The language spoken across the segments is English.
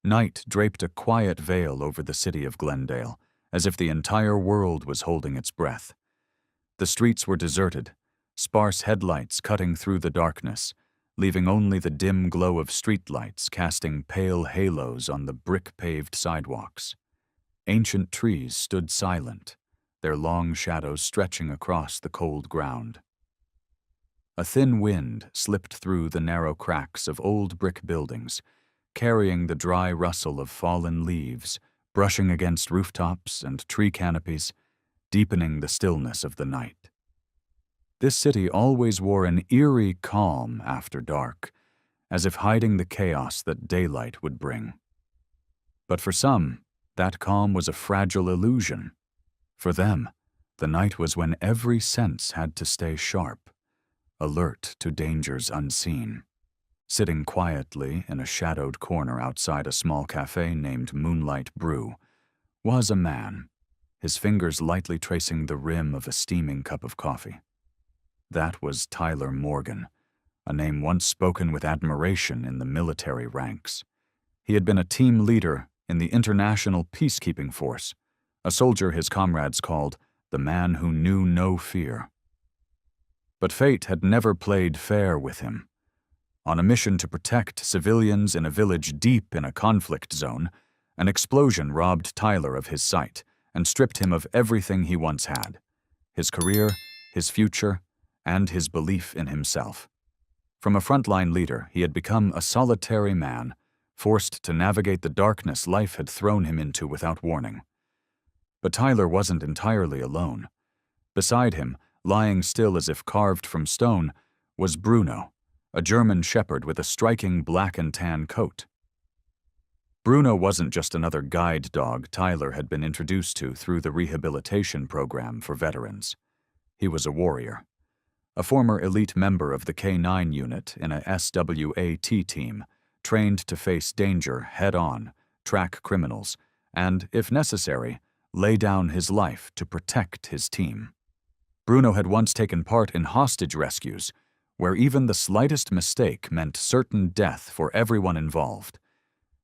Night draped a quiet veil over the city of Glendale, as if the entire world was holding its breath. The streets were deserted, sparse headlights cutting through the darkness, leaving only the dim glow of streetlights casting pale halos on the brick-paved sidewalks. Ancient trees stood silent, their long shadows stretching across the cold ground. A thin wind slipped through the narrow cracks of old brick buildings, carrying the dry rustle of fallen leaves, brushing against rooftops and tree canopies, deepening the stillness of the night. This city always wore an eerie calm after dark, as if hiding the chaos that daylight would bring. But for some, that calm was a fragile illusion. For them, the night was when every sense had to stay sharp, alert to dangers unseen. Sitting quietly in a shadowed corner outside a small cafe named Moonlight Brew was a man, his fingers lightly tracing the rim of a steaming cup of coffee. That was Tyler Morgan, a name once spoken with admiration in the military ranks. He had been a team leader in the International Peacekeeping Force, a soldier his comrades called the man who knew no fear. But fate had never played fair with him. On a mission to protect civilians in a village deep in a conflict zone, an explosion robbed Tyler of his sight and stripped him of everything he once had: his career, his future, and his belief in himself. From a frontline leader, he had become a solitary man, forced to navigate the darkness life had thrown him into without warning. But Tyler wasn't entirely alone. Beside him, lying still as if carved from stone, was Bruno, a German shepherd with a striking black and tan coat. Bruno wasn't just another guide dog Tyler had been introduced to through the rehabilitation program for veterans. He was a warrior, a former elite member of the K-9 unit in a SWAT team, trained to face danger head-on, track criminals, and, if necessary, lay down his life to protect his team. Bruno had once taken part in hostage rescues, where even the slightest mistake meant certain death for everyone involved.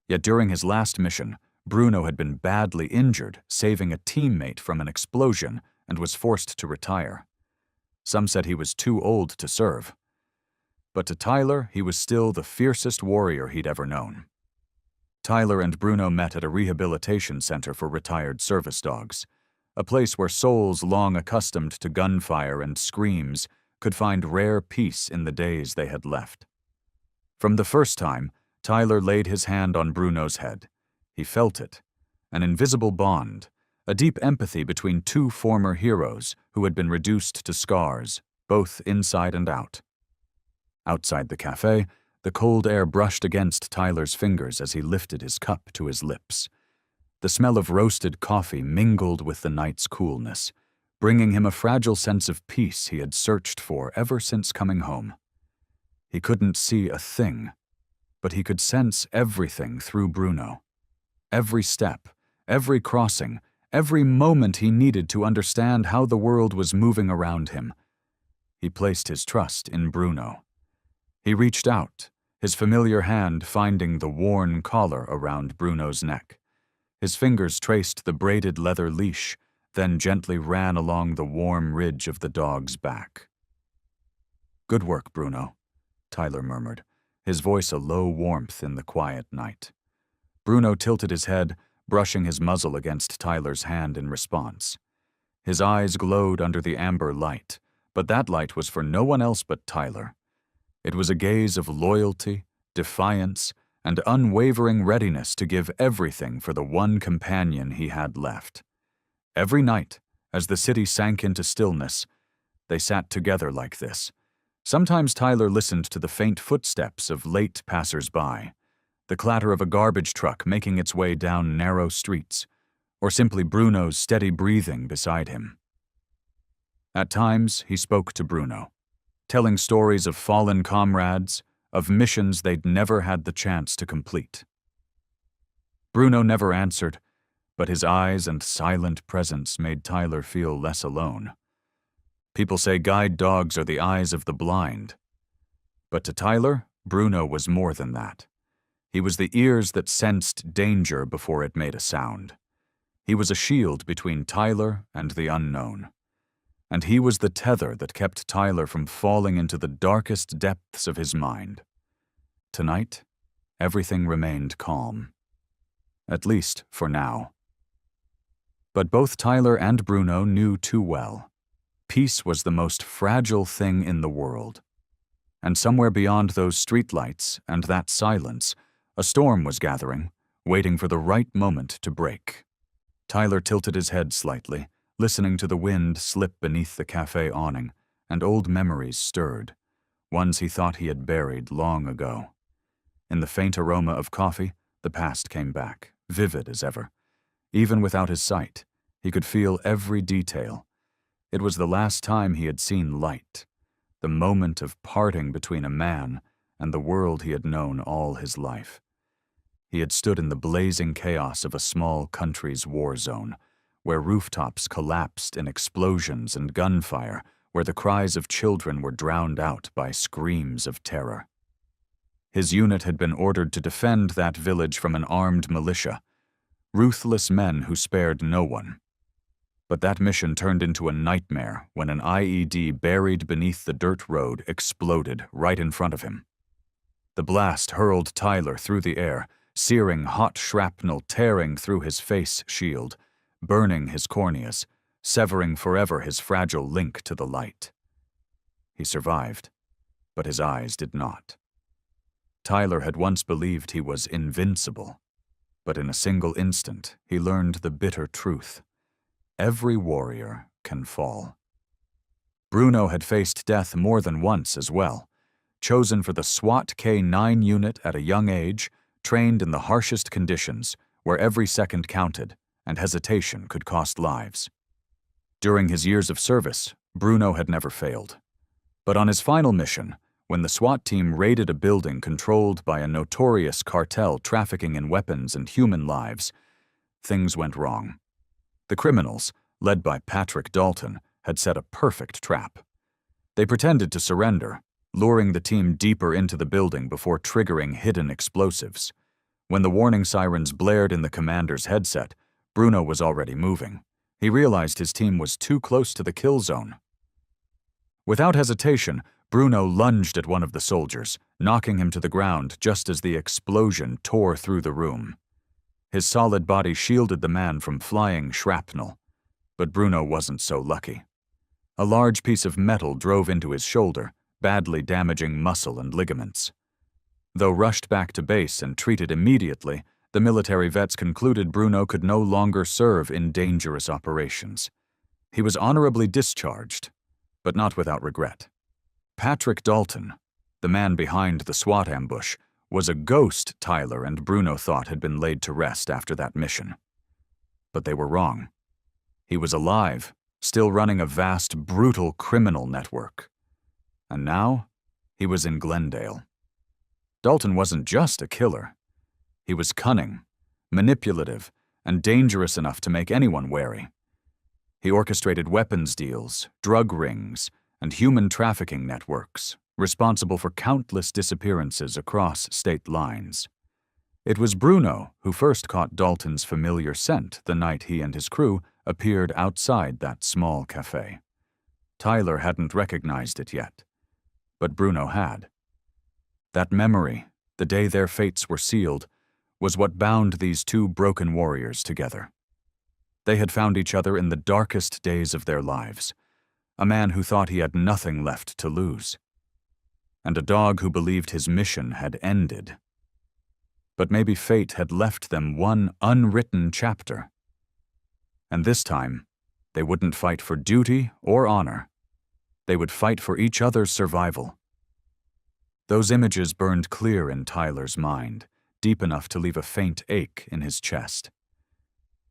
Yet during his last mission, Bruno had been badly injured, saving a teammate from an explosion, and was forced to retire. Some said he was too old to serve. But to Tyler, he was still the fiercest warrior he'd ever known. Tyler and Bruno met at a rehabilitation center for retired service dogs, a place where souls long accustomed to gunfire and screams could find rare peace in the days they had left. From the first time, Tyler laid his hand on Bruno's head. He felt it, an invisible bond, a deep empathy between two former heroes who had been reduced to scars, both inside and out. Outside the cafe, the cold air brushed against Tyler's fingers as he lifted his cup to his lips. The smell of roasted coffee mingled with the night's coolness, bringing him a fragile sense of peace he had searched for ever since coming home. He couldn't see a thing, but he could sense everything through Bruno. Every step, every crossing, every moment he needed to understand how the world was moving around him. He placed his trust in Bruno. He reached out, his familiar hand finding the worn collar around Bruno's neck. His fingers traced the braided leather leash, then gently ran along the warm ridge of the dog's back. "Good work, Bruno," Tyler murmured, his voice a low warmth in the quiet night. Bruno tilted his head, brushing his muzzle against Tyler's hand in response. His eyes glowed under the amber light, but that light was for no one else but Tyler. It was a gaze of loyalty, defiance, and unwavering readiness to give everything for the one companion he had left. Every night, as the city sank into stillness, they sat together like this. Sometimes Tyler listened to the faint footsteps of late passers-by, the clatter of a garbage truck making its way down narrow streets, or simply Bruno's steady breathing beside him. At times, he spoke to Bruno, telling stories of fallen comrades, of missions they'd never had the chance to complete. Bruno never answered, but his eyes and silent presence made Tyler feel less alone. People say guide dogs are the eyes of the blind. But to Tyler, Bruno was more than that. He was the ears that sensed danger before it made a sound. He was a shield between Tyler and the unknown. And he was the tether that kept Tyler from falling into the darkest depths of his mind. Tonight, everything remained calm. At least for now. But both Tyler and Bruno knew too well. Peace was the most fragile thing in the world. And somewhere beyond those streetlights and that silence, a storm was gathering, waiting for the right moment to break. Tyler tilted his head slightly, listening to the wind slip beneath the cafe awning, and old memories stirred, ones he thought he had buried long ago. In the faint aroma of coffee, the past came back, vivid as ever. Even without his sight, he could feel every detail. It was the last time he had seen light, the moment of parting between a man and the world he had known all his life. He had stood in the blazing chaos of a small country's war zone, where rooftops collapsed in explosions and gunfire, where the cries of children were drowned out by screams of terror. His unit had been ordered to defend that village from an armed militia, ruthless men who spared no one. But that mission turned into a nightmare when an IED buried beneath the dirt road exploded right in front of him. The blast hurled Tyler through the air, searing hot shrapnel tearing through his face shield, burning his corneas, severing forever his fragile link to the light. He survived, but his eyes did not. Tyler had once believed he was invincible, but in a single instant he learned the bitter truth. Every warrior can fall. Bruno had faced death more than once as well. Chosen for the SWAT K-9 unit at a young age, trained in the harshest conditions, where every second counted, and hesitation could cost lives. During his years of service, Bruno had never failed. But on his final mission, when the SWAT team raided a building controlled by a notorious cartel trafficking in weapons and human lives, things went wrong. The criminals, led by Patrick Dalton, had set a perfect trap. They pretended to surrender, luring the team deeper into the building before triggering hidden explosives. When the warning sirens blared in the commander's headset, Bruno was already moving. He realized his team was too close to the kill zone. Without hesitation, Bruno lunged at one of the soldiers, knocking him to the ground just as the explosion tore through the room. His solid body shielded the man from flying shrapnel. But Bruno wasn't so lucky. A large piece of metal drove into his shoulder, badly damaging muscle and ligaments. Though rushed back to base and treated immediately, the military vets concluded Bruno could no longer serve in dangerous operations. He was honorably discharged, but not without regret. Patrick Dalton, the man behind the SWAT ambush, was a ghost Tyler and Bruno thought had been laid to rest after that mission. But they were wrong. He was alive, still running a vast, brutal criminal network. And now, he was in Glendale. Dalton wasn't just a killer. He was cunning, manipulative, and dangerous enough to make anyone wary. He orchestrated weapons deals, drug rings, and human trafficking networks, responsible for countless disappearances across state lines. It was Bruno who first caught Dalton's familiar scent the night he and his crew appeared outside that small cafe. Tyler hadn't recognized it yet, but Bruno had. That memory, the day their fates were sealed, was what bound these two broken warriors together. They had found each other in the darkest days of their lives, a man who thought he had nothing left to lose, and a dog who believed his mission had ended. But maybe fate had left them one unwritten chapter. And this time, they wouldn't fight for duty or honor. They would fight for each other's survival. Those images burned clear in Tyler's mind, deep enough to leave a faint ache in his chest.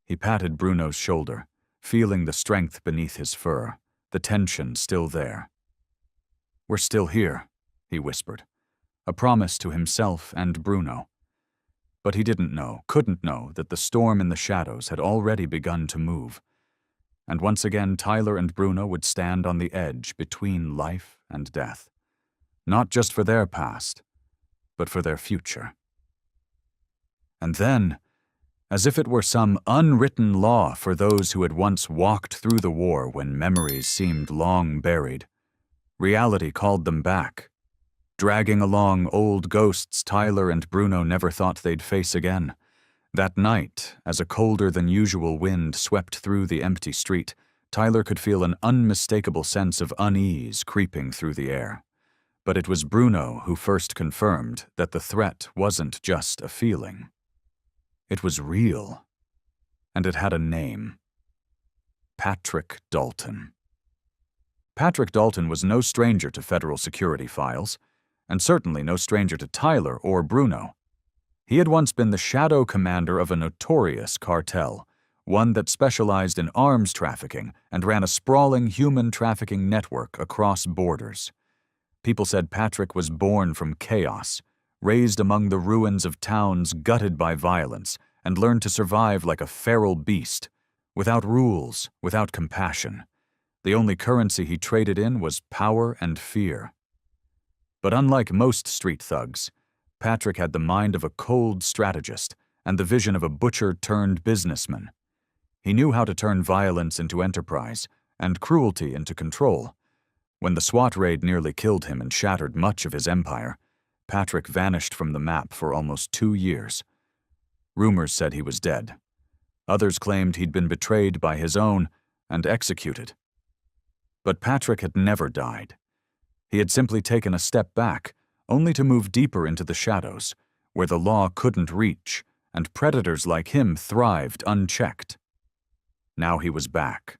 He patted Bruno's shoulder, feeling the strength beneath his fur, the tension still there. "We're still here," he whispered, a promise to himself and Bruno. But he couldn't know that the storm in the shadows had already begun to move. And once again, Tyler and Bruno would stand on the edge between life and death. Not just for their past, but for their future. And then, as if it were some unwritten law for those who had once walked through the war when memories seemed long buried, reality called them back, dragging along old ghosts Tyler and Bruno never thought they'd face again. That night, as a colder-than-usual wind swept through the empty street, Tyler could feel an unmistakable sense of unease creeping through the air. But it was Bruno who first confirmed that the threat wasn't just a feeling. It was real, and it had a name. Patrick Dalton. Patrick Dalton was no stranger to federal security files, and certainly no stranger to Tyler or Bruno. He had once been the shadow commander of a notorious cartel, one that specialized in arms trafficking and ran a sprawling human trafficking network across borders. People said Patrick was born from chaos, raised among the ruins of towns gutted by violence, and learned to survive like a feral beast, without rules, without compassion. The only currency he traded in was power and fear. But unlike most street thugs, Patrick had the mind of a cold strategist and the vision of a butcher-turned-businessman. He knew how to turn violence into enterprise and cruelty into control. When the SWAT raid nearly killed him and shattered much of his empire, Patrick vanished from the map for almost 2 years. Rumors said he was dead. Others claimed he'd been betrayed by his own and executed. But Patrick had never died. He had simply taken a step back, only to move deeper into the shadows, where the law couldn't reach, and predators like him thrived unchecked. Now he was back,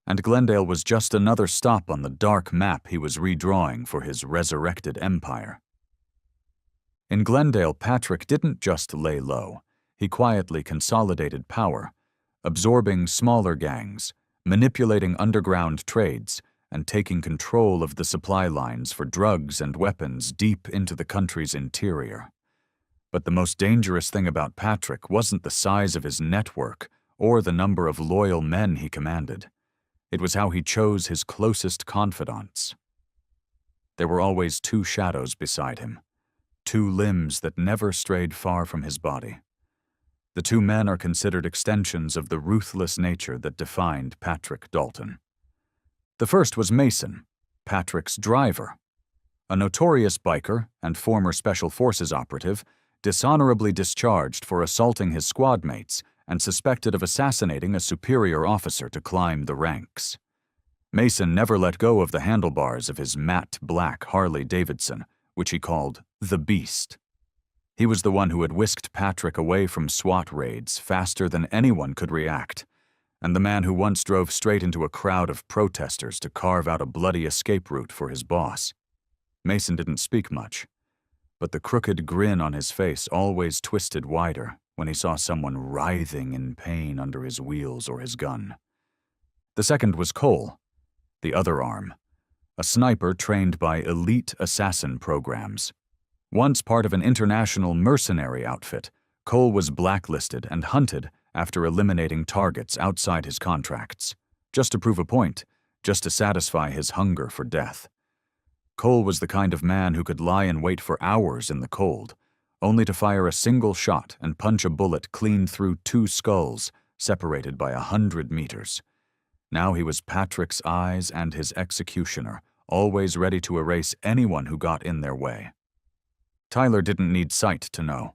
and Glendale was just another stop on the dark map he was redrawing for his resurrected empire. In Glendale, Patrick didn't just lay low. He quietly consolidated power, absorbing smaller gangs, manipulating underground trades, and taking control of the supply lines for drugs and weapons deep into the country's interior. But the most dangerous thing about Patrick wasn't the size of his network or the number of loyal men he commanded. It was how he chose his closest confidants. There were always 2 shadows beside him, 2 limbs that never strayed far from his body. The 2 men are considered extensions of the ruthless nature that defined Patrick Dalton. The first was Mason, Patrick's driver. A notorious biker and former Special Forces operative, dishonorably discharged for assaulting his squad mates and suspected of assassinating a superior officer to climb the ranks. Mason never let go of the handlebars of his matte black Harley-Davidson, which he called the Beast. He was the one who had whisked Patrick away from SWAT raids faster than anyone could react, and the man who once drove straight into a crowd of protesters to carve out a bloody escape route for his boss. Mason didn't speak much, but the crooked grin on his face always twisted wider when he saw someone writhing in pain under his wheels or his gun. The second was Cole, the other arm, a sniper trained by elite assassin programs. Once part of an international mercenary outfit, Cole was blacklisted and hunted after eliminating targets outside his contracts, just to prove a point, just to satisfy his hunger for death. Cole was the kind of man who could lie in wait for hours in the cold, only to fire a single shot and punch a bullet clean through 2 skulls, separated by 100 meters. Now he was Patrick's eyes and his executioner, always ready to erase anyone who got in their way. Tyler didn't need sight to know.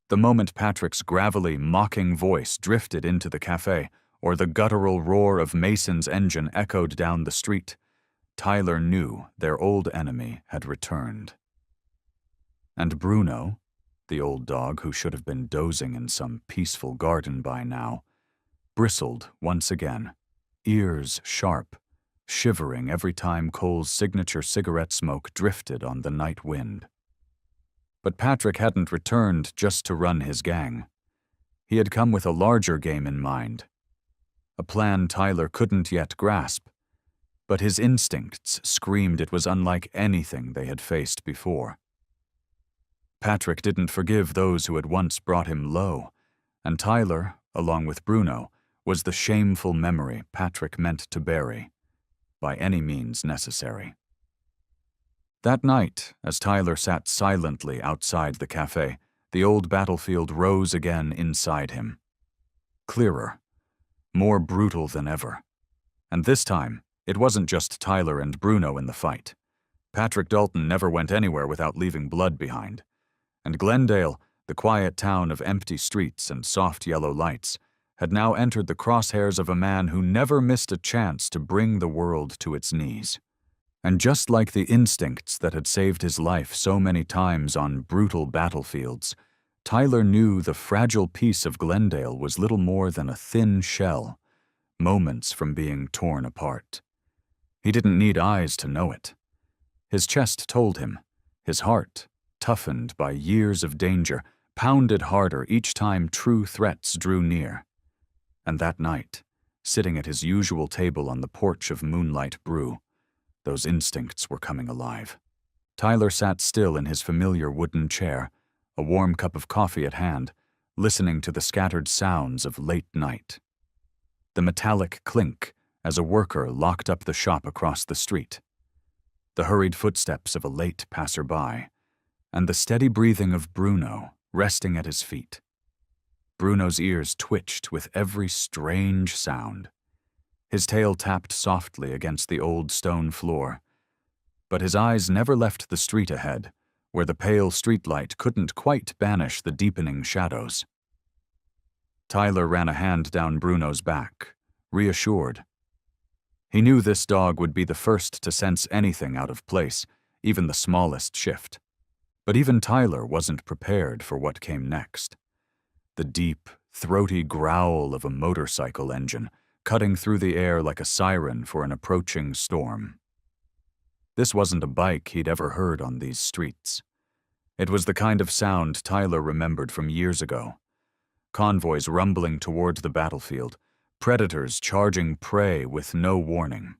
The moment Patrick's gravelly, mocking voice drifted into the cafe, or the guttural roar of Mason's engine echoed down the street, Tyler knew their old enemy had returned. And Bruno, the old dog who should have been dozing in some peaceful garden by now, bristled once again, ears sharp, shivering every time Cole's signature cigarette smoke drifted on the night wind. But Patrick hadn't returned just to run his gang. He had come with a larger game in mind, a plan Tyler couldn't yet grasp, but his instincts screamed it was unlike anything they had faced before. Patrick didn't forgive those who had once brought him low, and Tyler, along with Bruno, was the shameful memory Patrick meant to bury, by any means necessary. That night, as Tyler sat silently outside the cafe, the old battlefield rose again inside him. Clearer, more brutal than ever. And this time, it wasn't just Tyler and Bruno in the fight. Patrick Dalton never went anywhere without leaving blood behind. And Glendale, the quiet town of empty streets and soft yellow lights, had now entered the crosshairs of a man who never missed a chance to bring the world to its knees. And just like the instincts that had saved his life so many times on brutal battlefields, Tyler knew the fragile piece of Glendale was little more than a thin shell, moments from being torn apart. He didn't need eyes to know it. His chest told him. His heart, toughened by years of danger, pounded harder each time true threats drew near. And that night, sitting at his usual table on the porch of Moonlight Brew, those instincts were coming alive. Tyler sat still in his familiar wooden chair, a warm cup of coffee at hand, listening to the scattered sounds of late night. The metallic clink as a worker locked up the shop across the street, the hurried footsteps of a late passerby, and the steady breathing of Bruno resting at his feet. Bruno's ears twitched with every strange sound. His tail tapped softly against the old stone floor, but his eyes never left the street ahead, where the pale streetlight couldn't quite banish the deepening shadows. Tyler ran a hand down Bruno's back, reassured. He knew this dog would be the first to sense anything out of place, even the smallest shift. But even Tyler wasn't prepared for what came next. The deep, throaty growl of a motorcycle engine, cutting through the air like a siren for an approaching storm. This wasn't a bike he'd ever heard on these streets. It was the kind of sound Tyler remembered from years ago. Convoys rumbling toward the battlefield, predators charging prey with no warning.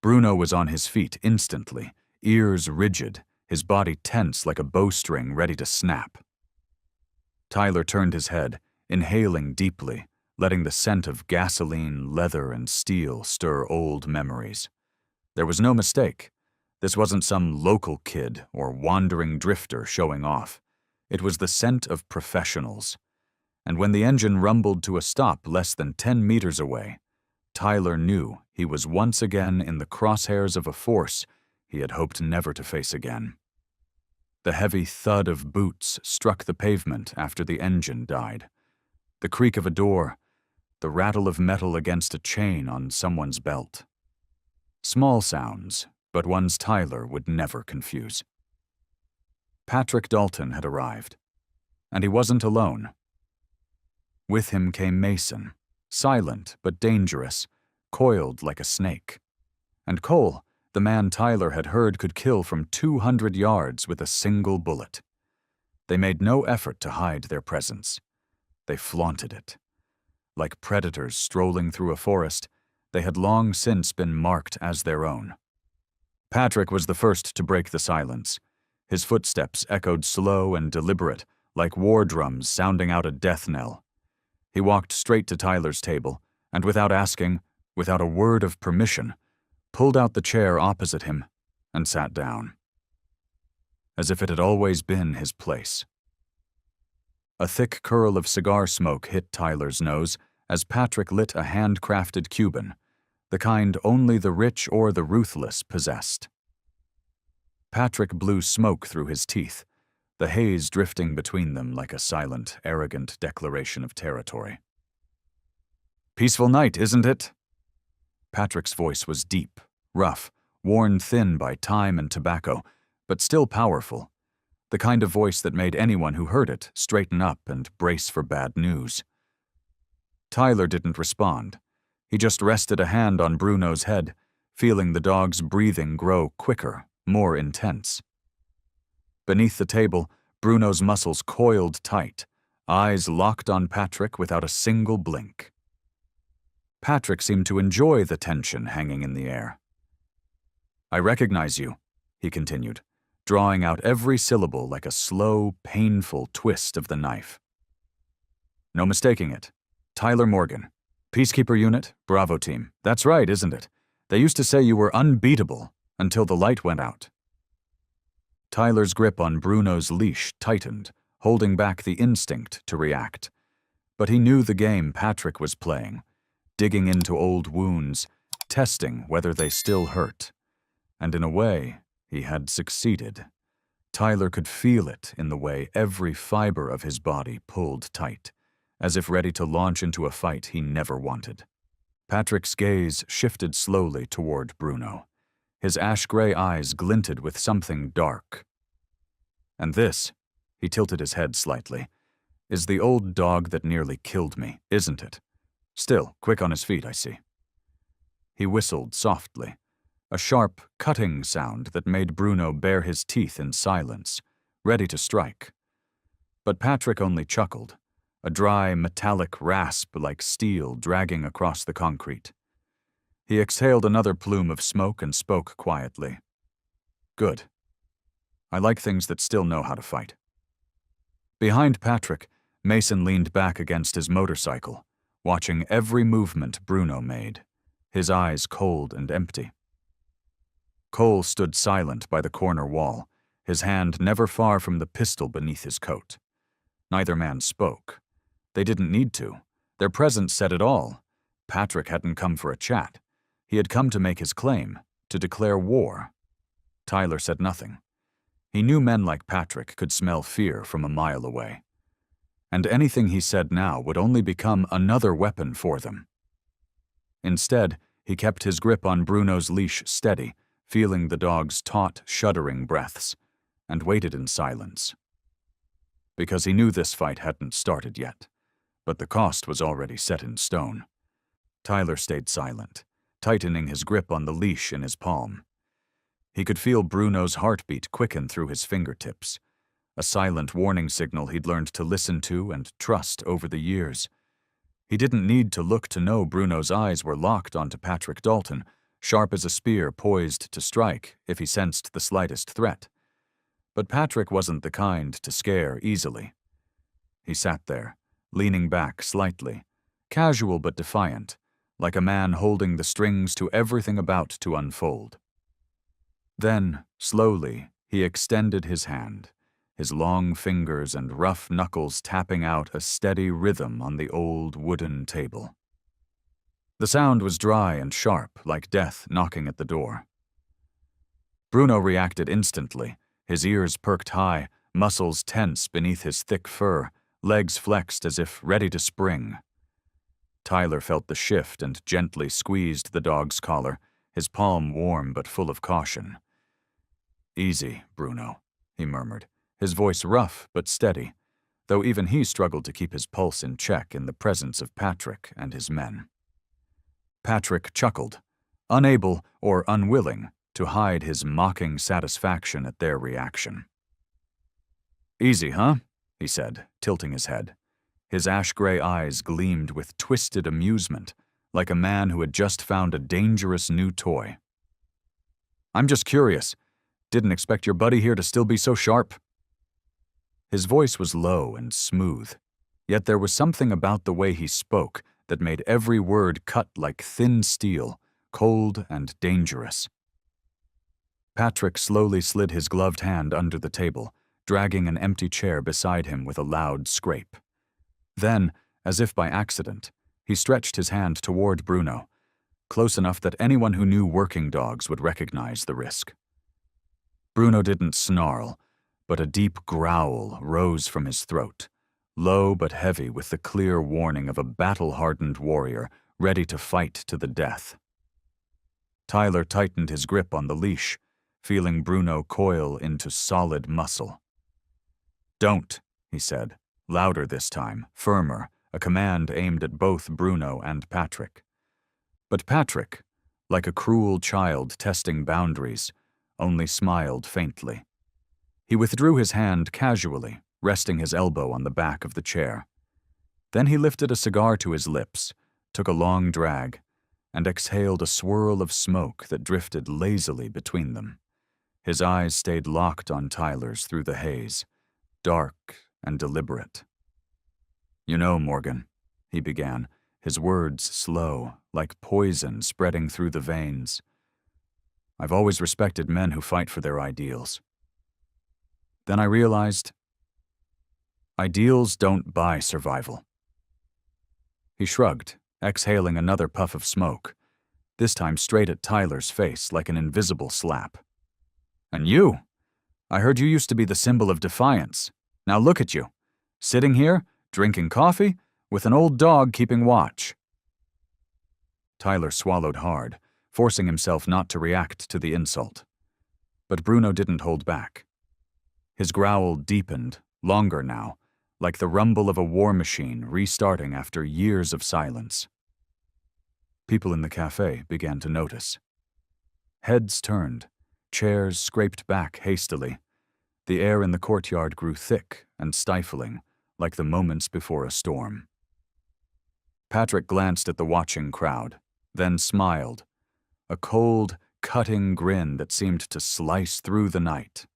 Bruno was on his feet instantly, ears rigid, his body tense like a bowstring ready to snap. Tyler turned his head, inhaling deeply, letting the scent of gasoline, leather, and steel stir old memories. There was no mistake. This wasn't some local kid or wandering drifter showing off. It was the scent of professionals. And when the engine rumbled to a stop less than 10 meters away, Tyler knew he was once again in the crosshairs of a force he had hoped never to face again. The heavy thud of boots struck the pavement after the engine died. The creak of a door, the rattle of metal against a chain on someone's belt. Small sounds, but ones Tyler would never confuse. Patrick Dalton had arrived, and he wasn't alone. With him came Mason, silent but dangerous, coiled like a snake. And Cole, the man Tyler had heard could kill from 200 yards with a single bullet. They made no effort to hide their presence. They flaunted it. Like predators strolling through a forest, they had long since been marked as their own. Patrick was the first to break the silence. His footsteps echoed slow and deliberate, like war drums sounding out a death knell. He walked straight to Tyler's table, and without asking, without a word of permission, pulled out the chair opposite him and sat down. As if it had always been his place. A thick curl of cigar smoke hit Tyler's nose as Patrick lit a handcrafted Cuban, the kind only the rich or the ruthless possessed. Patrick blew smoke through his teeth, the haze drifting between them like a silent, arrogant declaration of territory. "Peaceful night, isn't it?" Patrick's voice was deep, rough, worn thin by time and tobacco, but still powerful, the kind of voice that made anyone who heard it straighten up and brace for bad news. Tyler didn't respond. He just rested a hand on Bruno's head, feeling the dog's breathing grow quicker, more intense. Beneath the table, Bruno's muscles coiled tight, eyes locked on Patrick without a single blink. Patrick seemed to enjoy the tension hanging in the air. "I recognize you," he continued, drawing out every syllable like a slow, painful twist of the knife. "No mistaking it. Tyler Morgan. Peacekeeper Unit, Bravo Team. That's right, isn't it? They used to say you were unbeatable until the light went out." Tyler's grip on Bruno's leash tightened, holding back the instinct to react. But he knew the game Patrick was playing, digging into old wounds, testing whether they still hurt. And in a way, he had succeeded. Tyler could feel it in the way every fiber of his body pulled tight, as if ready to launch into a fight he never wanted. Patrick's gaze shifted slowly toward Bruno. His ash-gray eyes glinted with something dark. And this, he tilted his head slightly, is the old dog that nearly killed me, isn't it? Still, quick on his feet, I see. He whistled softly, a sharp, cutting sound that made Bruno bare his teeth in silence, ready to strike. But Patrick only chuckled, a dry, metallic rasp like steel dragging across the concrete. He exhaled another plume of smoke and spoke quietly. Good. I like things that still know how to fight. Behind Patrick, Mason leaned back against his motorcycle, watching every movement Bruno made, his eyes cold and empty. Cole stood silent by the corner wall, his hand never far from the pistol beneath his coat. Neither man spoke. They didn't need to. Their presence said it all. Patrick hadn't come for a chat. He had come to make his claim, to declare war. Tyler said nothing. He knew men like Patrick could smell fear from a mile away. And anything he said now would only become another weapon for them. Instead, he kept his grip on Bruno's leash steady, feeling the dog's taut, shuddering breaths, and waited in silence. Because he knew this fight hadn't started yet, but the cost was already set in stone. Tyler stayed silent, tightening his grip on the leash in his palm. He could feel Bruno's heartbeat quicken through his fingertips, a silent warning signal he'd learned to listen to and trust over the years. He didn't need to look to know Bruno's eyes were locked onto Patrick Dalton, sharp as a spear poised to strike if he sensed the slightest threat. But Patrick wasn't the kind to scare easily. He sat there, leaning back slightly, casual but defiant, like a man holding the strings to everything about to unfold. Then, slowly, he extended his hand, his long fingers and rough knuckles tapping out a steady rhythm on the old wooden table. The sound was dry and sharp, like death knocking at the door. Bruno reacted instantly, his ears perked high, muscles tense beneath his thick fur, legs flexed as if ready to spring. Tyler felt the shift and gently squeezed the dog's collar, his palm warm but full of caution. "Easy, Bruno," he murmured, his voice rough but steady, though even he struggled to keep his pulse in check in the presence of Patrick and his men. Patrick chuckled, unable or unwilling to hide his mocking satisfaction at their reaction. "Easy, huh?" he said, tilting his head. His ash-gray eyes gleamed with twisted amusement, like a man who had just found a dangerous new toy. "I'm just curious. Didn't expect your buddy here to still be so sharp." His voice was low and smooth, yet there was something about the way he spoke that made every word cut like thin steel, cold and dangerous. Patrick slowly slid his gloved hand under the table, dragging an empty chair beside him with a loud scrape. Then, as if by accident, he stretched his hand toward Bruno, close enough that anyone who knew working dogs would recognize the risk. Bruno didn't snarl, but a deep growl rose from his throat, low but heavy with the clear warning of a battle-hardened warrior ready to fight to the death. Tyler tightened his grip on the leash, feeling Bruno coil into solid muscle. "Don't," he said, louder this time, firmer, a command aimed at both Bruno and Patrick. But Patrick, like a cruel child testing boundaries, only smiled faintly. He withdrew his hand casually, resting his elbow on the back of the chair. Then he lifted a cigar to his lips, took a long drag, and exhaled a swirl of smoke that drifted lazily between them. His eyes stayed locked on Tyler's through the haze, dark and deliberate. "You know, Morgan," he began, his words slow, like poison spreading through the veins. "I've always respected men who fight for their ideals. Then I realized Ideals don't buy survival. He shrugged, exhaling another puff of smoke, this time straight at Tyler's face like an invisible slap. And you? I heard you used to be the symbol of defiance. Now look at you, sitting here, drinking coffee, with an old dog keeping watch. Tyler swallowed hard, forcing himself not to react to the insult. But Bruno didn't hold back. His growl deepened, longer now, like the rumble of a war machine restarting after years of silence. People in the cafe began to notice. Heads turned, chairs scraped back hastily. The air in the courtyard grew thick and stifling, like the moments before a storm. Patrick glanced at the watching crowd, then smiled, a cold, cutting grin that seemed to slice through the night.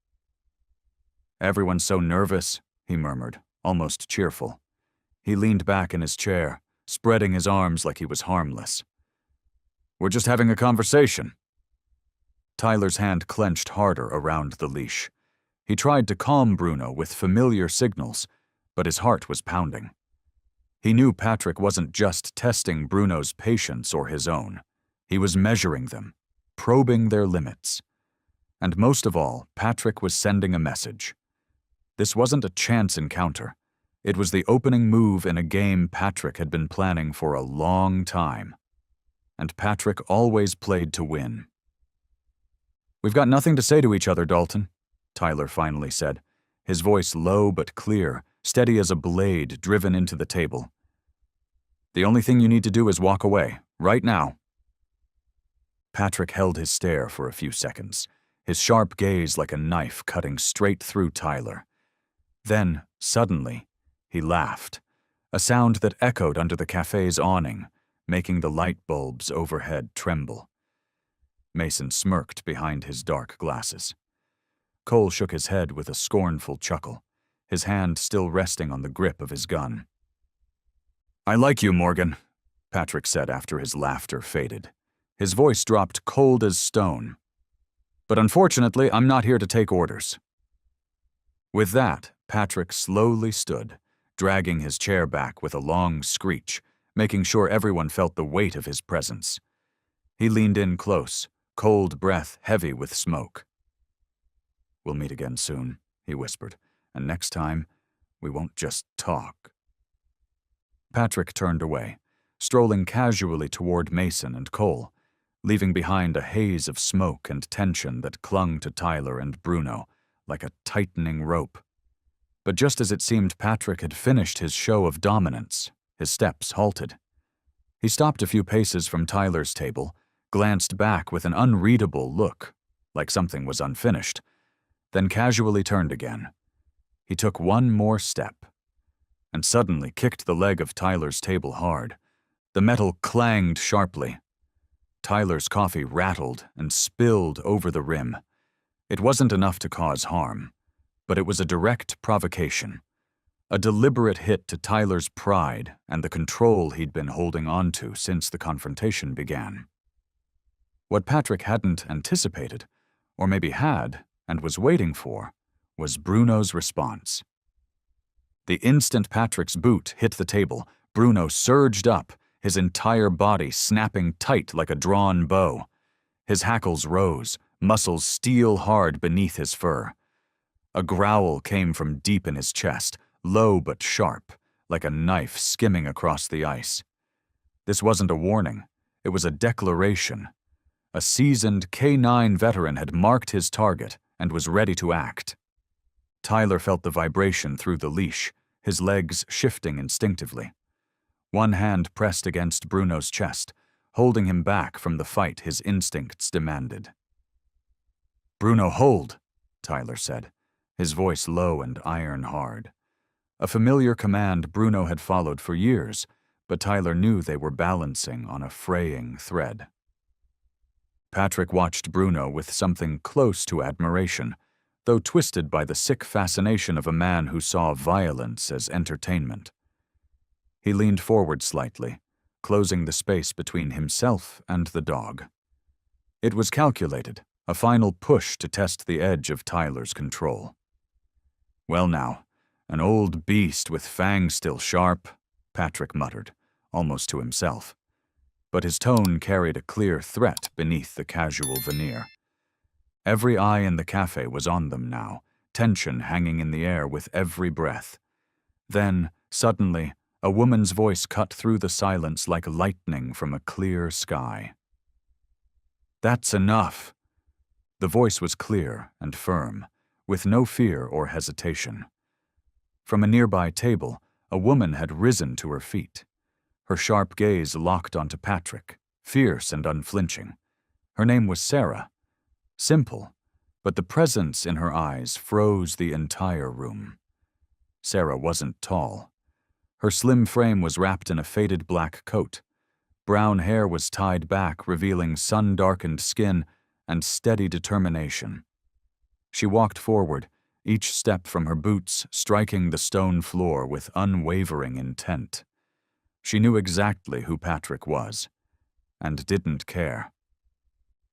"Everyone's so nervous," he murmured, almost cheerful. He leaned back in his chair, spreading his arms like he was harmless. "We're just having a conversation." Tyler's hand clenched harder around the leash. He tried to calm Bruno with familiar signals, but his heart was pounding. He knew Patrick wasn't just testing Bruno's patience or his own. He was measuring them, probing their limits. And most of all, Patrick was sending a message. This wasn't a chance encounter. It was the opening move in a game Patrick had been planning for a long time. And Patrick always played to win. "We've got nothing to say to each other, Dalton," Tyler finally said, his voice low but clear, steady as a blade driven into the table. "The only thing you need to do is walk away, right now." Patrick held his stare for a few seconds, his sharp gaze like a knife cutting straight through Tyler. Then, suddenly, he laughed, a sound that echoed under the cafe's awning, making the light bulbs overhead tremble. Mason smirked behind his dark glasses. Cole shook his head with a scornful chuckle, his hand still resting on the grip of his gun. "I like you, Morgan," Patrick said after his laughter faded. His voice dropped cold as stone. "But unfortunately, I'm not here to take orders." With that, Patrick slowly stood, dragging his chair back with a long screech, making sure everyone felt the weight of his presence. He leaned in close, cold breath heavy with smoke. "We'll meet again soon," he whispered, "and next time, we won't just talk." Patrick turned away, strolling casually toward Mason and Cole, leaving behind a haze of smoke and tension that clung to Tyler and Bruno like a tightening rope. But just as it seemed Patrick had finished his show of dominance, his steps halted. He stopped a few paces from Tyler's table, glanced back with an unreadable look, like something was unfinished, then casually turned again. He took one more step, and suddenly kicked the leg of Tyler's table hard. The metal clanged sharply. Tyler's coffee rattled and spilled over the rim. It wasn't enough to cause harm, but it was a direct provocation, a deliberate hit to Tyler's pride and the control he'd been holding on to since the confrontation began. What Patrick hadn't anticipated, or maybe had and was waiting for, was Bruno's response. The instant Patrick's boot hit the table, Bruno surged up, his entire body snapping tight like a drawn bow. His hackles rose, muscles steel hard beneath his fur. A growl came from deep in his chest, low but sharp, like a knife skimming across the ice. This wasn't a warning, it was a declaration. A seasoned K-9 veteran had marked his target and was ready to act. Tyler felt the vibration through the leash, his legs shifting instinctively. One hand pressed against Bruno's chest, holding him back from the fight his instincts demanded. "Bruno, hold," Tyler said, his voice low and iron-hard. A familiar command Bruno had followed for years, but Tyler knew they were balancing on a fraying thread. Patrick watched Bruno with something close to admiration, though twisted by the sick fascination of a man who saw violence as entertainment. He leaned forward slightly, closing the space between himself and the dog. It was calculated, a final push to test the edge of Tyler's control. "Well now, An old beast with fangs still sharp, Patrick muttered, almost to himself. But his tone carried a clear threat beneath the casual veneer. Every eye in the cafe was on them now, tension hanging in the air with every breath. Then, suddenly, a woman's voice cut through the silence like lightning from a clear sky. "That's enough." The voice was clear and firm, with no fear or hesitation. From a nearby table, a woman had risen to her feet. Her sharp gaze locked onto Patrick, fierce and unflinching. Her name was Sarah. Simple, but the presence in her eyes froze the entire room. Sarah wasn't tall. Her slim frame was wrapped in a faded black coat. Brown hair was tied back, revealing sun-darkened skin and steady determination. She walked forward, each step from her boots striking the stone floor with unwavering intent. She knew exactly who Patrick was, and didn't care.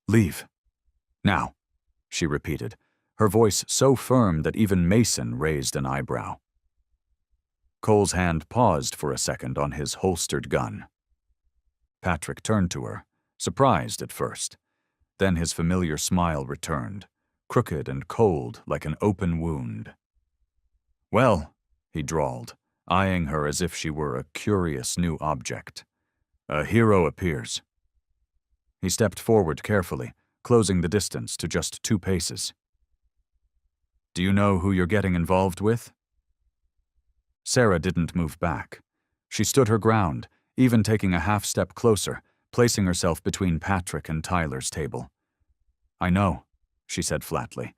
"Leave. Now," she repeated, her voice so firm that even Mason raised an eyebrow. Cole's hand paused for a second on his holstered gun. Patrick turned to her, surprised at first. Then his familiar smile returned, crooked and cold like an open wound. "Well," he drawled, eyeing her as if she were a curious new object. "A hero appears." He stepped forward carefully, closing the distance to just 2 paces. "Do you know who you're getting involved with?" Sarah didn't move back. She stood her ground, even taking a half-step closer, placing herself between Patrick and Tyler's table. "I know," she said flatly,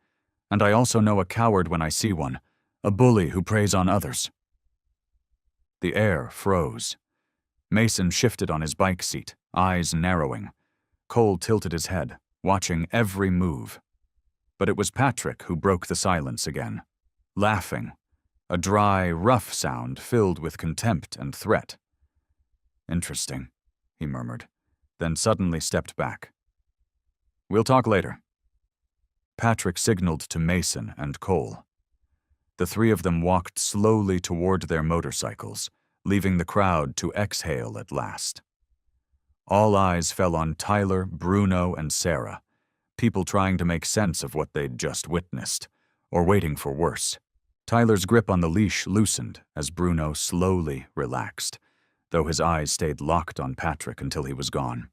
"and I also know a coward when I see one, a bully who preys on others." The air froze. Mason shifted on his bike seat, eyes narrowing. Cole tilted his head, watching every move. But it was Patrick who broke the silence again, laughing, a dry, rough sound filled with contempt and threat. "Interesting," he murmured, then suddenly stepped back. "We'll talk later." Patrick signaled to Mason and Cole. The 3 of them walked slowly toward their motorcycles, leaving the crowd to exhale at last. All eyes fell on Tyler, Bruno, and Sarah, people trying to make sense of what they'd just witnessed, or waiting for worse. Tyler's grip on the leash loosened as Bruno slowly relaxed, though his eyes stayed locked on Patrick until he was gone.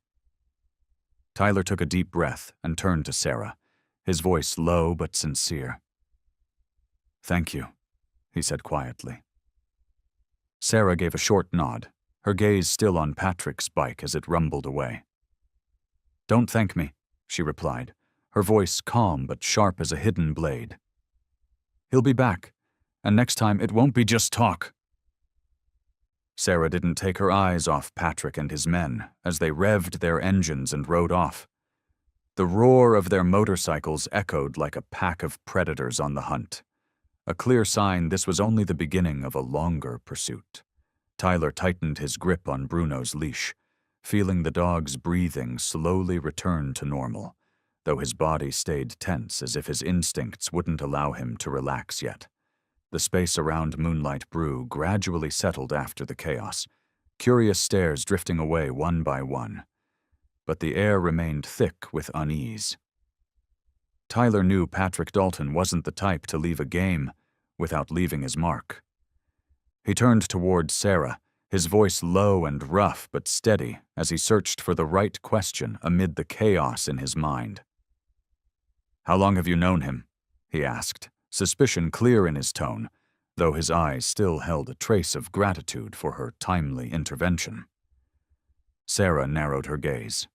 Tyler took a deep breath and turned to Sarah, his voice low but sincere. "Thank you," he said quietly. Sarah gave a short nod, her gaze still on Patrick's bike as it rumbled away. "Don't thank me," she replied, her voice calm but sharp as a hidden blade. "He'll be back, and next time it won't be just talk." Sarah didn't take her eyes off Patrick and his men as they revved their engines and rode off. The roar of their motorcycles echoed like a pack of predators on the hunt, a clear sign this was only the beginning of a longer pursuit. Tyler tightened his grip on Bruno's leash, feeling the dog's breathing slowly return to normal, though his body stayed tense as if his instincts wouldn't allow him to relax yet. The space around Moonlight Brew gradually settled after the chaos, curious stares drifting away one by one. But the air remained thick with unease. Tyler knew Patrick Dalton wasn't the type to leave a game without leaving his mark. He turned toward Sarah, his voice low and rough but steady as he searched for the right question amid the chaos in his mind. "How long have you known him?" he asked, suspicion clear in his tone, though his eyes still held a trace of gratitude for her timely intervention. Sarah narrowed her gaze.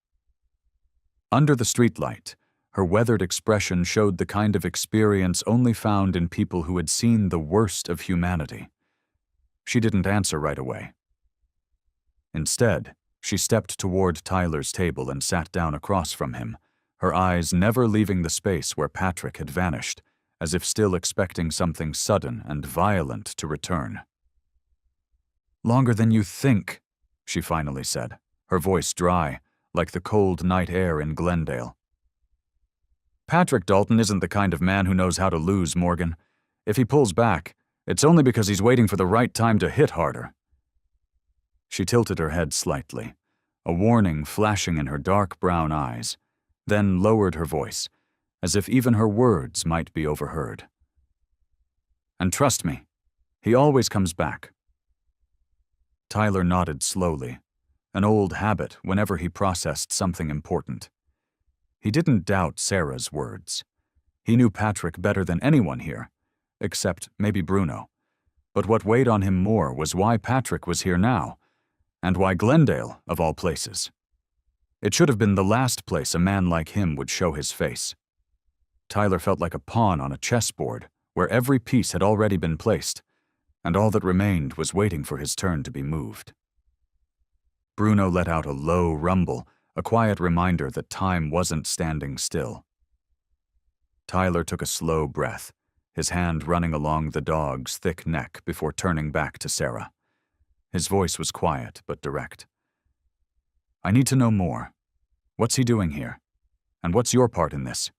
Under the streetlight, her weathered expression showed the kind of experience only found in people who had seen the worst of humanity. She didn't answer right away. Instead, she stepped toward Tyler's table and sat down across from him, her eyes never leaving the space where Patrick had vanished, as if still expecting something sudden and violent to return. "Longer than you think," she finally said, her voice dry, like the cold night air in Glendale. "Patrick Dalton isn't the kind of man who knows how to lose, Morgan. If he pulls back, It's only because he's waiting for the right time to hit harder. She tilted her head slightly, a warning flashing in her dark brown eyes, then lowered her voice, as if even her words might be overheard. And trust me, he always comes back. Tyler nodded slowly, an old habit whenever he processed something important. He didn't doubt Sarah's words. He knew Patrick better than anyone here, except maybe Bruno. But what weighed on him more was why Patrick was here now, and why Glendale, of all places. It should have been the last place a man like him would show his face. Tyler felt like a pawn on a chessboard, where every piece had already been placed, and all that remained was waiting for his turn to be moved. Bruno let out a low rumble, a quiet reminder that time wasn't standing still. Tyler took a slow breath, his hand running along the dog's thick neck before turning back to Sarah. His voice was quiet but direct. I need to know more. What's he doing here? And what's your part in this?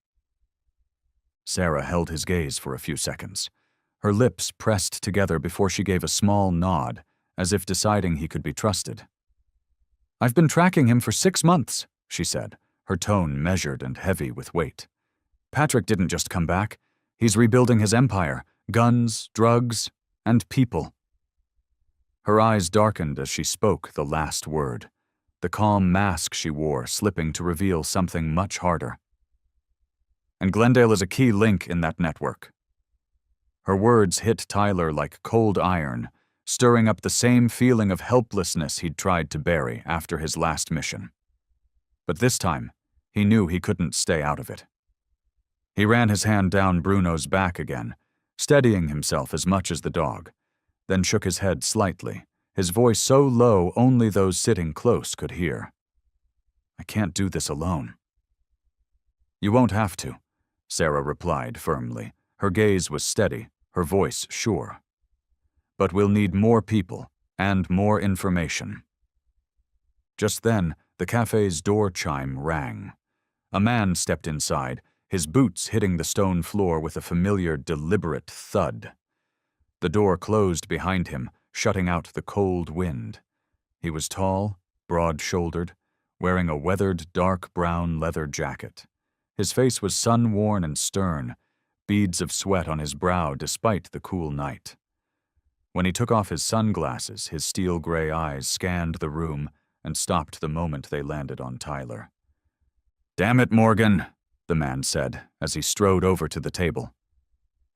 Sarah held his gaze for a few seconds, her lips pressed together before she gave a small nod, as if deciding he could be trusted. I've been tracking him for 6 months, she said, her tone measured and heavy with weight. Patrick didn't just come back. He's rebuilding his empire, guns, drugs, and people. Her eyes darkened as she spoke the last word, the calm mask she wore slipping to reveal something much harder. And Glendale is a key link in that network. Her words hit Tyler like cold iron, stirring up the same feeling of helplessness he'd tried to bury after his last mission. But this time, he knew he couldn't stay out of it. He ran his hand down Bruno's back again, steadying himself as much as the dog, then shook his head slightly, his voice so low only those sitting close could hear. I can't do this alone. You won't have to, Sarah replied firmly. Her gaze was steady, her voice sure. But we'll need more people and more information. Just then, the cafe's door chime rang. A man stepped inside, his boots hitting the stone floor with a familiar, deliberate thud. The door closed behind him, shutting out the cold wind. He was tall, broad-shouldered, wearing a weathered dark brown leather jacket. His face was sun-worn and stern, beads of sweat on his brow despite the cool night. When he took off his sunglasses, his steel-gray eyes scanned the room and stopped the moment they landed on Tyler. "Damn it, Morgan," the man said as he strode over to the table.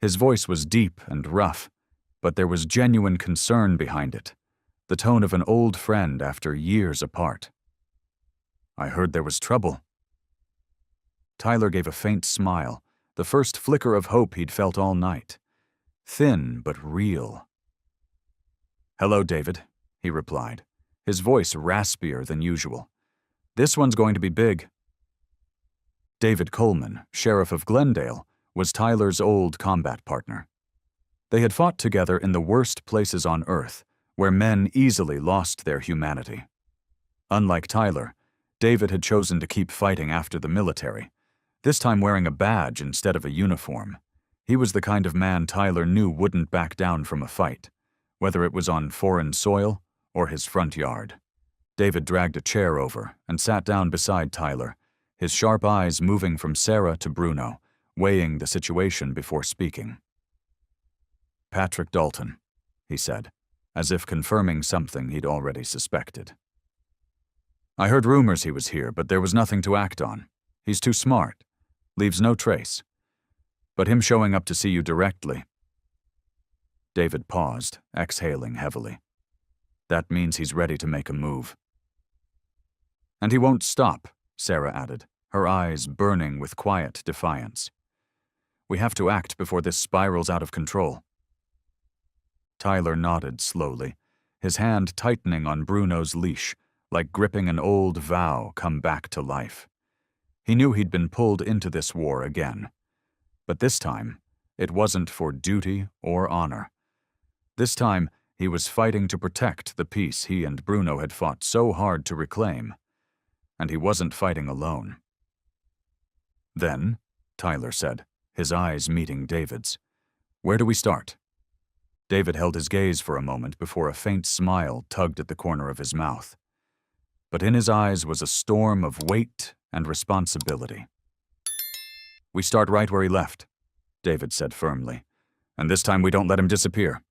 His voice was deep and rough, but there was genuine concern behind it, the tone of an old friend after years apart. I heard there was trouble. Tyler gave a faint smile, the first flicker of hope he'd felt all night. Thin but real. Hello, David, he replied, his voice raspier than usual. This one's going to be big. David Coleman, sheriff of Glendale, was Tyler's old combat partner. They had fought together in the worst places on Earth, where men easily lost their humanity. Unlike Tyler, David had chosen to keep fighting after the military, this time wearing a badge instead of a uniform. He was the kind of man Tyler knew wouldn't back down from a fight, whether it was on foreign soil or his front yard. David dragged a chair over and sat down beside Tyler, his sharp eyes moving from Sarah to Bruno, weighing the situation before speaking. Patrick Dalton, he said, as if confirming something he'd already suspected. I heard rumors he was here, but there was nothing to act on. He's too smart, leaves no trace. But him showing up to see you directly. David paused, exhaling heavily. That means he's ready to make a move. And he won't stop, Sarah added, her eyes burning with quiet defiance. We have to act before this spirals out of control. Tyler nodded slowly, his hand tightening on Bruno's leash, like gripping an old vow come back to life. He knew he'd been pulled into this war again. But this time, it wasn't for duty or honor. This time, he was fighting to protect the peace he and Bruno had fought so hard to reclaim. And he wasn't fighting alone. Then, Tyler said, his eyes meeting David's, where do we start? David held his gaze for a moment before a faint smile tugged at the corner of his mouth. But in his eyes was a storm of weight and responsibility. "We start right where he left," David said firmly. "And this time we don't let him disappear."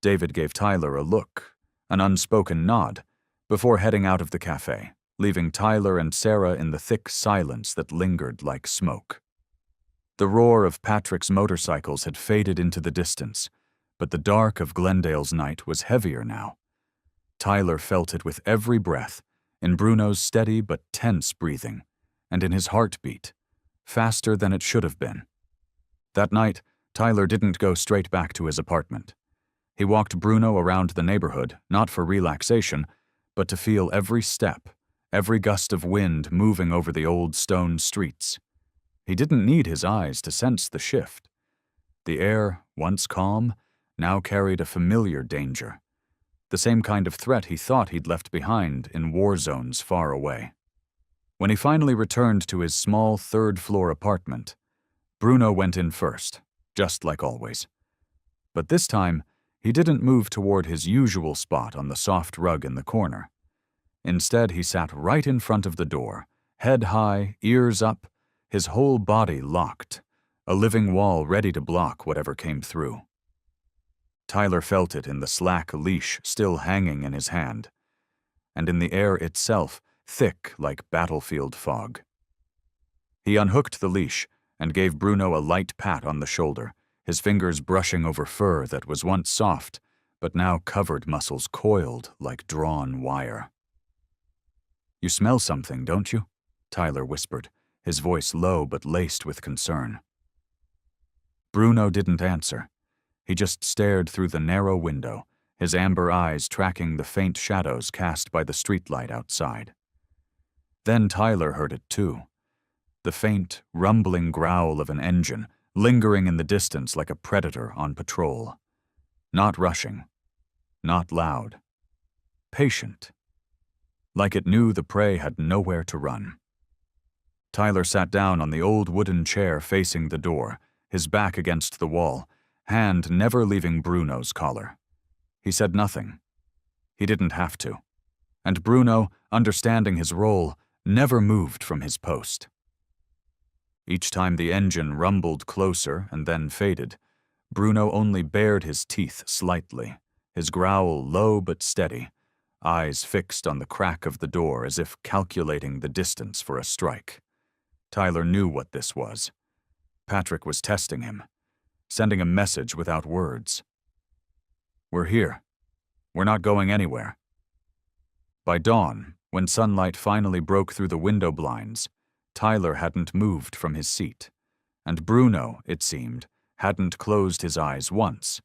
David gave Tyler a look, an unspoken nod, before heading out of the cafe, leaving Tyler and Sarah in the thick silence that lingered like smoke. The roar of Patrick's motorcycles had faded into the distance, but the dark of Glendale's night was heavier now. Tyler felt it with every breath, in Bruno's steady but tense breathing, and in his heartbeat, faster than it should have been. That night, Tyler didn't go straight back to his apartment. He walked Bruno around the neighborhood, not for relaxation, but to feel every step, every gust of wind moving over the old stone streets. He didn't need his eyes to sense the shift. The air, once calm, now carried a familiar danger, the same kind of threat he thought he'd left behind in war zones far away. When he finally returned to his small third-floor apartment, Bruno went in first, just like always. But this time, he didn't move toward his usual spot on the soft rug in the corner. Instead, he sat right in front of the door, head high, ears up, his whole body locked, a living wall ready to block whatever came through. Tyler felt it in the slack leash still hanging in his hand, and in the air itself, thick like battlefield fog. He unhooked the leash and gave Bruno a light pat on the shoulder, his fingers brushing over fur that was once soft, but now covered muscles coiled like drawn wire. "You smell something, don't you?" Tyler whispered, his voice low but laced with concern. Bruno didn't answer. He just stared through the narrow window, his amber eyes tracking the faint shadows cast by the streetlight outside. Then Tyler heard it too. The faint, rumbling growl of an engine, lingering in the distance like a predator on patrol. Not rushing. Not loud. Patient. Like it knew the prey had nowhere to run. Tyler sat down on the old wooden chair facing the door, his back against the wall, hand never leaving Bruno's collar. He said nothing. He didn't have to. And Bruno, understanding his role, never moved from his post. Each time the engine rumbled closer and then faded, Bruno only bared his teeth slightly, his growl low but steady, eyes fixed on the crack of the door as if calculating the distance for a strike. Tyler knew what this was. Patrick was testing him, sending a message without words. "We're here. We're not going anywhere." By dawn, when sunlight finally broke through the window blinds, Tyler hadn't moved from his seat, and Bruno, it seemed, hadn't closed his eyes once.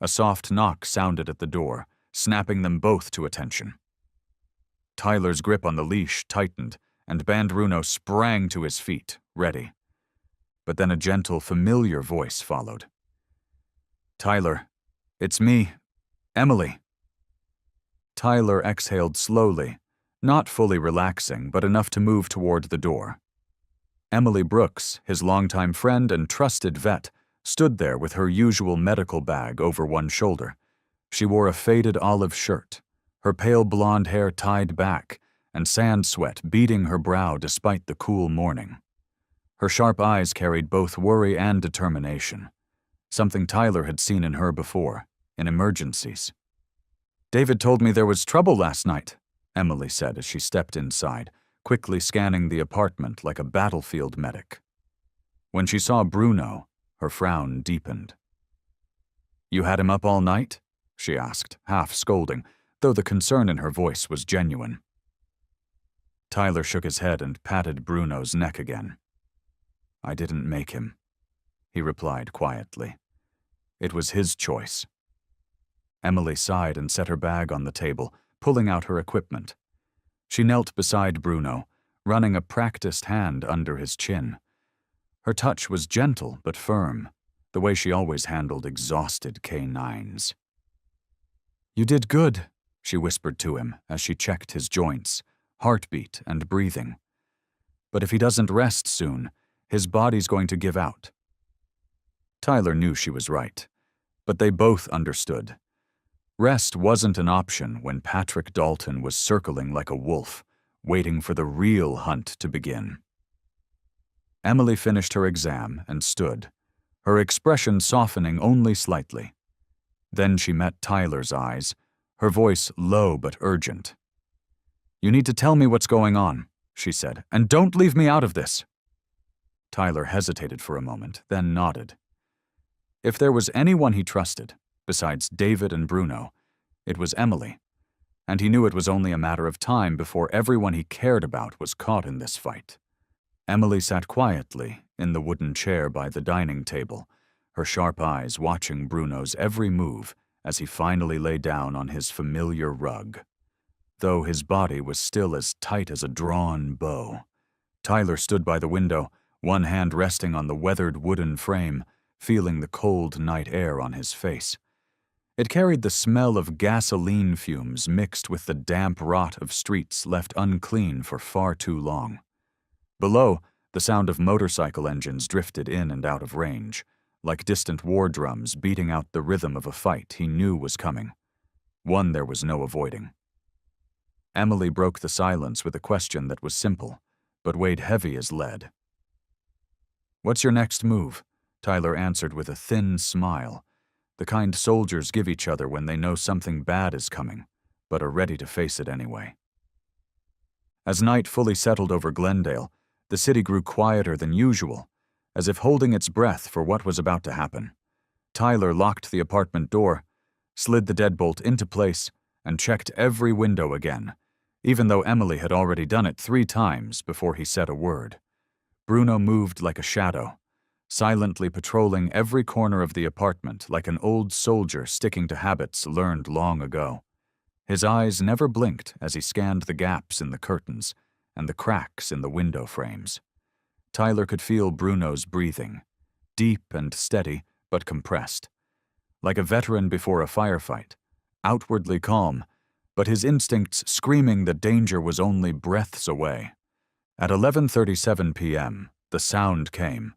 A soft knock sounded at the door, snapping them both to attention. Tyler's grip on the leash tightened, and Bruno sprang to his feet, ready. But then a gentle, familiar voice followed. "Tyler, it's me, Emily." Tyler exhaled slowly, not fully relaxing, but enough to move toward the door. Emily Brooks, his longtime friend and trusted vet, stood there with her usual medical bag over one shoulder. She wore a faded olive shirt, her pale blonde hair tied back, and sand sweat beading her brow despite the cool morning. Her sharp eyes carried both worry and determination, something Tyler had seen in her before, in emergencies. "David told me there was trouble last night," Emily said as she stepped inside, quickly scanning the apartment like a battlefield medic. When she saw Bruno, her frown deepened. "You had him up all night?" she asked, half scolding, though the concern in her voice was genuine. Tyler shook his head and patted Bruno's neck again. "I didn't make him," he replied quietly. "It was his choice." Emily sighed and set her bag on the table, pulling out her equipment. She knelt beside Bruno, running a practiced hand under his chin. Her touch was gentle but firm, the way she always handled exhausted canines. "You did good," she whispered to him as she checked his joints, heartbeat and breathing. "But if he doesn't rest soon, his body's going to give out." Tyler knew she was right, But they both understood. Rest wasn't an option when Patrick Dalton was circling like a wolf, waiting for the real hunt to begin. Emily finished her exam and stood, her expression softening only slightly. Then she met Tyler's eyes, her voice low but urgent. "You need to tell me what's going on," she said, "and don't leave me out of this." Tyler hesitated for a moment, then nodded. If there was anyone he trusted, besides David and Bruno, it was Emily, and he knew it was only a matter of time before everyone he cared about was caught in this fight. Emily sat quietly in the wooden chair by the dining table, her sharp eyes watching Bruno's every move as he finally lay down on his familiar rug. Though his body was still as tight as a drawn bow, Tyler stood by the window, one hand resting on the weathered wooden frame, feeling the cold night air on his face. It carried the smell of gasoline fumes mixed with the damp rot of streets left unclean for far too long. Below, the sound of motorcycle engines drifted in and out of range, like distant war drums beating out the rhythm of a fight he knew was coming, one there was no avoiding. Emily broke the silence with a question that was simple, but weighed heavy as lead. "What's your next move?" Tyler answered with a thin smile, the kind soldiers give each other when they know something bad is coming, but are ready to face it anyway. As night fully settled over Glendale, the city grew quieter than usual, as if holding its breath for what was about to happen. Tyler locked the apartment door, slid the deadbolt into place, and checked every window again, even though Emily had already done it 3 times before he said a word. Bruno moved like a shadow, silently patrolling every corner of the apartment like an old soldier sticking to habits learned long ago. His eyes never blinked as he scanned the gaps in the curtains and the cracks in the window frames. Tyler could feel Bruno's breathing, deep and steady, but compressed. Like a veteran before a firefight, outwardly calm, but his instincts screaming that danger was only breaths away. At 11:37 p.m., the sound came.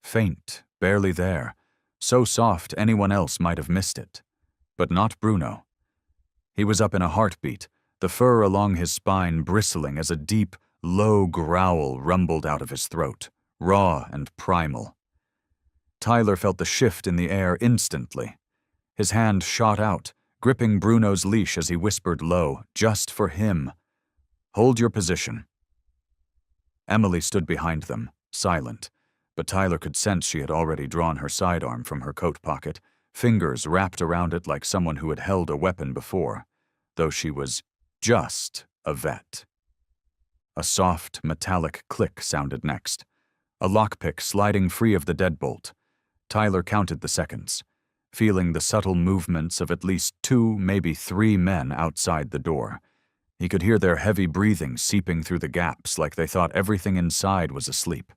Faint, barely there, so soft anyone else might have missed it. But not Bruno. He was up in a heartbeat, the fur along his spine bristling as a deep, low growl rumbled out of his throat, raw and primal. Tyler felt the shift in the air instantly. His hand shot out, gripping Bruno's leash as he whispered low, just for him, "Hold your position." Emily stood behind them, silent, but Tyler could sense she had already drawn her sidearm from her coat pocket, fingers wrapped around it like someone who had held a weapon before, though she was just a vet. A soft, metallic click sounded next, a lockpick sliding free of the deadbolt. Tyler counted the seconds, feeling the subtle movements of at least 2, maybe 3 men outside the door. He could hear their heavy breathing seeping through the gaps like they thought everything inside was asleep.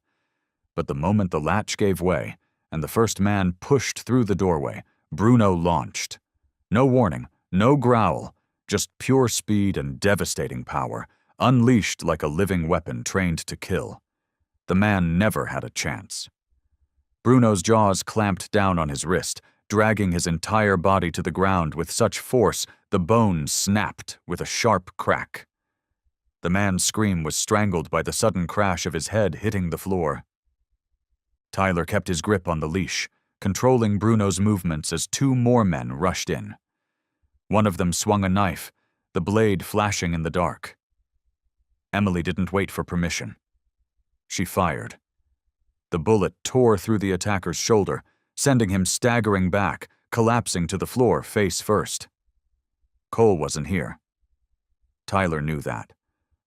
But the moment the latch gave way and the first man pushed through the doorway, Bruno launched. No warning, no growl, just pure speed and devastating power, unleashed like a living weapon trained to kill. The man never had a chance. Bruno's jaws clamped down on his wrist, dragging his entire body to the ground with such force the bone snapped with a sharp crack. The man's scream was strangled by the sudden crash of his head hitting the floor. Tyler kept his grip on the leash, controlling Bruno's movements as 2 more men rushed in. One of them swung a knife, the blade flashing in the dark. Emily didn't wait for permission. She fired. The bullet tore through the attacker's shoulder, sending him staggering back, collapsing to the floor face first. Cole wasn't here. Tyler knew that.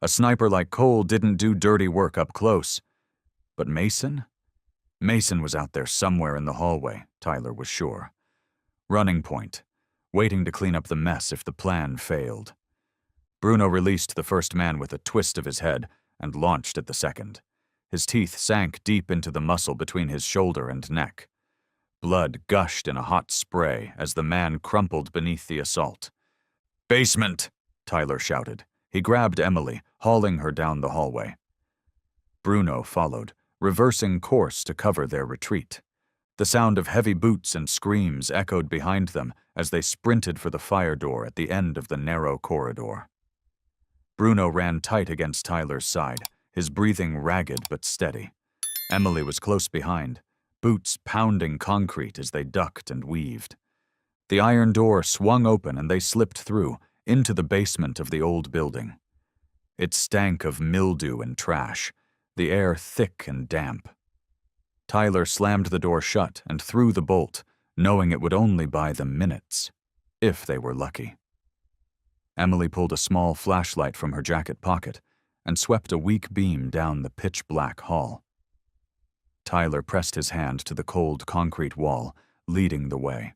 A sniper like Cole didn't do dirty work up close. But Mason? Mason was out there somewhere in the hallway, Tyler was sure. Running point, waiting to clean up the mess if the plan failed. Bruno released the first man with a twist of his head and launched at the second. His teeth sank deep into the muscle between his shoulder and neck. Blood gushed in a hot spray as the man crumpled beneath the assault. "Basement!" Tyler shouted. He grabbed Emily, hauling her down the hallway. Bruno followed, reversing course to cover their retreat. The sound of heavy boots and screams echoed behind them as they sprinted for the fire door at the end of the narrow corridor. Bruno ran tight against Tyler's side, his breathing ragged but steady. Emily was close behind, boots pounding concrete as they ducked and weaved. The iron door swung open and they slipped through, into the basement of the old building. It stank of mildew and trash, the air thick and damp. Tyler slammed the door shut and threw the bolt, knowing it would only buy them minutes, if they were lucky. Emily pulled a small flashlight from her jacket pocket and swept a weak beam down the pitch-black hall. Tyler pressed his hand to the cold concrete wall, leading the way.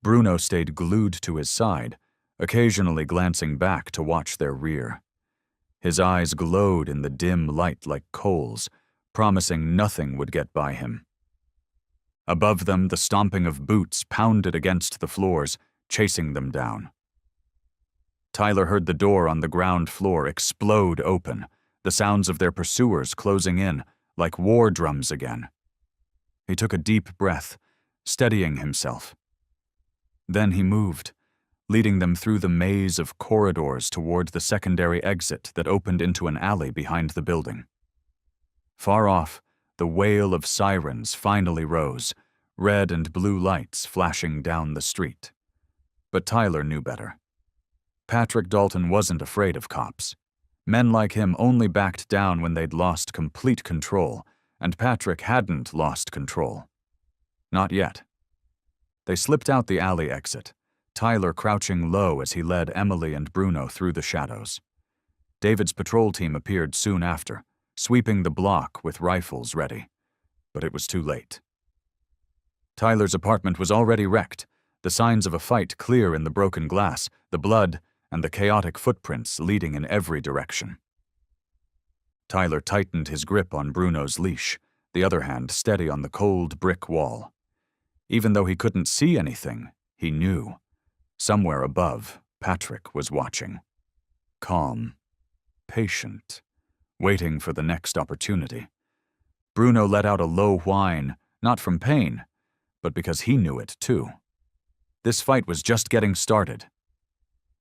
Bruno stayed glued to his side, occasionally glancing back to watch their rear. His eyes glowed in the dim light like coals, promising nothing would get by him. Above them, the stomping of boots pounded against the floors, chasing them down. Tyler heard the door on the ground floor explode open, the sounds of their pursuers closing in, like war drums again. He took a deep breath, steadying himself. Then he moved, leading them through the maze of corridors toward the secondary exit that opened into an alley behind the building. Far off, the wail of sirens finally rose, red and blue lights flashing down the street. But Tyler knew better. Patrick Dalton wasn't afraid of cops. Men like him only backed down when they'd lost complete control, and Patrick hadn't lost control. Not yet. They slipped out the alley exit, Tyler crouching low as he led Emily and Bruno through the shadows. David's patrol team appeared soon after, sweeping the block with rifles ready. But it was too late. Tyler's apartment was already wrecked, the signs of a fight clear in the broken glass, the blood, and the chaotic footprints leading in every direction. Tyler tightened his grip on Bruno's leash, the other hand steady on the cold brick wall. Even though he couldn't see anything, he knew. Somewhere above, Patrick was watching. Calm, patient, waiting for the next opportunity. Bruno let out a low whine, not from pain, but because he knew it too. This fight was just getting started.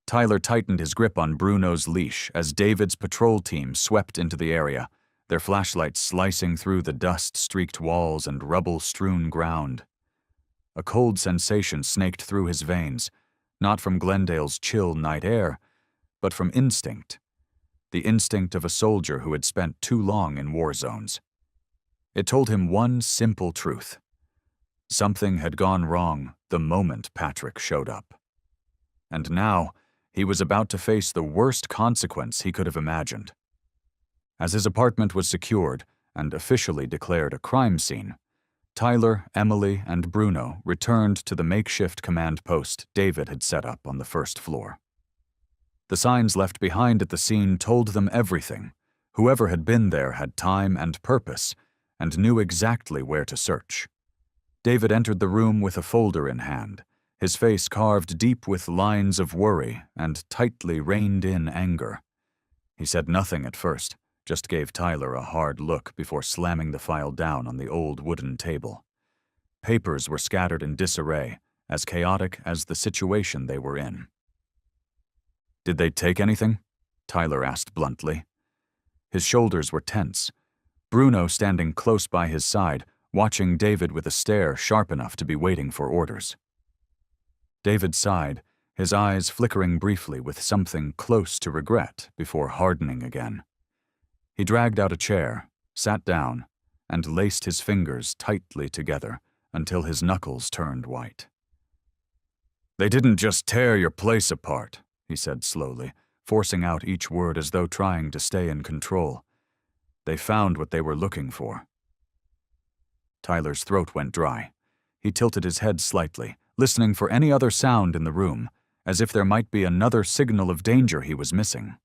Tyler tightened his grip on Bruno's leash as David's patrol team swept into the area, their flashlights slicing through the dust-streaked walls and rubble-strewn ground. A cold sensation snaked through his veins, not from Glendale's chill night air, but from instinct. The instinct of a soldier who had spent too long in war zones. It told him one simple truth. Something had gone wrong the moment Patrick showed up. And now, he was about to face the worst consequence he could have imagined. As his apartment was secured and officially declared a crime scene, Tyler, Emily, and Bruno returned to the makeshift command post David had set up on the first floor. The signs left behind at the scene told them everything. Whoever had been there had time and purpose, and knew exactly where to search. David entered the room with a folder in hand, his face carved deep with lines of worry and tightly reined-in anger. He said nothing at first, just gave Tyler a hard look before slamming the file down on the old wooden table. Papers were scattered in disarray, as chaotic as the situation they were in. "Did they take anything?" Tyler asked bluntly. His shoulders were tense. Bruno standing close by his side, watching David with a stare sharp enough to be waiting for orders. David sighed, his eyes flickering briefly with something close to regret before hardening again. He dragged out a chair, sat down, and laced his fingers tightly together until his knuckles turned white. "They didn't just tear your place apart," he said slowly, forcing out each word as though trying to stay in control. "They found what they were looking for." Tyler's throat went dry. He tilted his head slightly, listening for any other sound in the room, as if there might be another signal of danger he was missing.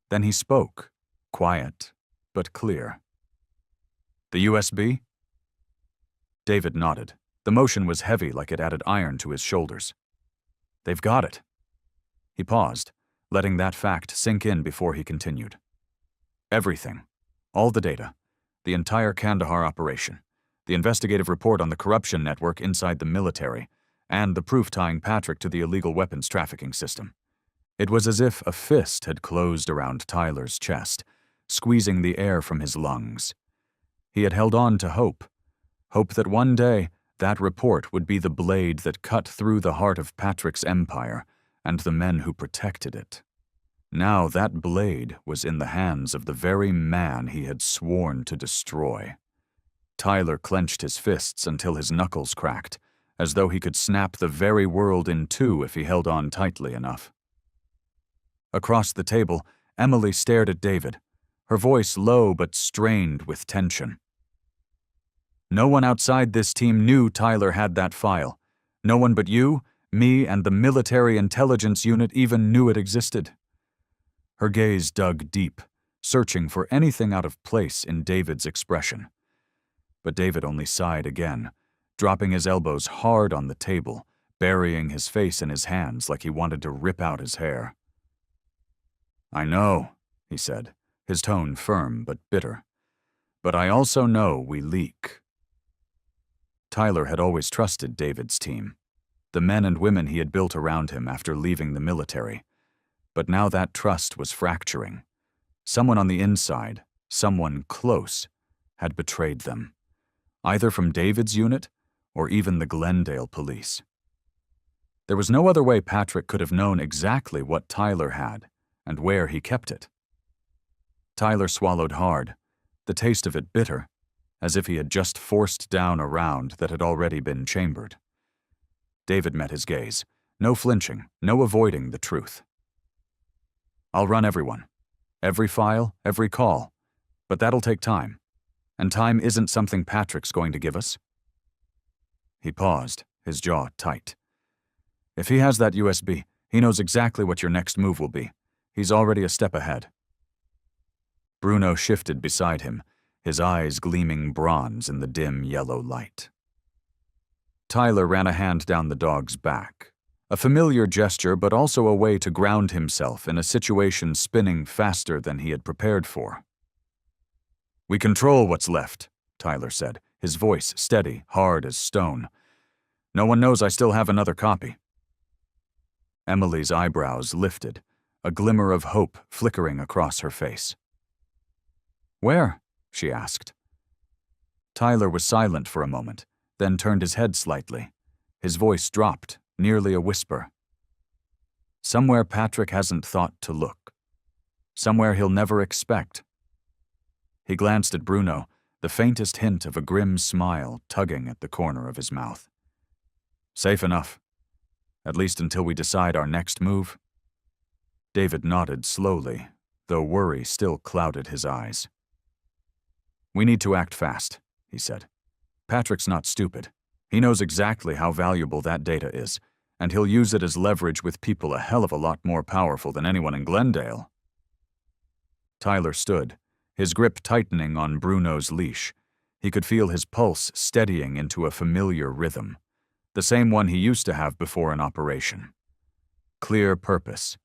Then he spoke, quiet but clear. "The USB?" David nodded. The motion was heavy, like it added iron to his shoulders. "They've got it." He paused, letting that fact sink in before he continued. "Everything. All the data. The entire Kandahar operation. the investigative report on the corruption network inside the military, and the proof tying Patrick to the illegal weapons trafficking system. It was as if a fist had closed around Tyler's chest, squeezing the air from his lungs. He had held on to hope that one day that report would be the blade that cut through the heart of Patrick's empire and the men who protected it. Now that blade was in the hands of the very man he had sworn to destroy. Tyler clenched his fists until his knuckles cracked, as though he could snap the very world in two if he held on tightly enough. Across the table, Emily stared at David, her voice low but strained with tension. No one outside this team knew Tyler had that file. No one but you, me, and the military intelligence unit even knew it existed. Her gaze dug deep, searching for anything out of place in David's expression. But David only sighed again, dropping his elbows hard on the table, burying his face in his hands like he wanted to rip out his hair. "I know," he said, his tone firm but bitter. "But I also know we leak." Tyler had always trusted David's team, the men and women he had built around him after leaving the military. But now that trust was fracturing. Someone on the inside, someone close, had betrayed them, either from David's unit or even the Glendale police. There was no other way Patrick could have known exactly what Tyler had and where he kept it. Tyler swallowed hard, the taste of it bitter, as if he had just forced down a round that had already been chambered. David met his gaze, no flinching, no avoiding the truth. "I'll run everyone. Every file, every call. But that'll take time. And time isn't something Patrick's going to give us." He paused, his jaw tight. "If he has that USB, he knows exactly what your next move will be. He's already a step ahead." Bruno shifted beside him, his eyes gleaming bronze in the dim yellow light. Tyler ran a hand down the dog's back, a familiar gesture but also a way to ground himself in a situation spinning faster than he had prepared for. "We control what's left," Tyler said, his voice steady, hard as stone. "No one knows I still have another copy." Emily's eyebrows lifted, a glimmer of hope flickering across her face. "Where?" she asked. Tyler was silent for a moment, then turned his head slightly. His voice dropped, nearly a whisper. "Somewhere Patrick hasn't thought to look. Somewhere he'll never expect." He glanced at Bruno, the faintest hint of a grim smile tugging at the corner of his mouth. "Safe enough. At least until we decide our next move." David nodded slowly, though worry still clouded his eyes. "We need to act fast," he said. "Patrick's not stupid. He knows exactly how valuable that data is, and he'll use it as leverage with people a hell of a lot more powerful than anyone in Glendale." Tyler stood, his grip tightening on Bruno's leash. He could feel his pulse steadying into a familiar rhythm, the same one he used to have before an operation. Clear purpose,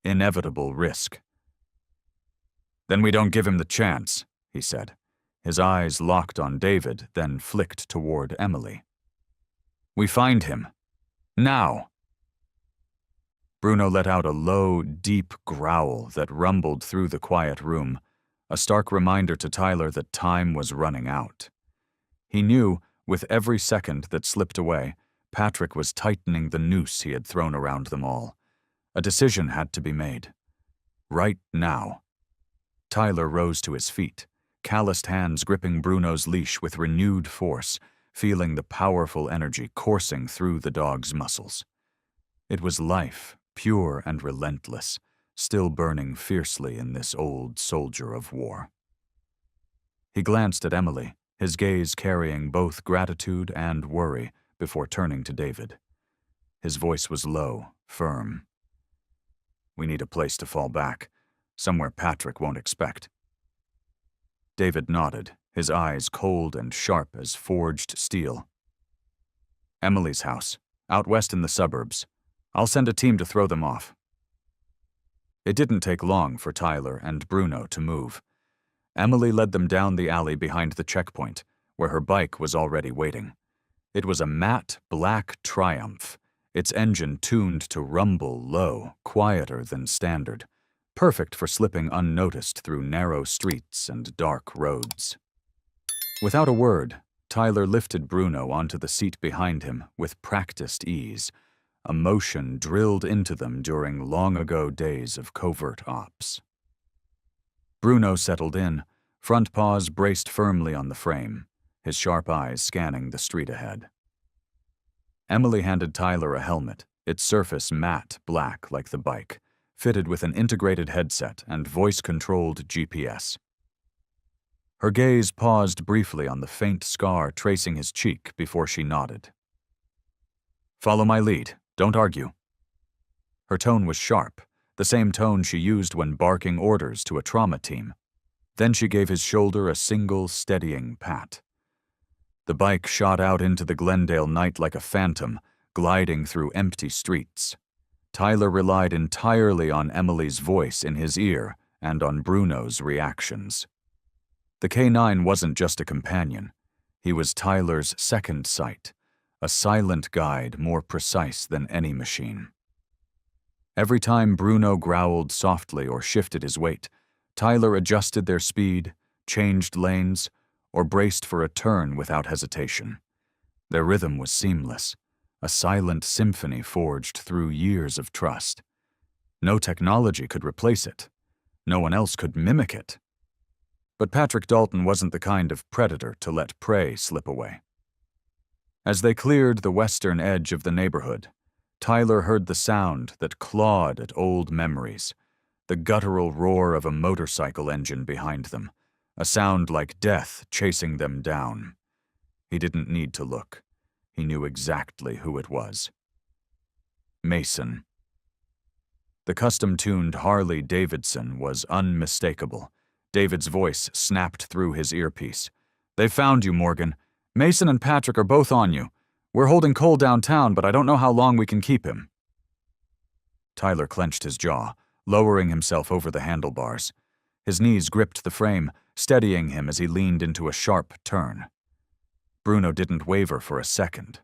inevitable risk. "Then we don't give him the chance," he said. His eyes locked on David, then flicked toward Emily. "We find him. Now." Bruno let out a low, deep growl that rumbled through the quiet room, a stark reminder to Tyler that time was running out. He knew, with every second that slipped away, Patrick was tightening the noose he had thrown around them all. A decision had to be made. Right now. Tyler rose to his feet, calloused hands gripping Bruno's leash with renewed force, feeling the powerful energy coursing through the dog's muscles. It was life, pure and relentless, still burning fiercely in this old soldier of war. He glanced at Emily, his gaze carrying both gratitude and worry, before turning to David. His voice was low, firm. "We need a place to fall back, somewhere Patrick won't expect." David nodded, his eyes cold and sharp as forged steel. "Emily's house, out west in the suburbs. I'll send a team to throw them off." It didn't take long for Tyler and Bruno to move. Emily led them down the alley behind the checkpoint, where her bike was already waiting. It was a matte black Triumph, its engine tuned to rumble low, quieter than standard, perfect for slipping unnoticed through narrow streets and dark roads. Without a word, Tyler lifted Bruno onto the seat behind him with practiced ease, a motion drilled into them during long-ago days of covert ops. Bruno settled in, front paws braced firmly on the frame, his sharp eyes scanning the street ahead. Emily handed Tyler a helmet, its surface matte black like the bike, fitted with an integrated headset and voice-controlled GPS. Her gaze paused briefly on the faint scar tracing his cheek before she nodded. "Follow my lead. Don't argue." Her tone was sharp, the same tone she used when barking orders to a trauma team. Then she gave his shoulder a single, steadying pat. The bike shot out into the Glendale night like a phantom, gliding through empty streets. Tyler relied entirely on Emily's voice in his ear and on Bruno's reactions. The K9 wasn't just a companion. He was Tyler's second sight, a silent guide more precise than any machine. Every time Bruno growled softly or shifted his weight, Tyler adjusted their speed, changed lanes, or braced for a turn without hesitation. Their rhythm was seamless, a silent symphony forged through years of trust. No technology could replace it. No one else could mimic it. But Patrick Dalton wasn't the kind of predator to let prey slip away. As they cleared the western edge of the neighborhood, Tyler heard the sound that clawed at old memories, the guttural roar of a motorcycle engine behind them, a sound like death chasing them down. He didn't need to look. He knew exactly who it was. Mason. The custom-tuned Harley Davidson was unmistakable. David's voice snapped through his earpiece. "They found you, Morgan. Mason and Patrick are both on you. We're holding Cole downtown, but I don't know how long we can keep him." Tyler clenched his jaw, lowering himself over the handlebars. His knees gripped the frame, steadying him as he leaned into a sharp turn. Bruno didn't waver for a second.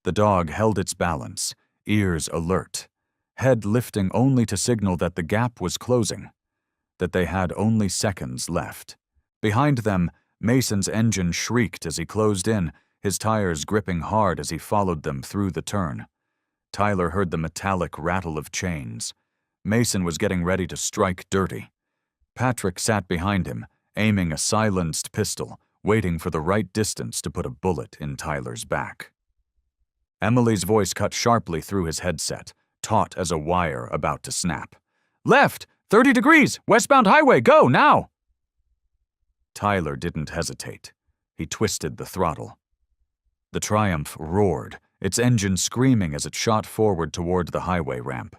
The dog held its balance, ears alert, head lifting only to signal that the gap was closing, that they had only seconds left. Behind them, Mason's engine shrieked as he closed in, his tires gripping hard as he followed them through the turn. Tyler heard the metallic rattle of chains. Mason was getting ready to strike dirty. Patrick sat behind him, aiming a silenced pistol, waiting for the right distance to put a bullet in Tyler's back. Emily's voice cut sharply through his headset, taut as a wire about to snap. "Left! 30 degrees! Westbound highway! Go, now!" Tyler didn't hesitate. He twisted the throttle. The Triumph roared, its engine screaming as it shot forward toward the highway ramp.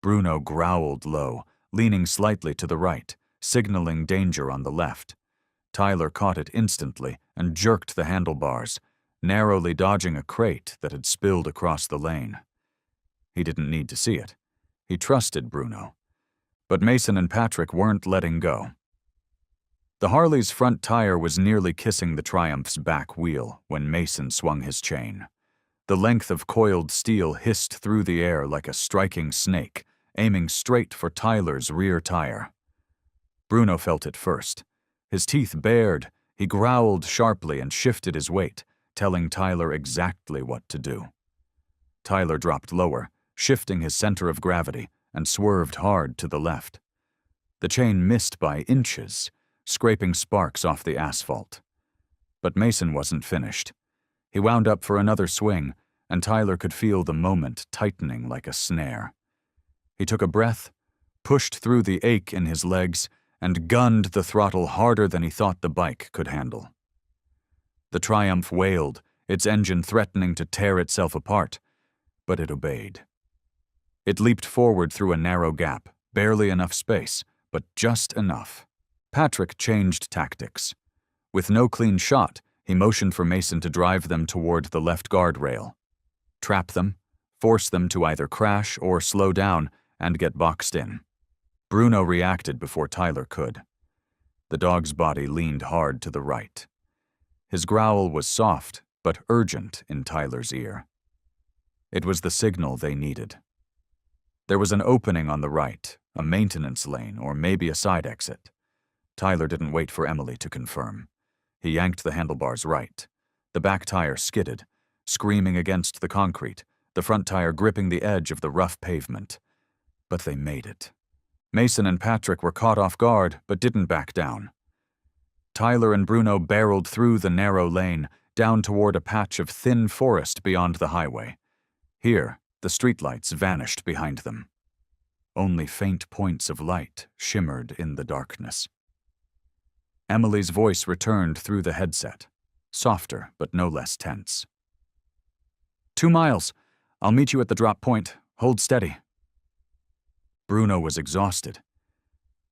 Bruno growled low, leaning slightly to the right, signaling danger on the left. Tyler caught it instantly and jerked the handlebars, narrowly dodging a crate that had spilled across the lane. He didn't need to see it. He trusted Bruno. But Mason and Patrick weren't letting go. The Harley's front tire was nearly kissing the Triumph's back wheel when Mason swung his chain. The length of coiled steel hissed through the air like a striking snake, aiming straight for Tyler's rear tire. Bruno felt it first. His teeth bared, he growled sharply and shifted his weight, telling Tyler exactly what to do. Tyler dropped lower, shifting his center of gravity, and swerved hard to the left. The chain missed by inches, scraping sparks off the asphalt. But Mason wasn't finished. He wound up for another swing, and Tyler could feel the moment tightening like a snare. He took a breath, pushed through the ache in his legs, and gunned the throttle harder than he thought the bike could handle. The Triumph wailed, its engine threatening to tear itself apart, but it obeyed. It leaped forward through a narrow gap, barely enough space, but just enough. Patrick changed tactics. With no clean shot, he motioned for Mason to drive them toward the left guardrail. Trap them, force them to either crash or slow down and get boxed in. Bruno reacted before Tyler could. The dog's body leaned hard to the right. His growl was soft but urgent in Tyler's ear. It was the signal they needed. There was an opening on the right, a maintenance lane, or maybe a side exit. Tyler didn't wait for Emily to confirm. He yanked the handlebars right. The back tire skidded, screaming against the concrete, the front tire gripping the edge of the rough pavement. But they made it. Mason and Patrick were caught off guard, but didn't back down. Tyler and Bruno barreled through the narrow lane, down toward a patch of thin forest beyond the highway. Here, the streetlights vanished behind them. Only faint points of light shimmered in the darkness. Emily's voice returned through the headset, softer but no less tense. 2 miles. I'll meet you at the drop point. Hold steady. Bruno was exhausted.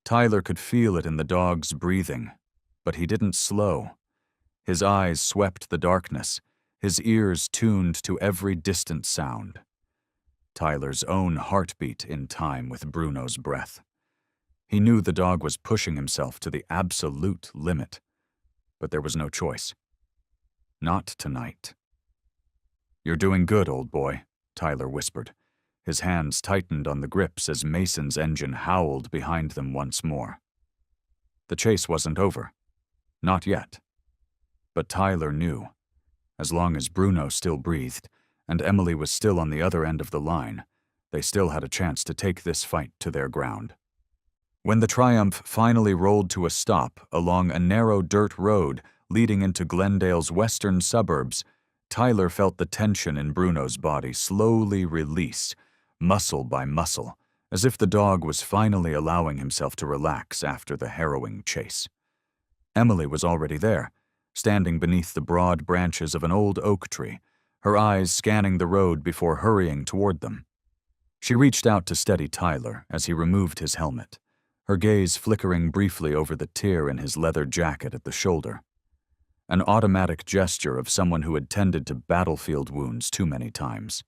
Tyler could feel it in the dog's breathing, but he didn't slow. His eyes swept the darkness, his ears tuned to every distant sound. Tyler's own heartbeat in time with Bruno's breath. He knew the dog was pushing himself to the absolute limit, but there was no choice. Not tonight. "You're doing good, old boy," Tyler whispered. His hands tightened on the grips as Mason's engine howled behind them once more. The chase wasn't over. Not yet. But Tyler knew. As long as Bruno still breathed, and Emily was still on the other end of the line, they still had a chance to take this fight to their ground. When the Triumph finally rolled to a stop along a narrow dirt road leading into Glendale's western suburbs, Tyler felt the tension in Bruno's body slowly release, muscle by muscle, as if the dog was finally allowing himself to relax after the harrowing chase. Emily was already there, standing beneath the broad branches of an old oak tree, her eyes scanning the road before hurrying toward them. She reached out to steady Tyler as he removed his helmet, her gaze flickering briefly over the tear in his leather jacket at the shoulder. An automatic gesture of someone who had tended to battlefield wounds too many times.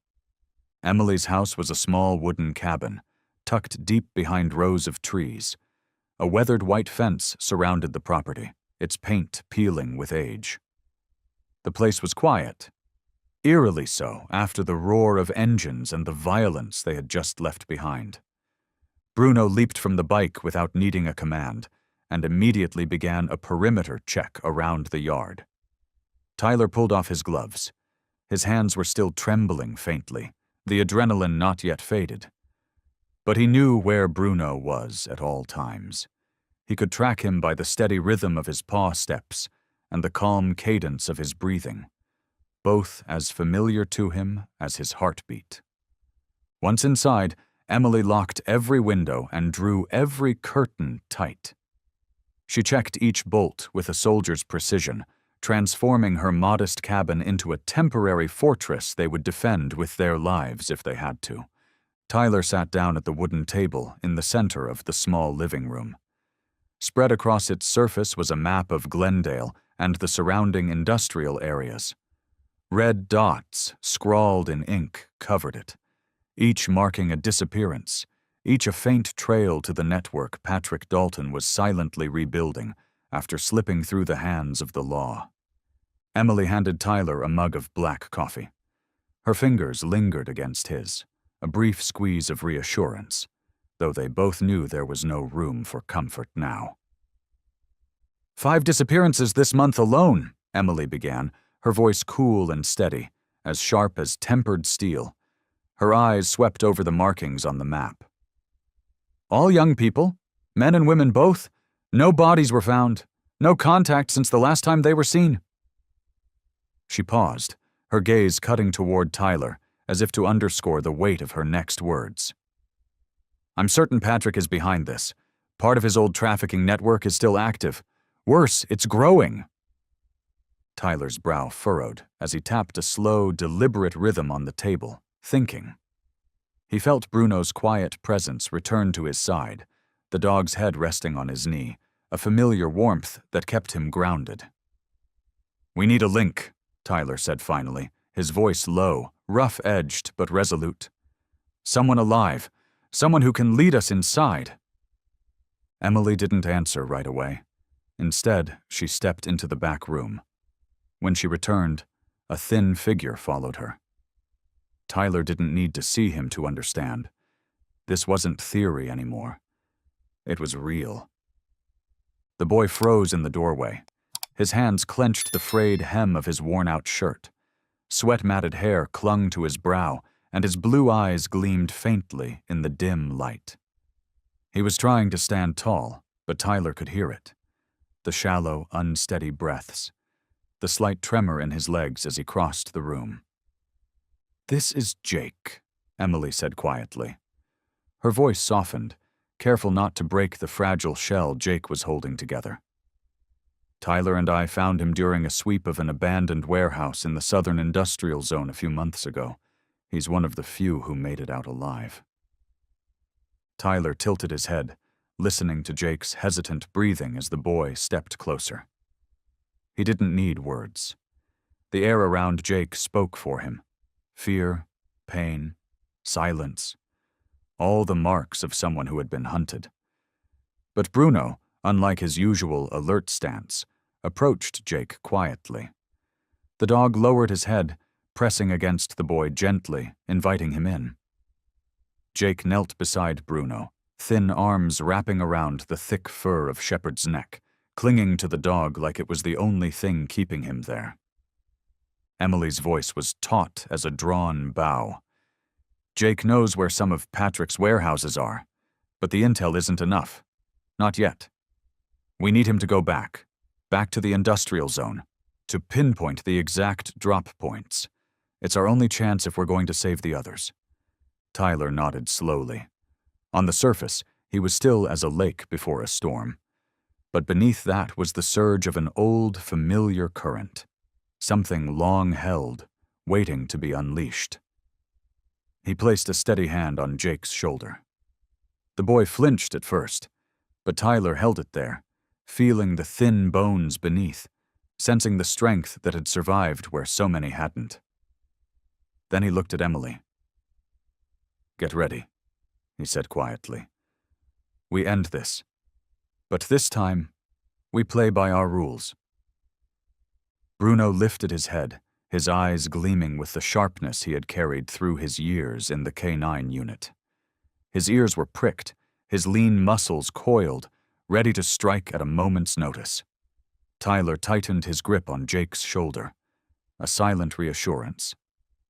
Emily's house was a small wooden cabin, tucked deep behind rows of trees. A weathered white fence surrounded the property, its paint peeling with age. The place was quiet, eerily so after the roar of engines and the violence they had just left behind. Bruno leaped from the bike without needing a command, and immediately began a perimeter check around the yard. Tyler pulled off his gloves. His hands were still trembling faintly, the adrenaline not yet faded. But he knew where Bruno was at all times. He could track him by the steady rhythm of his paw steps and the calm cadence of his breathing, both as familiar to him as his heartbeat. Once inside, Emily locked every window and drew every curtain tight. She checked each bolt with a soldier's precision, transforming her modest cabin into a temporary fortress they would defend with their lives if they had to. Tyler sat down at the wooden table in the center of the small living room. Spread across its surface was a map of Glendale and the surrounding industrial areas. Red dots, scrawled in ink, covered it, each marking a disappearance, each a faint trail to the network Patrick Dalton was silently rebuilding after slipping through the hands of the law. Emily handed Tyler a mug of black coffee. Her fingers lingered against his, a brief squeeze of reassurance, though they both knew there was no room for comfort now. 5 disappearances this month alone, Emily began, her voice cool and steady, as sharp as tempered steel. Her eyes swept over the markings on the map. All young people, men and women both. No bodies were found. No contact since the last time they were seen. She paused, her gaze cutting toward Tyler, as if to underscore the weight of her next words. I'm certain Patrick is behind this. Part of his old trafficking network is still active. Worse, it's growing. Tyler's brow furrowed as he tapped a slow, deliberate rhythm on the table, thinking. He felt Bruno's quiet presence return to his side, the dog's head resting on his knee, a familiar warmth that kept him grounded. We need a link, Tyler said finally, his voice low, rough-edged but resolute. Someone alive, someone who can lead us inside. Emily didn't answer right away. Instead, she stepped into the back room. When she returned, a thin figure followed her. Tyler didn't need to see him to understand. This wasn't theory anymore. It was real. The boy froze in the doorway. His hands clenched the frayed hem of his worn-out shirt. Sweat-matted hair clung to his brow, and his blue eyes gleamed faintly in the dim light. He was trying to stand tall, but Tyler could hear it. The shallow, unsteady breaths. The slight tremor in his legs as he crossed the room. "This is Jake," Emily said quietly. Her voice softened, careful not to break the fragile shell Jake was holding together. "Tyler and I found him during a sweep of an abandoned warehouse in the southern industrial zone a few months ago. He's one of the few who made it out alive." Tyler tilted his head, listening to Jake's hesitant breathing as the boy stepped closer. He didn't need words. The air around Jake spoke for him. Fear, pain, silence. All the marks of someone who had been hunted. But Bruno, unlike his usual alert stance, approached Jake quietly. The dog lowered his head, pressing against the boy gently, inviting him in. Jake knelt beside Bruno, thin arms wrapping around the thick fur of Shepard's neck, clinging to the dog like it was the only thing keeping him there. Emily's voice was taut as a drawn bow. "Jake knows where some of Patrick's warehouses are, but the intel isn't enough. Not yet. We need him to go back to the industrial zone, to pinpoint the exact drop points. It's our only chance if we're going to save the others." Tyler nodded slowly. On the surface, he was still as a lake before a storm. But beneath that was the surge of an old, familiar current. Something long held, waiting to be unleashed. He placed a steady hand on Jake's shoulder. The boy flinched at first, but Tyler held it there, feeling the thin bones beneath, sensing the strength that had survived where so many hadn't. Then he looked at Emily. "Get ready," he said quietly. "We end this. But this time, we play by our rules." Bruno lifted his head, his eyes gleaming with the sharpness he had carried through his years in the K9 unit. His ears were pricked, his lean muscles coiled, ready to strike at a moment's notice. Tyler tightened his grip on Jake's shoulder, a silent reassurance,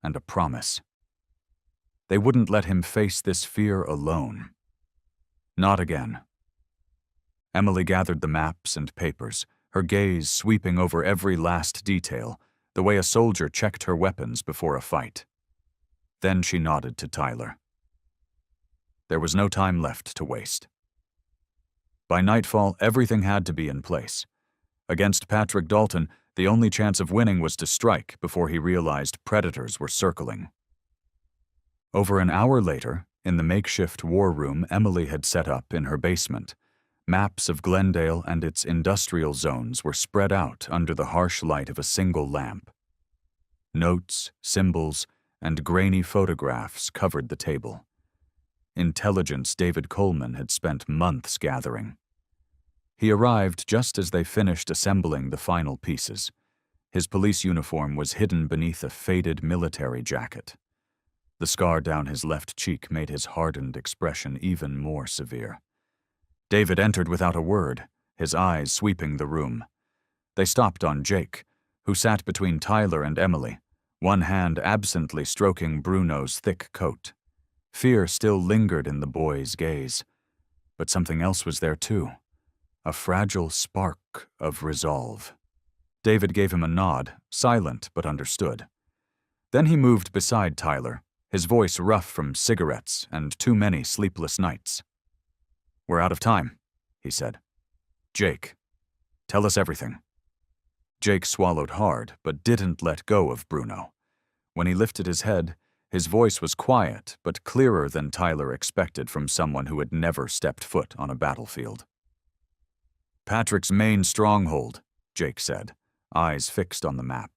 and a promise. They wouldn't let him face this fear alone. Not again. Emily gathered the maps and papers, her gaze sweeping over every last detail, the way a soldier checked her weapons before a fight. Then she nodded to Tyler. There was no time left to waste. By nightfall, everything had to be in place. Against Patrick Dalton, the only chance of winning was to strike before he realized predators were circling. Over an hour later, in the makeshift war room Emily had set up in her basement, maps of Glendale and its industrial zones were spread out under the harsh light of a single lamp. Notes, symbols, and grainy photographs covered the table. Intelligence David Coleman had spent months gathering. He arrived just as they finished assembling the final pieces. His police uniform was hidden beneath a faded military jacket. The scar down his left cheek made his hardened expression even more severe. David entered without a word, his eyes sweeping the room. They stopped on Jake, who sat between Tyler and Emily, one hand absently stroking Bruno's thick coat. Fear still lingered in the boy's gaze, but something else was there too, a fragile spark of resolve. David gave him a nod, silent but understood. Then he moved beside Tyler, his voice rough from cigarettes and too many sleepless nights. "We're out of time," he said. "Jake, tell us everything." Jake swallowed hard, but didn't let go of Bruno. When he lifted his head, his voice was quiet, but clearer than Tyler expected from someone who had never stepped foot on a battlefield. "Patrick's main stronghold," Jake said, eyes fixed on the map,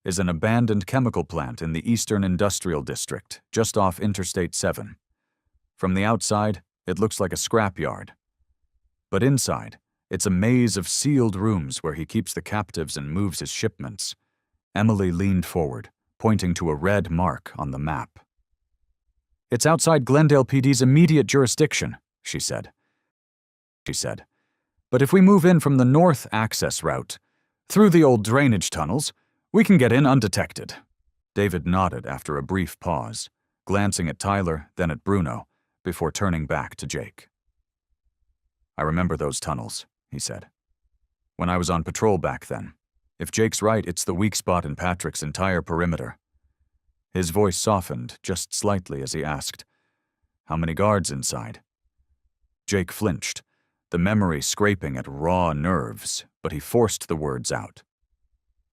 "is an abandoned chemical plant in the Eastern Industrial District, just off Interstate 7. From the outside, it looks like a scrapyard. But inside, It's a maze of sealed rooms where he keeps the captives and moves his shipments. Emily leaned forward, pointing to a red mark on the map. It's outside Glendale PD's immediate jurisdiction, she said. But if we move in from the north access route, through the old drainage tunnels, we can get in undetected. David nodded after a brief pause, glancing at Tyler, then at Bruno, before turning back to Jake. I remember those tunnels, he said. When I was on patrol back then. If Jake's right, it's the weak spot in Patrick's entire perimeter. His voice softened just slightly as he asked, "How many guards inside?" Jake flinched, the memory scraping at raw nerves, but he forced the words out.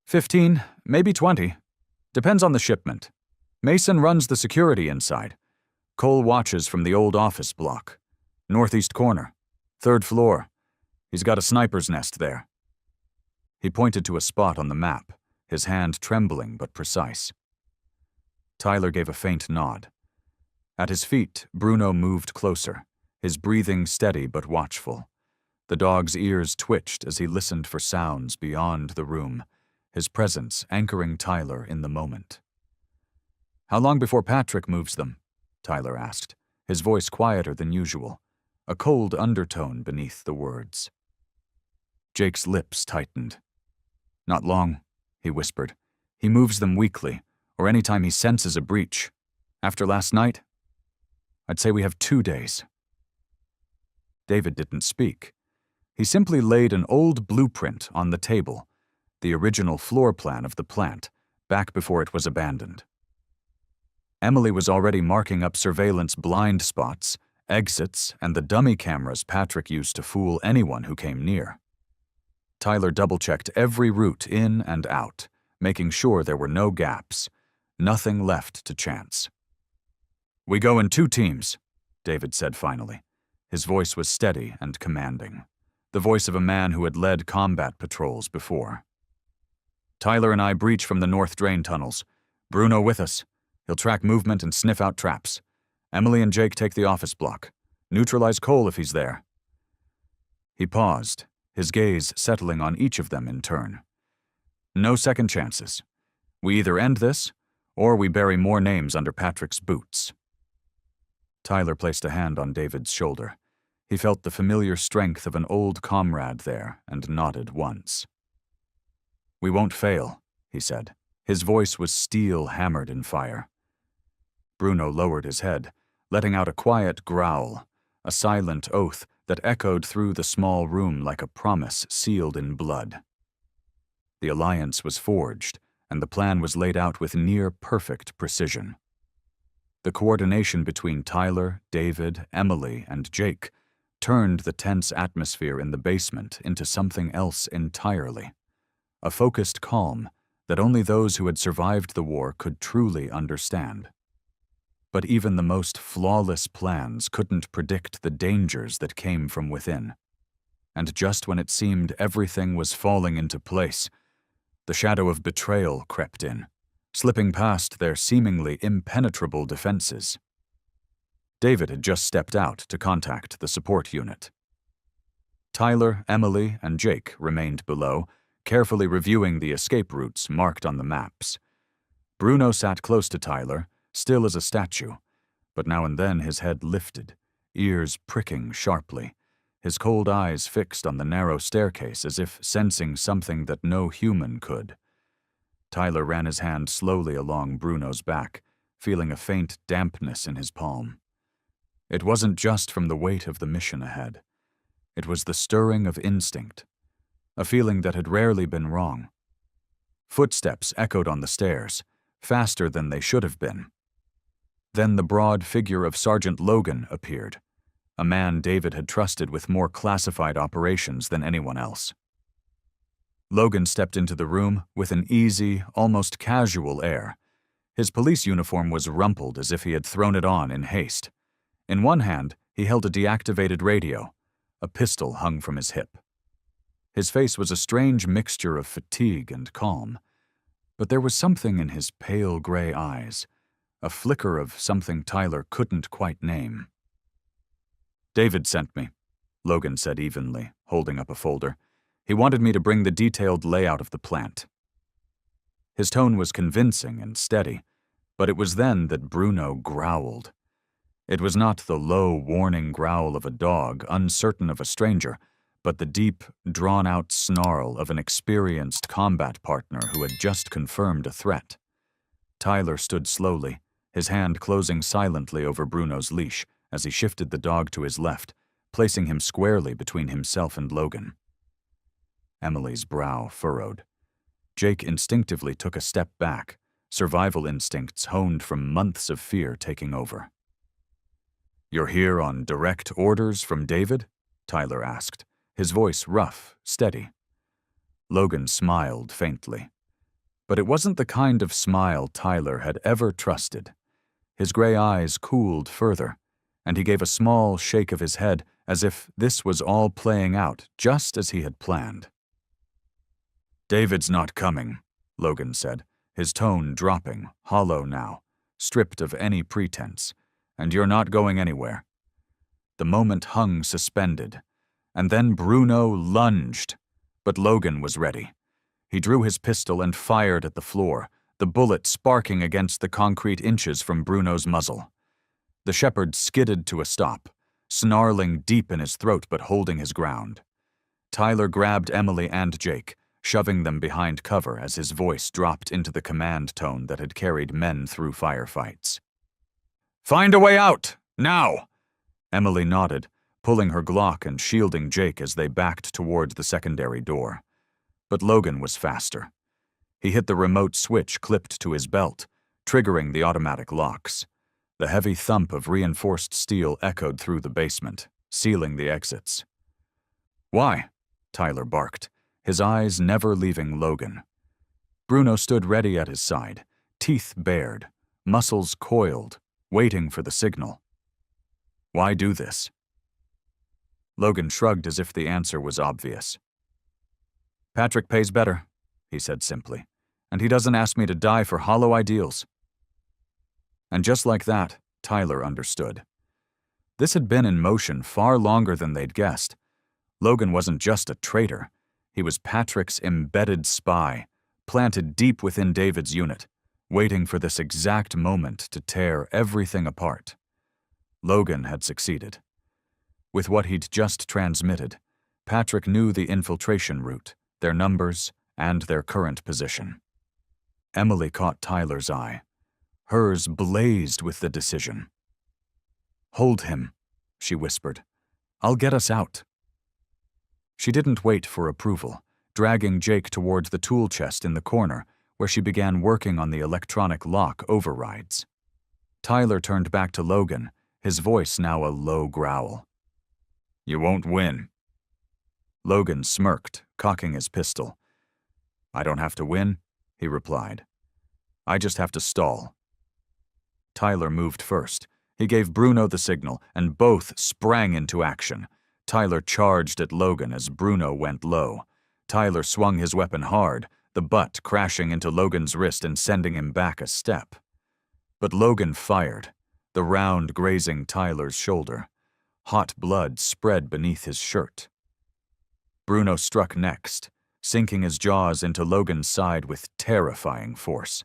15, maybe 20. Depends on the shipment. Mason runs the security inside. Cole watches from the old office block. Northeast corner. 3rd floor. He's got a sniper's nest there. He pointed to a spot on the map, his hand trembling but precise. Tyler gave a faint nod. At his feet, Bruno moved closer, his breathing steady but watchful. The dog's ears twitched as he listened for sounds beyond the room, his presence anchoring Tyler in the moment. How long before Patrick moves them? Tyler asked, his voice quieter than usual, a cold undertone beneath the words. Jake's lips tightened. Not long, he whispered. He moves them weekly, or any time he senses a breach. After last night, I'd say we have 2 days. David didn't speak. He simply laid an old blueprint on the table, the original floor plan of the plant, back before it was abandoned. Emily was already marking up surveillance blind spots, exits, and the dummy cameras Patrick used to fool anyone who came near. Tyler double-checked every route in and out, making sure there were no gaps, nothing left to chance. We go in 2 teams, David said finally. His voice was steady and commanding, the voice of a man who had led combat patrols before. Tyler and I breach from the north drain tunnels. Bruno with us. He'll track movement and sniff out traps. Emily and Jake take the office block. Neutralize Cole if he's there. He paused, his gaze settling on each of them in turn. No second chances. We either end this, or we bury more names under Patrick's boots. Tyler placed a hand on David's shoulder. He felt the familiar strength of an old comrade there and nodded once. We won't fail, he said. His voice was steel hammered in fire. Bruno lowered his head, letting out a quiet growl, a silent oath that echoed through the small room like a promise sealed in blood. The alliance was forged, and the plan was laid out with near-perfect precision. The coordination between Tyler, David, Emily, and Jake turned the tense atmosphere in the basement into something else entirely, a focused calm that only those who had survived the war could truly understand. But even the most flawless plans couldn't predict the dangers that came from within. And just when it seemed everything was falling into place, the shadow of betrayal crept in, slipping past their seemingly impenetrable defenses. David had just stepped out to contact the support unit. Tyler, Emily, and Jake remained below, carefully reviewing the escape routes marked on the maps. Bruno sat close to Tyler, still as a statue, but now and then his head lifted, ears pricking sharply, his cold eyes fixed on the narrow staircase as if sensing something that no human could. Tyler ran his hand slowly along Bruno's back, feeling a faint dampness in his palm. It wasn't just from the weight of the mission ahead. It was the stirring of instinct, a feeling that had rarely been wrong. Footsteps echoed on the stairs, faster than they should have been. Then the broad figure of Sergeant Logan appeared, a man David had trusted with more classified operations than anyone else. Logan stepped into the room with an easy, almost casual air. His police uniform was rumpled as if he had thrown it on in haste. In one hand, he held a deactivated radio. A pistol hung from his hip. His face was a strange mixture of fatigue and calm, but there was something in his pale gray eyes, a flicker of something Tyler couldn't quite name. David sent me, Logan said evenly, holding up a folder. He wanted me to bring the detailed layout of the plant. His tone was convincing and steady, but it was then that Bruno growled. It was not the low, warning growl of a dog, uncertain of a stranger, but the deep, drawn-out snarl of an experienced combat partner who had just confirmed a threat. Tyler stood slowly, his hand closing silently over Bruno's leash as he shifted the dog to his left, placing him squarely between himself and Logan. Emily's brow furrowed. Jake instinctively took a step back, survival instincts honed from months of fear taking over. "You're here on direct orders from David?" Tyler asked, his voice rough, steady. Logan smiled faintly. But it wasn't the kind of smile Tyler had ever trusted. His gray eyes cooled further, and he gave a small shake of his head as if this was all playing out just as he had planned. "David's not coming," Logan said, his tone dropping, hollow now, stripped of any pretense. "And you're not going anywhere." The moment hung suspended, and then Bruno lunged, but Logan was ready. He drew his pistol and fired at the floor, the bullet sparking against the concrete inches from Bruno's muzzle. The shepherd skidded to a stop, snarling deep in his throat but holding his ground. Tyler grabbed Emily and Jake, shoving them behind cover as his voice dropped into the command tone that had carried men through firefights. "Find a way out! Now!" Emily nodded, pulling her Glock and shielding Jake as they backed toward the secondary door. But Logan was faster. He hit the remote switch clipped to his belt, triggering the automatic locks. The heavy thump of reinforced steel echoed through the basement, sealing the exits. "Why?" Tyler barked, his eyes never leaving Logan. Bruno stood ready at his side, teeth bared, muscles coiled, waiting for the signal. "Why do this?" Logan shrugged as if the answer was obvious. "Patrick pays better," he said simply, "and he doesn't ask me to die for hollow ideals." And just like that, Tyler understood. This had been in motion far longer than they'd guessed. Logan wasn't just a traitor. He was Patrick's embedded spy, planted deep within David's unit, waiting for this exact moment to tear everything apart. Logan had succeeded. With what he'd just transmitted, Patrick knew the infiltration route, their numbers, and their current position. Emily caught Tyler's eye. Hers blazed with the decision. "Hold him," she whispered. "I'll get us out." She didn't wait for approval, dragging Jake toward the tool chest in the corner, where she began working on the electronic lock overrides. Tyler turned back to Logan, his voice now a low growl. "You won't win." Logan smirked, cocking his pistol. "I don't have to win," he replied. "I just have to stall." Tyler moved first. He gave Bruno the signal, and both sprang into action. Tyler charged at Logan as Bruno went low. Tyler swung his weapon hard, the butt crashing into Logan's wrist and sending him back a step. But Logan fired, the round grazing Tyler's shoulder. Hot blood spread beneath his shirt. Bruno struck next, sinking his jaws into Logan's side with terrifying force.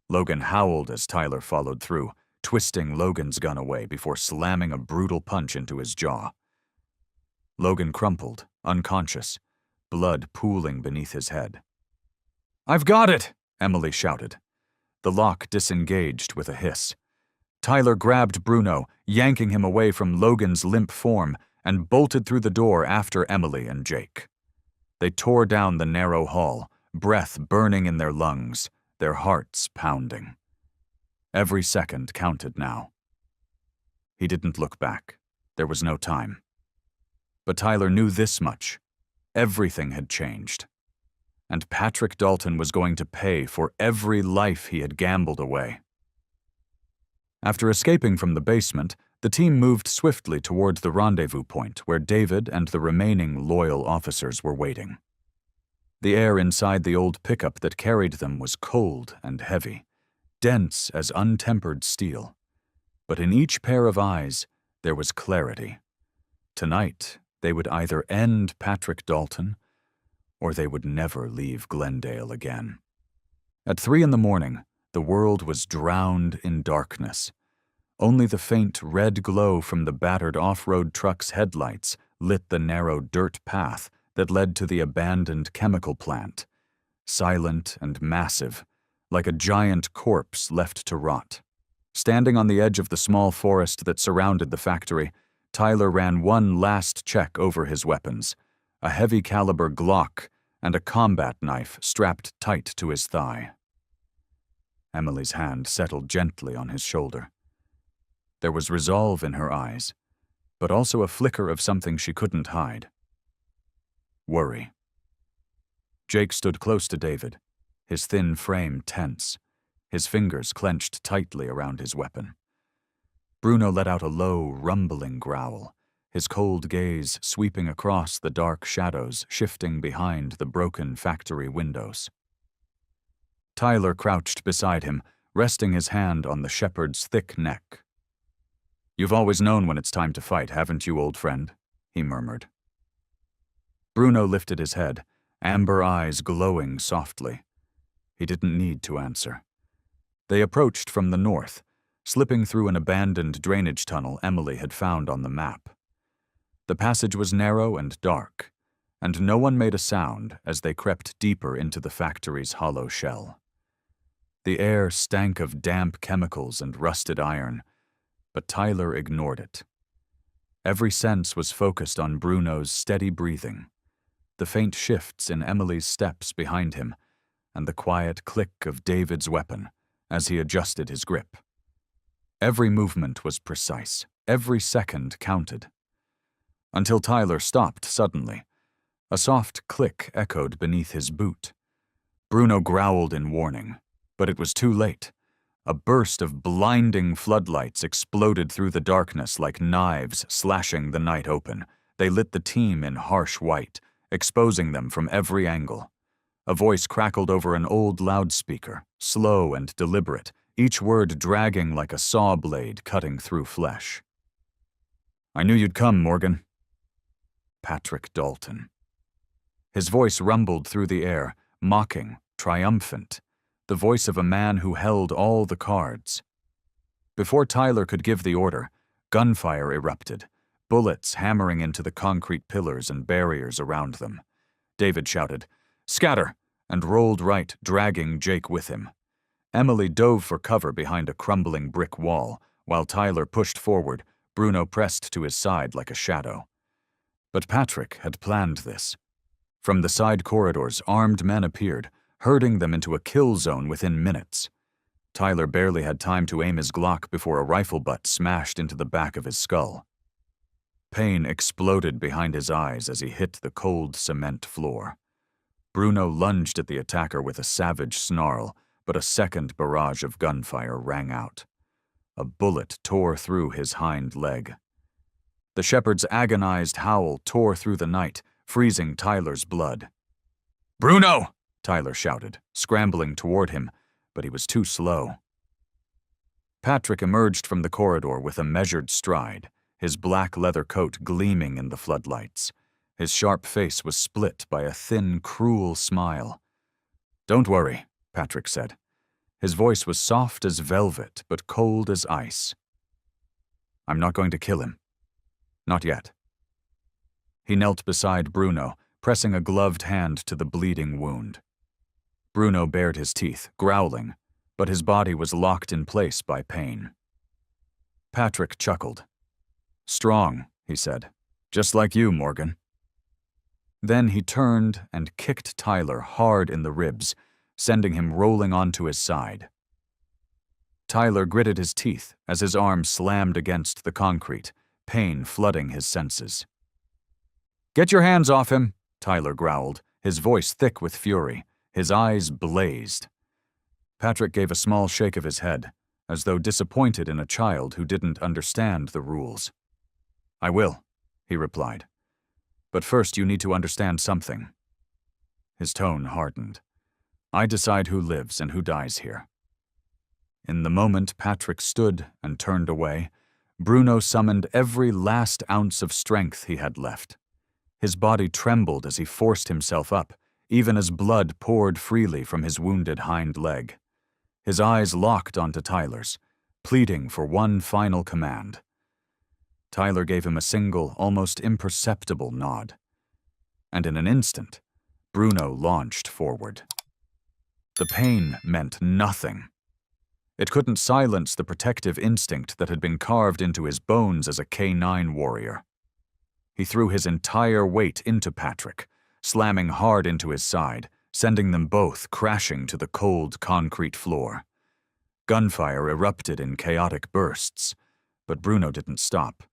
Logan howled as Tyler followed through, twisting Logan's gun away before slamming a brutal punch into his jaw. Logan crumpled, unconscious, blood pooling beneath his head. "I've got it!" Emily shouted. The lock disengaged with a hiss. Tyler grabbed Bruno, yanking him away from Logan's limp form, and bolted through the door after Emily and Jake. They tore down the narrow hall, breath burning in their lungs, their hearts pounding. Every second counted now. He didn't look back. There was no time. But Tyler knew this much. Everything had changed. And Patrick Dalton was going to pay for every life he had gambled away. After escaping from the basement, the team moved swiftly toward the rendezvous point where David and the remaining loyal officers were waiting. The air inside the old pickup that carried them was cold and heavy, dense as untempered steel. But in each pair of eyes, there was clarity. Tonight, They would either end Patrick Dalton, or they would never leave Glendale again. At 3 in the morning, the world was drowned in darkness. Only the faint red glow from the battered off-road truck's headlights lit the narrow dirt path that led to the abandoned chemical plant, silent and massive, like a giant corpse left to rot. Standing on the edge of the small forest that surrounded the factory, Tyler ran one last check over his weapons, a heavy-caliber Glock and a combat knife strapped tight to his thigh. Emily's hand settled gently on his shoulder. There was resolve in her eyes, but also a flicker of something she couldn't hide. Worry. Jake stood close to David, his thin frame tense, his fingers clenched tightly around his weapon. Bruno let out a low, rumbling growl, his cold gaze sweeping across the dark shadows shifting behind the broken factory windows. Tyler crouched beside him, resting his hand on the shepherd's thick neck. "You've always known when it's time to fight, haven't you, old friend?" he murmured. Bruno lifted his head, amber eyes glowing softly. He didn't need to answer. They approached from the north, slipping through an abandoned drainage tunnel Emily had found on the map. The passage was narrow and dark, and no one made a sound as they crept deeper into the factory's hollow shell. The air stank of damp chemicals and rusted iron, but Tyler ignored it. Every sense was focused on Bruno's steady breathing, the faint shifts in Emily's steps behind him, and the quiet click of David's weapon as he adjusted his grip. Every movement was precise, every second counted. Until Tyler stopped suddenly. A soft click echoed beneath his boot. Bruno growled in warning, but it was too late. A burst of blinding floodlights exploded through the darkness like knives slashing the night open. They lit the team in harsh white, exposing them from every angle. A voice crackled over an old loudspeaker, slow and deliberate, each word dragging like a saw blade cutting through flesh. "I knew you'd come, Morgan." Patrick Dalton. His voice rumbled through the air, mocking, triumphant, the voice of a man who held all the cards. Before Tyler could give the order, gunfire erupted, bullets hammering into the concrete pillars and barriers around them. David shouted, "Scatter!" and rolled right, dragging Jake with him. Emily dove for cover behind a crumbling brick wall, while Tyler pushed forward, Bruno pressed to his side like a shadow. But Patrick had planned this. From the side corridors, armed men appeared, herding them into a kill zone within minutes. Tyler barely had time to aim his Glock before a rifle butt smashed into the back of his skull. Pain exploded behind his eyes as he hit the cold cement floor. Bruno lunged at the attacker with a savage snarl, but a second barrage of gunfire rang out. A bullet tore through his hind leg. The shepherd's agonized howl tore through the night, freezing Tyler's blood. "Bruno!" Tyler shouted, scrambling toward him, but he was too slow. Patrick emerged from the corridor with a measured stride, his black leather coat gleaming in the floodlights. His sharp face was split by a thin, cruel smile. "Don't worry," Patrick said. His voice was soft as velvet, but cold as ice. "I'm not going to kill him. Not yet." He knelt beside Bruno, pressing a gloved hand to the bleeding wound. Bruno bared his teeth, growling, but his body was locked in place by pain. Patrick chuckled. "Strong," he said. "Just like you, Morgan." Then he turned and kicked Tyler hard in the ribs, sending him rolling onto his side. Tyler gritted his teeth as his arm slammed against the concrete, pain flooding his senses. "Get your hands off him," Tyler growled, his voice thick with fury. His eyes blazed. Patrick gave a small shake of his head, as though disappointed in a child who didn't understand the rules. "I will," he replied. "But first you need to understand something." His tone hardened. "I decide who lives and who dies here." In the moment Patrick stood and turned away, Bruno summoned every last ounce of strength he had left. His body trembled as he forced himself up, even as blood poured freely from his wounded hind leg. His eyes locked onto Tyler's, pleading for one final command. Tyler gave him a single, almost imperceptible nod. And in an instant, Bruno launched forward. The pain meant nothing. It couldn't silence the protective instinct that had been carved into his bones as a K9 warrior. He threw his entire weight into Patrick, slamming hard into his side, sending them both crashing to the cold concrete floor. Gunfire erupted in chaotic bursts, but Bruno didn't stop.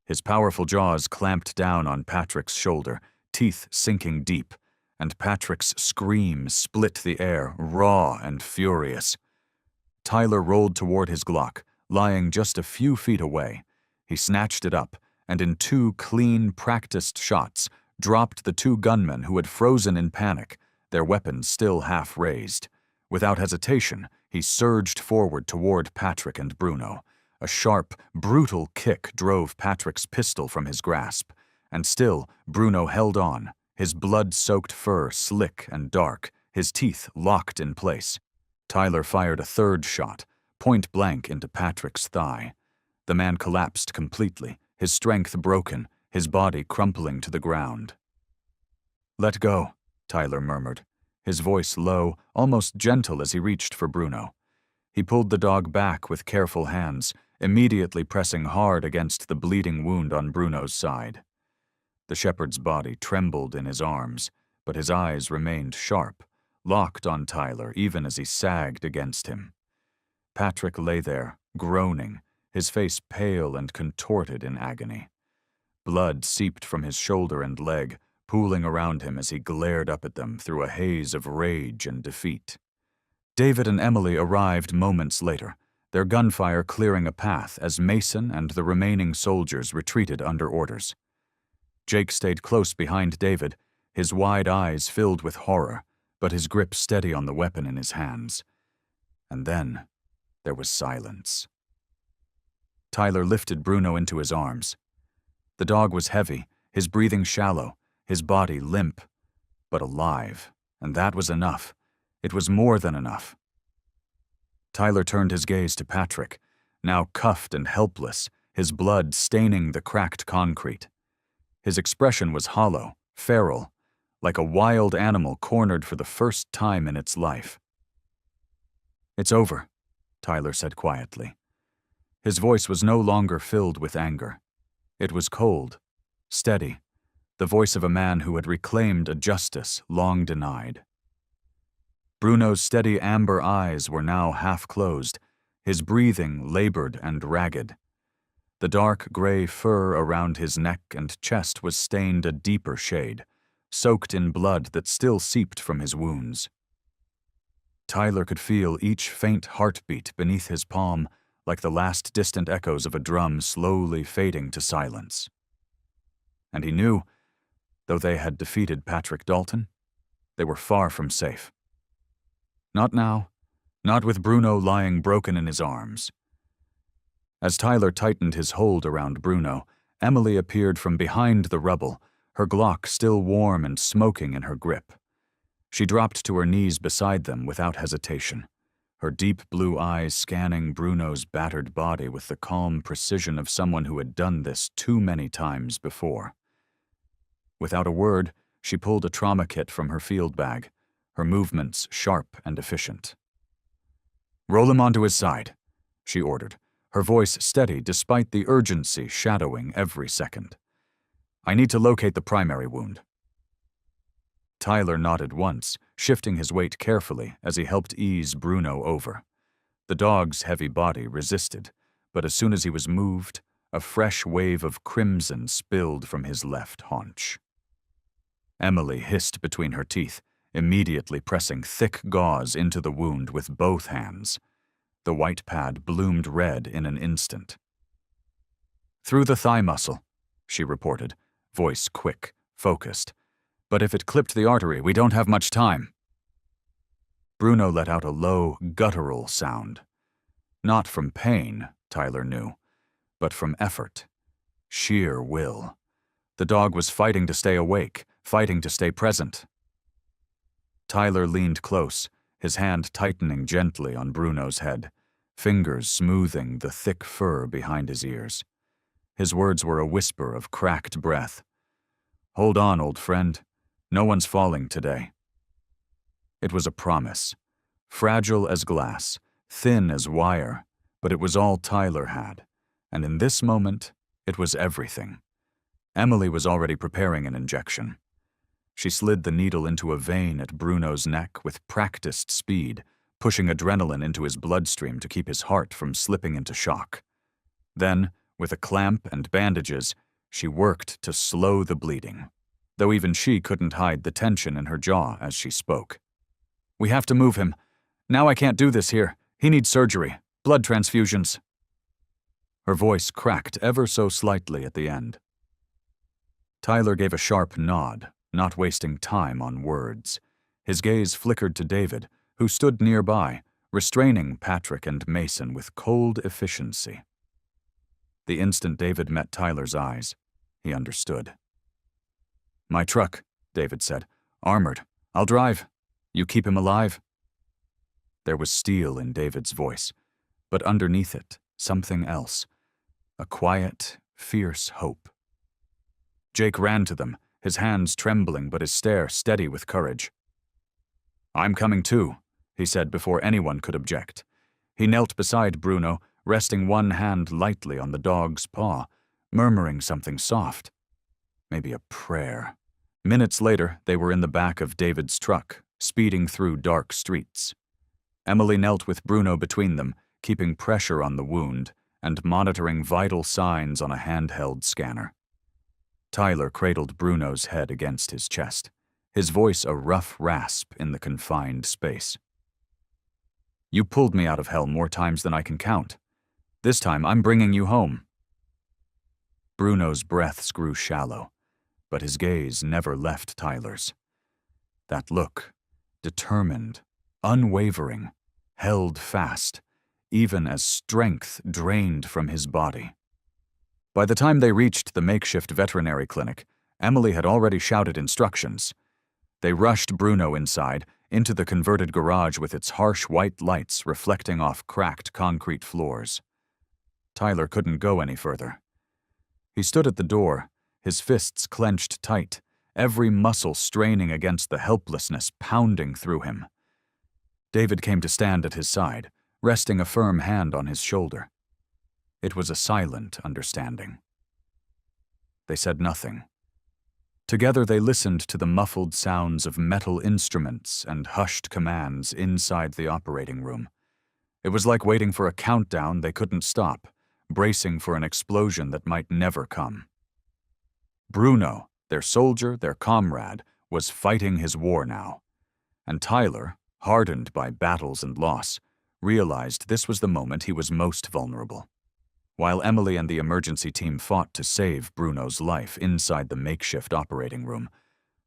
His powerful jaws clamped down on Patrick's shoulder, teeth sinking deep, and Patrick's scream split the air, raw and furious. Tyler rolled toward his Glock, lying just a few feet away. He snatched it up, and in 2 clean, practiced shots, dropped the 2 gunmen who had frozen in panic, their weapons still half raised. Without hesitation, he surged forward toward Patrick and Bruno. A sharp, brutal kick drove Patrick's pistol from his grasp, and still Bruno held on, his blood-soaked fur slick and dark, his teeth locked in place. Tyler fired a 3rd shot, point blank into Patrick's thigh. The man collapsed completely, his strength broken, his body crumpling to the ground. "Let go," Tyler murmured, his voice low, almost gentle as he reached for Bruno. He pulled the dog back with careful hands, immediately pressing hard against the bleeding wound on Bruno's side. The shepherd's body trembled in his arms, but his eyes remained sharp, locked on Tyler even as he sagged against him. Patrick lay there, groaning, his face pale and contorted in agony. Blood seeped from his shoulder and leg, pooling around him as he glared up at them through a haze of rage and defeat. David and Emily arrived moments later, their gunfire clearing a path as Mason and the remaining soldiers retreated under orders. Jake stayed close behind David, his wide eyes filled with horror, but his grip steady on the weapon in his hands. And then there was silence. Tyler lifted Bruno into his arms. The dog was heavy, his breathing shallow, his body limp, but alive, and that was enough. It was more than enough. Tyler turned his gaze to Patrick, now cuffed and helpless, his blood staining the cracked concrete. His expression was hollow, feral, like a wild animal cornered for the first time in its life. "It's over," Tyler said quietly. His voice was no longer filled with anger. It was cold, steady, the voice of a man who had reclaimed a justice long denied. Bruno's steady amber eyes were now half closed, his breathing labored and ragged. The dark gray fur around his neck and chest was stained a deeper shade, soaked in blood that still seeped from his wounds. Tyler could feel each faint heartbeat beneath his palm, like the last distant echoes of a drum slowly fading to silence. And he knew, though they had defeated Patrick Dalton, they were far from safe. Not now, not with Bruno lying broken in his arms. As Tyler tightened his hold around Bruno, Emily appeared from behind the rubble, her Glock still warm and smoking in her grip. She dropped to her knees beside them without hesitation, her deep blue eyes scanning Bruno's battered body with the calm precision of someone who had done this too many times before. Without a word, she pulled a trauma kit from her field bag, her movements sharp and efficient. "Roll him onto his side," she ordered, her voice steady despite the urgency shadowing every second. "I need to locate the primary wound." Tyler nodded once, shifting his weight carefully as he helped ease Bruno over. The dog's heavy body resisted, but as soon as he was moved, a fresh wave of crimson spilled from his left haunch. Emily hissed between her teeth, immediately pressing thick gauze into the wound with both hands. The white pad bloomed red in an instant. "Through the thigh muscle," she reported, voice quick, focused. "But if it clipped the artery, we don't have much time." Bruno let out a low, guttural sound. Not from pain, Tyler knew, but from effort. Sheer will. The dog was fighting to stay awake, fighting to stay present. Tyler leaned close, his hand tightening gently on Bruno's head, fingers smoothing the thick fur behind his ears. His words were a whisper of cracked breath. "Hold on, old friend. No one's falling today." It was a promise. Fragile as glass, thin as wire, but it was all Tyler had, and in this moment, it was everything. Emily was already preparing an injection. She slid the needle into a vein at Bruno's neck with practiced speed, pushing adrenaline into his bloodstream to keep his heart from slipping into shock. Then, with a clamp and bandages, she worked to slow the bleeding, though even she couldn't hide the tension in her jaw as she spoke. "We have to move him. Now I can't do this here. He needs surgery, blood transfusions." Her voice cracked ever so slightly at the end. Tyler gave a sharp nod, not wasting time on words. His gaze flickered to David, who stood nearby, restraining Patrick and Mason with cold efficiency. The instant David met Tyler's eyes, he understood. "My truck," David said. "Armored. I'll drive. You keep him alive?" There was steel in David's voice, but underneath it, something else. A quiet, fierce hope. Jake ran to them, his hands trembling but his stare steady with courage. "I'm coming too," he said before anyone could object. He knelt beside Bruno, resting one hand lightly on the dog's paw, murmuring something soft. Maybe a prayer. Minutes later, they were in the back of David's truck, speeding through dark streets. Emily knelt with Bruno between them, keeping pressure on the wound and monitoring vital signs on a handheld scanner. Tyler cradled Bruno's head against his chest, his voice a rough rasp in the confined space. "You pulled me out of hell more times than I can count. This time I'm bringing you home." Bruno's breaths grew shallow, but his gaze never left Tyler's. That look, determined, unwavering, held fast, even as strength drained from his body. By the time they reached the makeshift veterinary clinic, Emily had already shouted instructions. They rushed Bruno inside, into the converted garage with its harsh white lights reflecting off cracked concrete floors. Tyler couldn't go any further. He stood at the door, his fists clenched tight, every muscle straining against the helplessness pounding through him. David came to stand at his side, resting a firm hand on his shoulder. It was a silent understanding. They said nothing. Together they listened to the muffled sounds of metal instruments and hushed commands inside the operating room. It was like waiting for a countdown they couldn't stop, bracing for an explosion that might never come. Bruno, their soldier, their comrade, was fighting his war now. And Tyler, hardened by battles and loss, realized this was the moment he was most vulnerable. While Emily and the emergency team fought to save Bruno's life inside the makeshift operating room,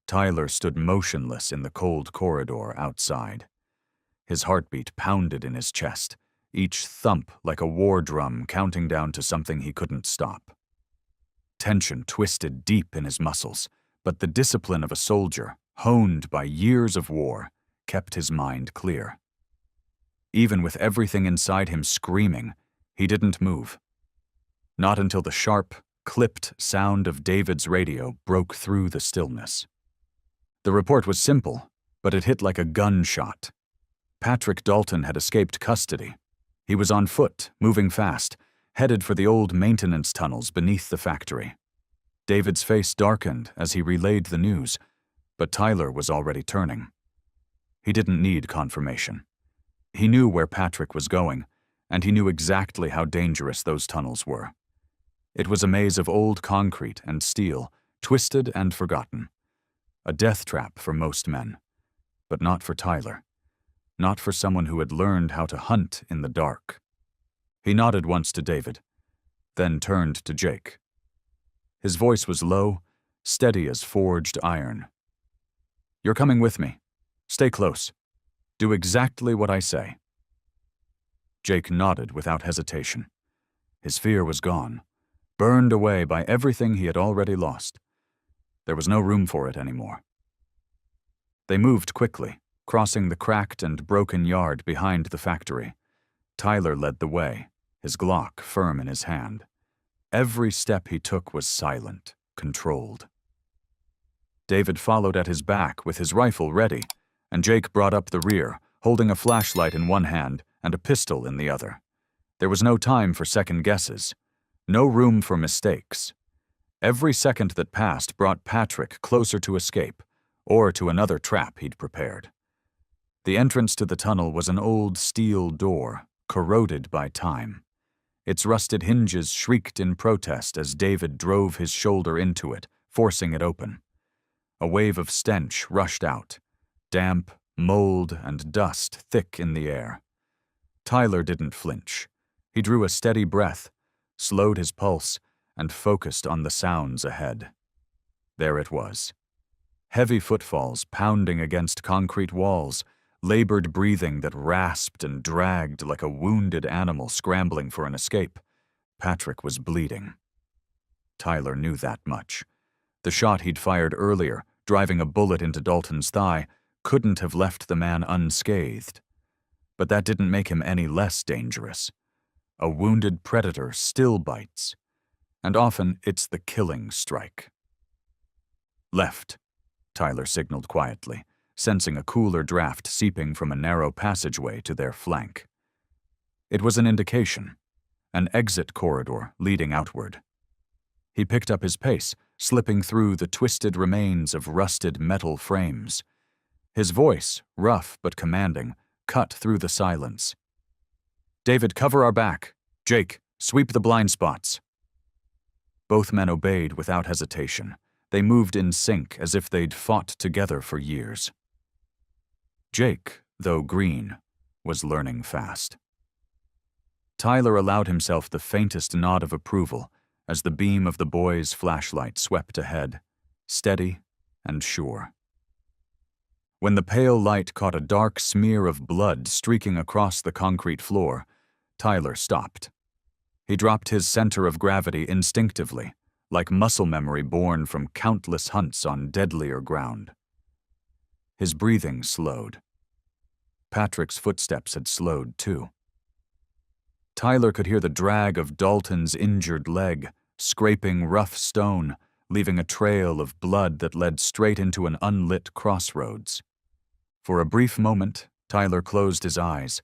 Tyler stood motionless in the cold corridor outside. His heartbeat pounded in his chest, each thump like a war drum counting down to something he couldn't stop. Tension twisted deep in his muscles, but the discipline of a soldier, honed by years of war, kept his mind clear. Even with everything inside him screaming, he didn't move. Not until the sharp, clipped sound of David's radio broke through the stillness. The report was simple, but it hit like a gunshot. Patrick Dalton had escaped custody. He was on foot, moving fast, headed for the old maintenance tunnels beneath the factory. David's face darkened as he relayed the news, but Tyler was already turning. He didn't need confirmation. He knew where Patrick was going, and he knew exactly how dangerous those tunnels were. It was a maze of old concrete and steel, twisted and forgotten. A death trap for most men, but not for Tyler. Not for someone who had learned how to hunt in the dark. He nodded once to David, then turned to Jake. His voice was low, steady as forged iron. "You're coming with me. Stay close. Do exactly what I say." Jake nodded without hesitation. His fear was gone, burned away by everything he had already lost. There was no room for it anymore. They moved quickly, crossing the cracked and broken yard behind the factory. Tyler led the way, his Glock firm in his hand. Every step he took was silent, controlled. David followed at his back with his rifle ready, and Jake brought up the rear, holding a flashlight in one hand and a pistol in the other. There was no time for second guesses, no room for mistakes. Every second that passed brought Patrick closer to escape, or to another trap he'd prepared. The entrance to the tunnel was an old steel door, corroded by time. Its rusted hinges shrieked in protest as David drove his shoulder into it, forcing it open. A wave of stench rushed out, damp, mold, and dust thick in the air. Tyler didn't flinch. He drew a steady breath, slowed his pulse, and focused on the sounds ahead. There it was. Heavy footfalls pounding against concrete walls, labored breathing that rasped and dragged like a wounded animal scrambling for an escape. Patrick was bleeding. Tyler knew that much. The shot he'd fired earlier, driving a bullet into Dalton's thigh, couldn't have left the man unscathed. But that didn't make him any less dangerous. A wounded predator still bites, and often it's the killing strike. Left, Tyler signaled quietly, sensing a cooler draft seeping from a narrow passageway to their flank. It was an indication, an exit corridor leading outward. He picked up his pace, slipping through the twisted remains of rusted metal frames. His voice, rough but commanding, cut through the silence. "David, cover our back. Jake, sweep the blind spots." Both men obeyed without hesitation. They moved in sync as if they'd fought together for years. Jake, though green, was learning fast. Tyler allowed himself the faintest nod of approval as the beam of the boy's flashlight swept ahead, steady and sure. When the pale light caught a dark smear of blood streaking across the concrete floor, Tyler stopped. He dropped his center of gravity instinctively, like muscle memory born from countless hunts on deadlier ground. His breathing slowed. Patrick's footsteps had slowed too. Tyler could hear the drag of Dalton's injured leg, scraping rough stone, leaving a trail of blood that led straight into an unlit crossroads. For a brief moment, Tyler closed his eyes,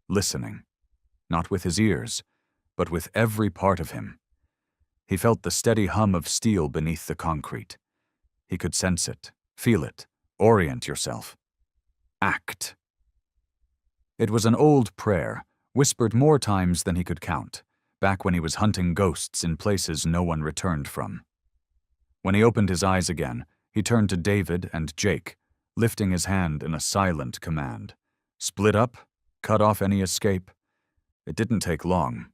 listening, not with his ears, but with every part of him. He felt the steady hum of steel beneath the concrete. He could sense it, feel it, orient yourself. Act. It was an old prayer, whispered more times than he could count, back when he was hunting ghosts in places no one returned from. When he opened his eyes again, he turned to David and Jake, lifting his hand in a silent command. Split up, cut off any escape. It didn't take long.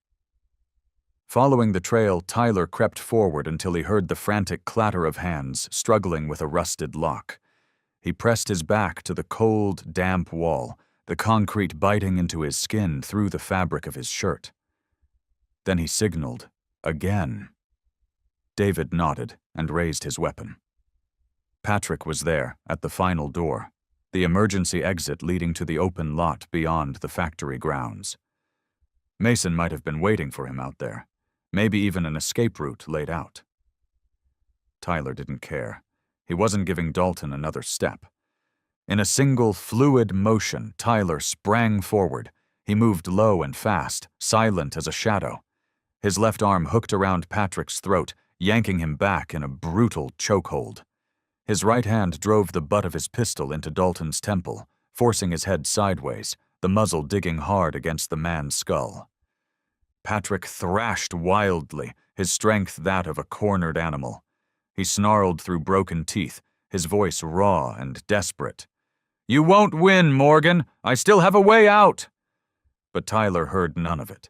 Following the trail, Tyler crept forward until he heard the frantic clatter of hands struggling with a rusted lock. He pressed his back to the cold, damp wall, the concrete biting into his skin through the fabric of his shirt. Then he signaled, again. David nodded and raised his weapon. Patrick was there, at the final door, the emergency exit leading to the open lot beyond the factory grounds. Mason might have been waiting for him out there, maybe even an escape route laid out. Tyler didn't care. He wasn't giving Dalton another step. In a single fluid motion, Tyler sprang forward. He moved low and fast, silent as a shadow. His left arm hooked around Patrick's throat, yanking him back in a brutal chokehold. His right hand drove the butt of his pistol into Dalton's temple, forcing his head sideways, the muzzle digging hard against the man's skull. Patrick thrashed wildly, his strength that of a cornered animal. He snarled through broken teeth, his voice raw and desperate. "You won't win, Morgan! I still have a way out!" But Tyler heard none of it.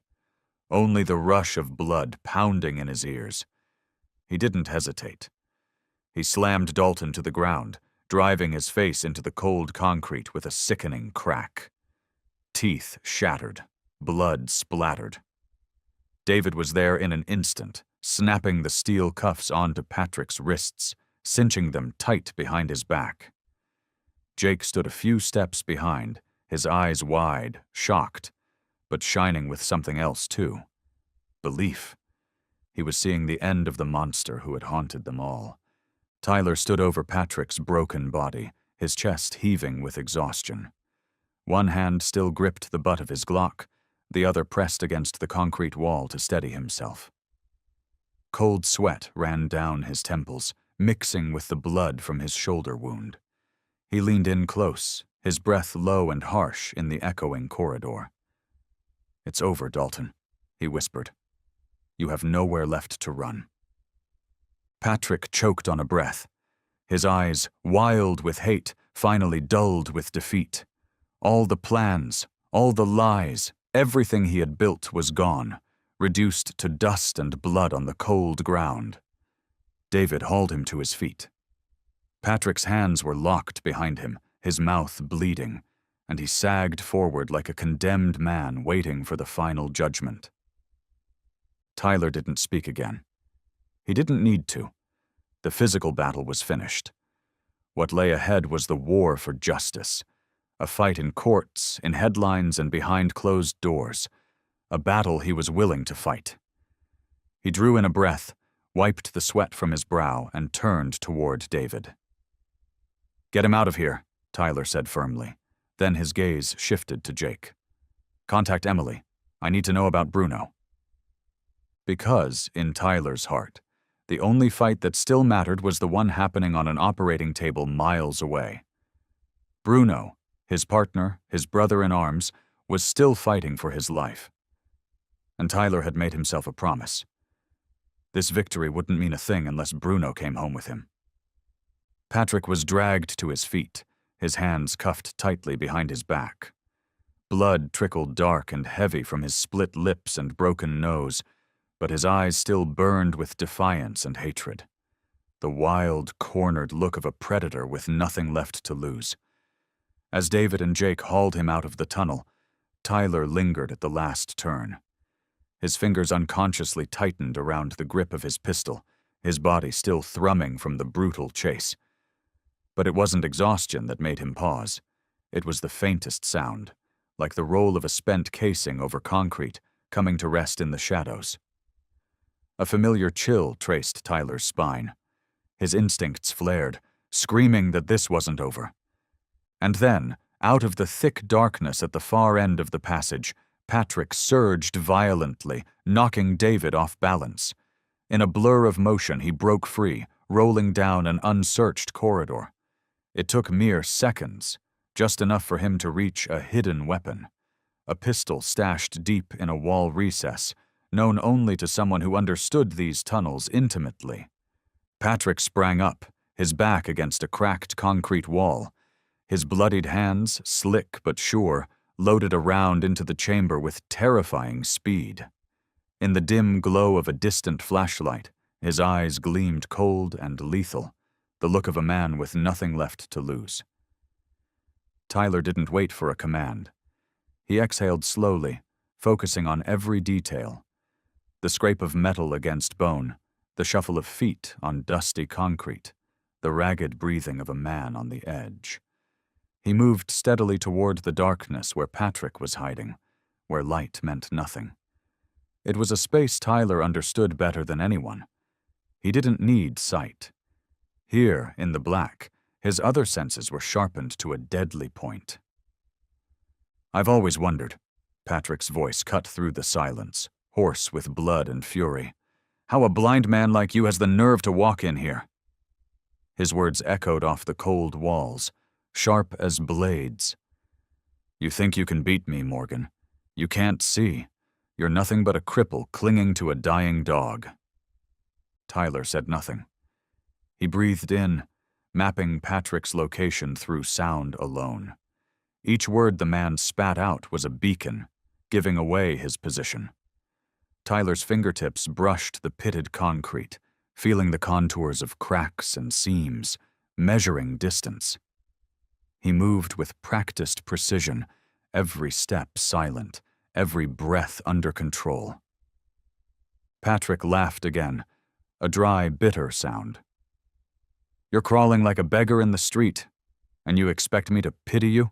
Only the rush of blood pounding in his ears. He didn't hesitate. He slammed Dalton to the ground, driving his face into the cold concrete with a sickening crack. Teeth shattered, blood splattered. David was there in an instant, snapping the steel cuffs onto Patrick's wrists, cinching them tight behind his back. Jake stood a few steps behind, his eyes wide, shocked, but shining with something else too. Belief. He was seeing the end of the monster who had haunted them all. Tyler stood over Patrick's broken body, his chest heaving with exhaustion. One hand still gripped the butt of his Glock, the other pressed against the concrete wall to steady himself. Cold sweat ran down his temples, mixing with the blood from his shoulder wound. He leaned in close, his breath low and harsh in the echoing corridor. "It's over, Dalton," he whispered. "You have nowhere left to run." Patrick choked on a breath, his eyes, wild with hate, finally dulled with defeat. All the plans, all the lies, everything he had built was gone, reduced to dust and blood on the cold ground. David hauled him to his feet. Patrick's hands were locked behind him, his mouth bleeding, and he sagged forward like a condemned man waiting for the final judgment. Tyler didn't speak again. He didn't need to. The physical battle was finished. What lay ahead was the war for justice, a fight in courts, in headlines, and behind closed doors, a battle he was willing to fight. He drew in a breath, wiped the sweat from his brow, and turned toward David. "Get him out of here," Tyler said firmly. Then his gaze shifted to Jake. "Contact Emily. I need to know about Bruno." Because, in Tyler's heart, the only fight that still mattered was the one happening on an operating table miles away. Bruno, his partner, his brother in arms, was still fighting for his life. And Tyler had made himself a promise. This victory wouldn't mean a thing unless Bruno came home with him. Patrick was dragged to his feet, his hands cuffed tightly behind his back. Blood trickled dark and heavy from his split lips and broken nose, but his eyes still burned with defiance and hatred. The wild, cornered look of a predator with nothing left to lose. As David and Jake hauled him out of the tunnel, Tyler lingered at the last turn. His fingers unconsciously tightened around the grip of his pistol, his body still thrumming from the brutal chase. But it wasn't exhaustion that made him pause. It was the faintest sound, like the roll of a spent casing over concrete, coming to rest in the shadows. A familiar chill traced Tyler's spine. His instincts flared, screaming that this wasn't over. And then, out of the thick darkness at the far end of the passage, Patrick surged violently, knocking David off balance. In a blur of motion, he broke free, rolling down an unsearched corridor. It took mere seconds, just enough for him to reach a hidden weapon, a pistol stashed deep in a wall recess, known only to someone who understood these tunnels intimately. Patrick sprang up, his back against a cracked concrete wall. His bloodied hands, slick but sure, loaded a round into the chamber with terrifying speed. In the dim glow of a distant flashlight, his eyes gleamed cold and lethal, the look of a man with nothing left to lose. Tyler didn't wait for a command. He exhaled slowly, focusing on every detail. The scrape of metal against bone, the shuffle of feet on dusty concrete, the ragged breathing of a man on the edge. He moved steadily toward the darkness where Patrick was hiding, where light meant nothing. It was a space Tyler understood better than anyone. He didn't need sight. Here, in the black, his other senses were sharpened to a deadly point. "I've always wondered," Patrick's voice cut through the silence, hoarse with blood and fury, "how a blind man like you has the nerve to walk in here." His words echoed off the cold walls, sharp as blades. "You think you can beat me, Morgan. You can't see. You're nothing but a cripple clinging to a dying dog." Tyler said nothing. He breathed in, mapping Patrick's location through sound alone. Each word the man spat out was a beacon, giving away his position. Tyler's fingertips brushed the pitted concrete, feeling the contours of cracks and seams, measuring distance. He moved with practiced precision, every step silent, every breath under control. Patrick laughed again, a dry, bitter sound. You're crawling like a beggar in the street, and you expect me to pity you?"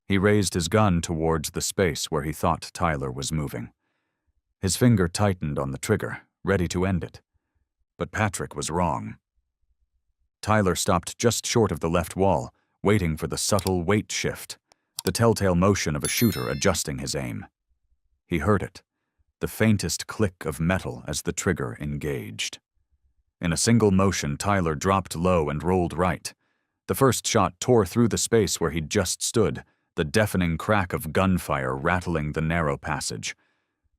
He raised his gun towards the space where he thought Tyler was moving. His finger tightened on the trigger, ready to end it. But Patrick was wrong. Tyler stopped just short of the left wall, waiting for the subtle weight shift, the telltale motion of a shooter adjusting his aim. He heard it, the faintest click of metal as the trigger engaged. In a single motion, Tyler dropped low and rolled right. The first shot tore through the space where he'd just stood, the deafening crack of gunfire rattling the narrow passage.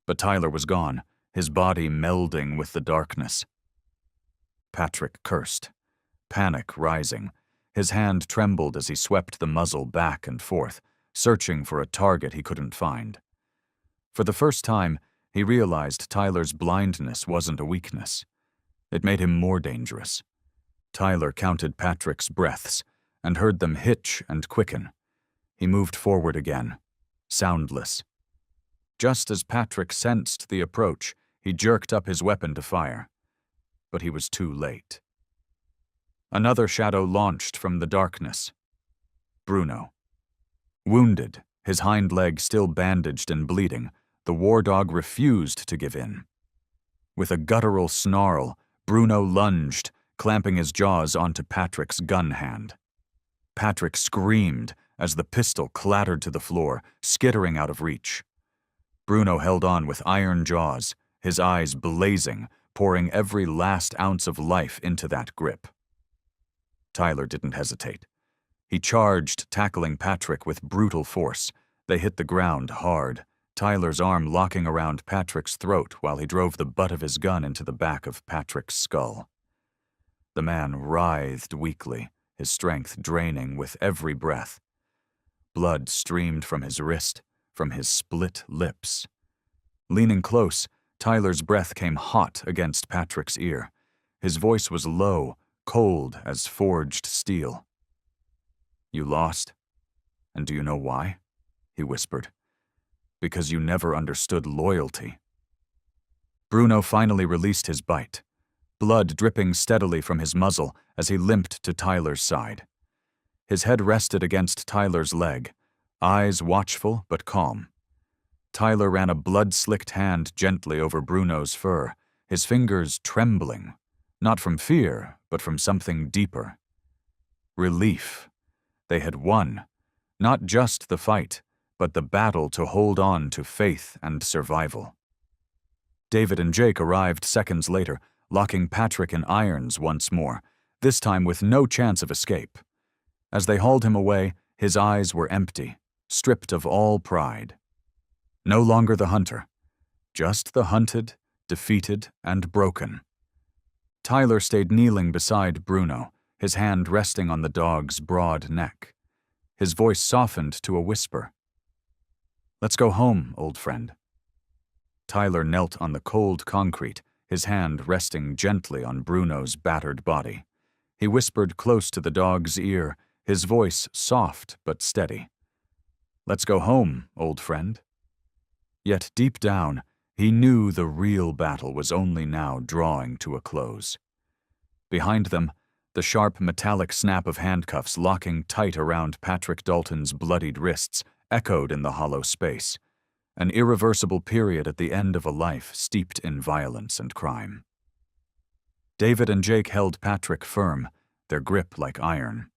But Tyler was gone, his body melding with the darkness. Patrick cursed, panic rising. His hand trembled as he swept the muzzle back and forth, searching for a target he couldn't find. For the first time, he realized Tyler's blindness wasn't a weakness. It made him more dangerous. Tyler counted Patrick's breaths and heard them hitch and quicken. He moved forward again, soundless. Just as Patrick sensed the approach, he jerked up his weapon to fire. But he was too late. Another shadow launched from the darkness. Bruno. Wounded, his hind leg still bandaged and bleeding, the war dog refused to give in. With a guttural snarl, Bruno lunged, clamping his jaws onto Patrick's gun hand. Patrick screamed as the pistol clattered to the floor, skittering out of reach. Bruno held on with iron jaws, his eyes blazing, pouring every last ounce of life into that grip. Tyler didn't hesitate. He charged, tackling Patrick with brutal force. They hit the ground hard, Tyler's arm locking around Patrick's throat while he drove the butt of his gun into the back of Patrick's skull. The man writhed weakly, his strength draining with every breath. Blood streamed from his wrist, from his split lips. Leaning close, Tyler's breath came hot against Patrick's ear. His voice was low, cold as forged steel. "You lost? And do you know why?" he whispered. "Because you never understood loyalty." Bruno finally released his bite, blood dripping steadily from his muzzle as he limped to Tyler's side. His head rested against Tyler's leg, eyes watchful but calm. Tyler ran a blood-slicked hand gently over Bruno's fur, his fingers trembling, not from fear, but from something deeper. Relief. They had won, not just the fight, but the battle to hold on to faith and survival. David and Jake arrived seconds later, locking Patrick in irons once more, this time with no chance of escape. As they hauled him away, his eyes were empty, stripped of all pride. No longer the hunter, just the hunted, defeated, and broken. Tyler stayed kneeling beside Bruno, his hand resting on the dog's broad neck. His voice softened to a whisper. "Let's go home, old friend." Tyler knelt on the cold concrete, his hand resting gently on Bruno's battered body. He whispered close to the dog's ear, his voice soft but steady. "Let's go home, old friend." Yet deep down, he knew the real battle was only now drawing to a close. Behind them, the sharp metallic snap of handcuffs locking tight around Patrick Dalton's bloodied wrists echoed in the hollow space, an irreversible period at the end of a life steeped in violence and crime. David and Jake held Patrick firm, their grip like iron.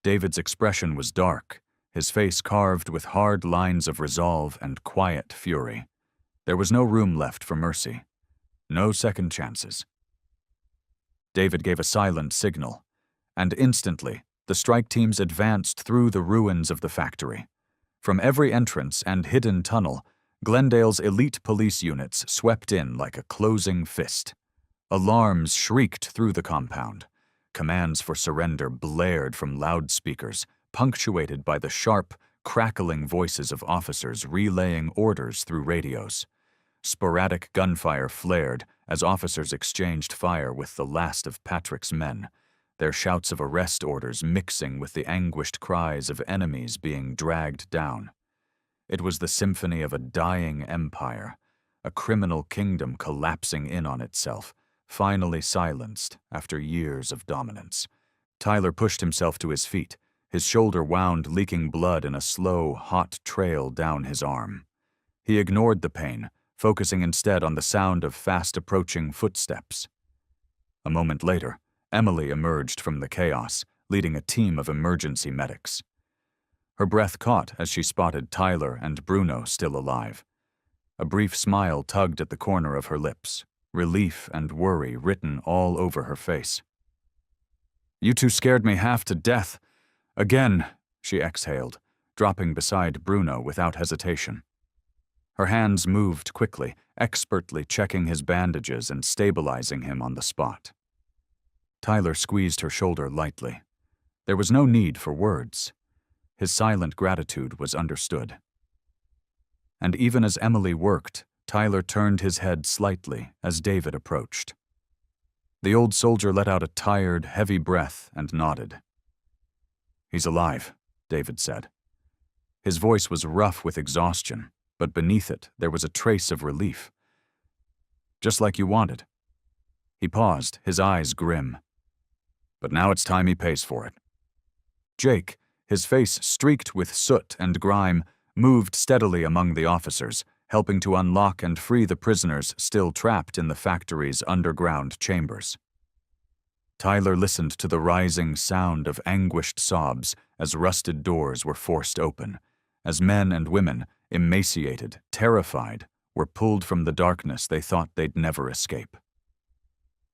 David's expression was dark, his face carved with hard lines of resolve and quiet fury. There was no room left for mercy, no second chances. David gave a silent signal, and instantly, the strike teams advanced through the ruins of the factory. From every entrance and hidden tunnel, Glendale's elite police units swept in like a closing fist. Alarms shrieked through the compound. Commands for surrender blared from loudspeakers, punctuated by the sharp, crackling voices of officers relaying orders through radios. Sporadic gunfire flared as officers exchanged fire with the last of Patrick's men, their shouts of arrest orders mixing with the anguished cries of enemies being dragged down. It was the symphony of a dying empire, a criminal kingdom collapsing in on itself, finally silenced after years of dominance. Tyler pushed himself to his feet, his shoulder wound, leaking blood in a slow, hot trail down his arm. He ignored the pain, focusing instead on the sound of fast-approaching footsteps. A moment later, Emily emerged from the chaos, leading a team of emergency medics. Her breath caught as she spotted Tyler and Bruno still alive. A brief smile tugged at the corner of her lips, relief and worry written all over her face. "You two scared me half to death. Again," she exhaled, dropping beside Bruno without hesitation. Her hands moved quickly, expertly checking his bandages and stabilizing him on the spot. Tyler squeezed her shoulder lightly. There was no need for words. His silent gratitude was understood. And even as Emily worked, Tyler turned his head slightly as David approached. The old soldier let out a tired, heavy breath and nodded. "He's alive," David said. His voice was rough with exhaustion, but beneath it there was a trace of relief. "Just like you wanted." He paused, his eyes grim. "But now it's time he pays for it." Jake, his face streaked with soot and grime, moved steadily among the officers, helping to unlock and free the prisoners still trapped in the factory's underground chambers. Tyler listened to the rising sound of anguished sobs as rusted doors were forced open, as men and women, emaciated, terrified, were pulled from the darkness they thought they'd never escape.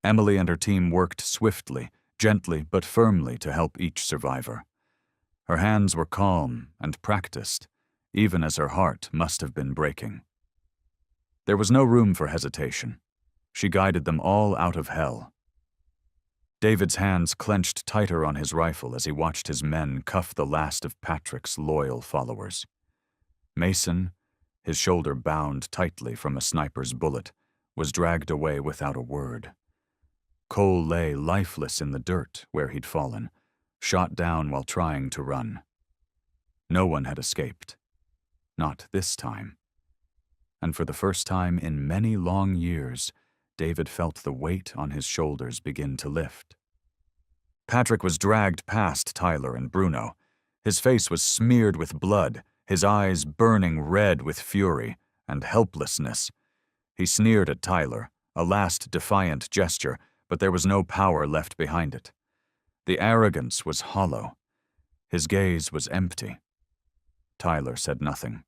Emily and her team worked swiftly, gently but firmly to help each survivor. Her hands were calm and practiced, even as her heart must have been breaking. There was no room for hesitation. She guided them all out of hell. David's hands clenched tighter on his rifle as he watched his men cuff the last of Patrick's loyal followers. Mason, his shoulder bound tightly from a sniper's bullet, was dragged away without a word. Cole lay lifeless in the dirt where he'd fallen, shot down while trying to run. No one had escaped. Not this time. And for the first time in many long years, David felt the weight on his shoulders begin to lift. Patrick was dragged past Tyler and Bruno. His face was smeared with blood, his eyes burning red with fury and helplessness. He sneered at Tyler, a last defiant gesture, but there was no power left behind it. The arrogance was hollow. His gaze was empty. Tyler said nothing.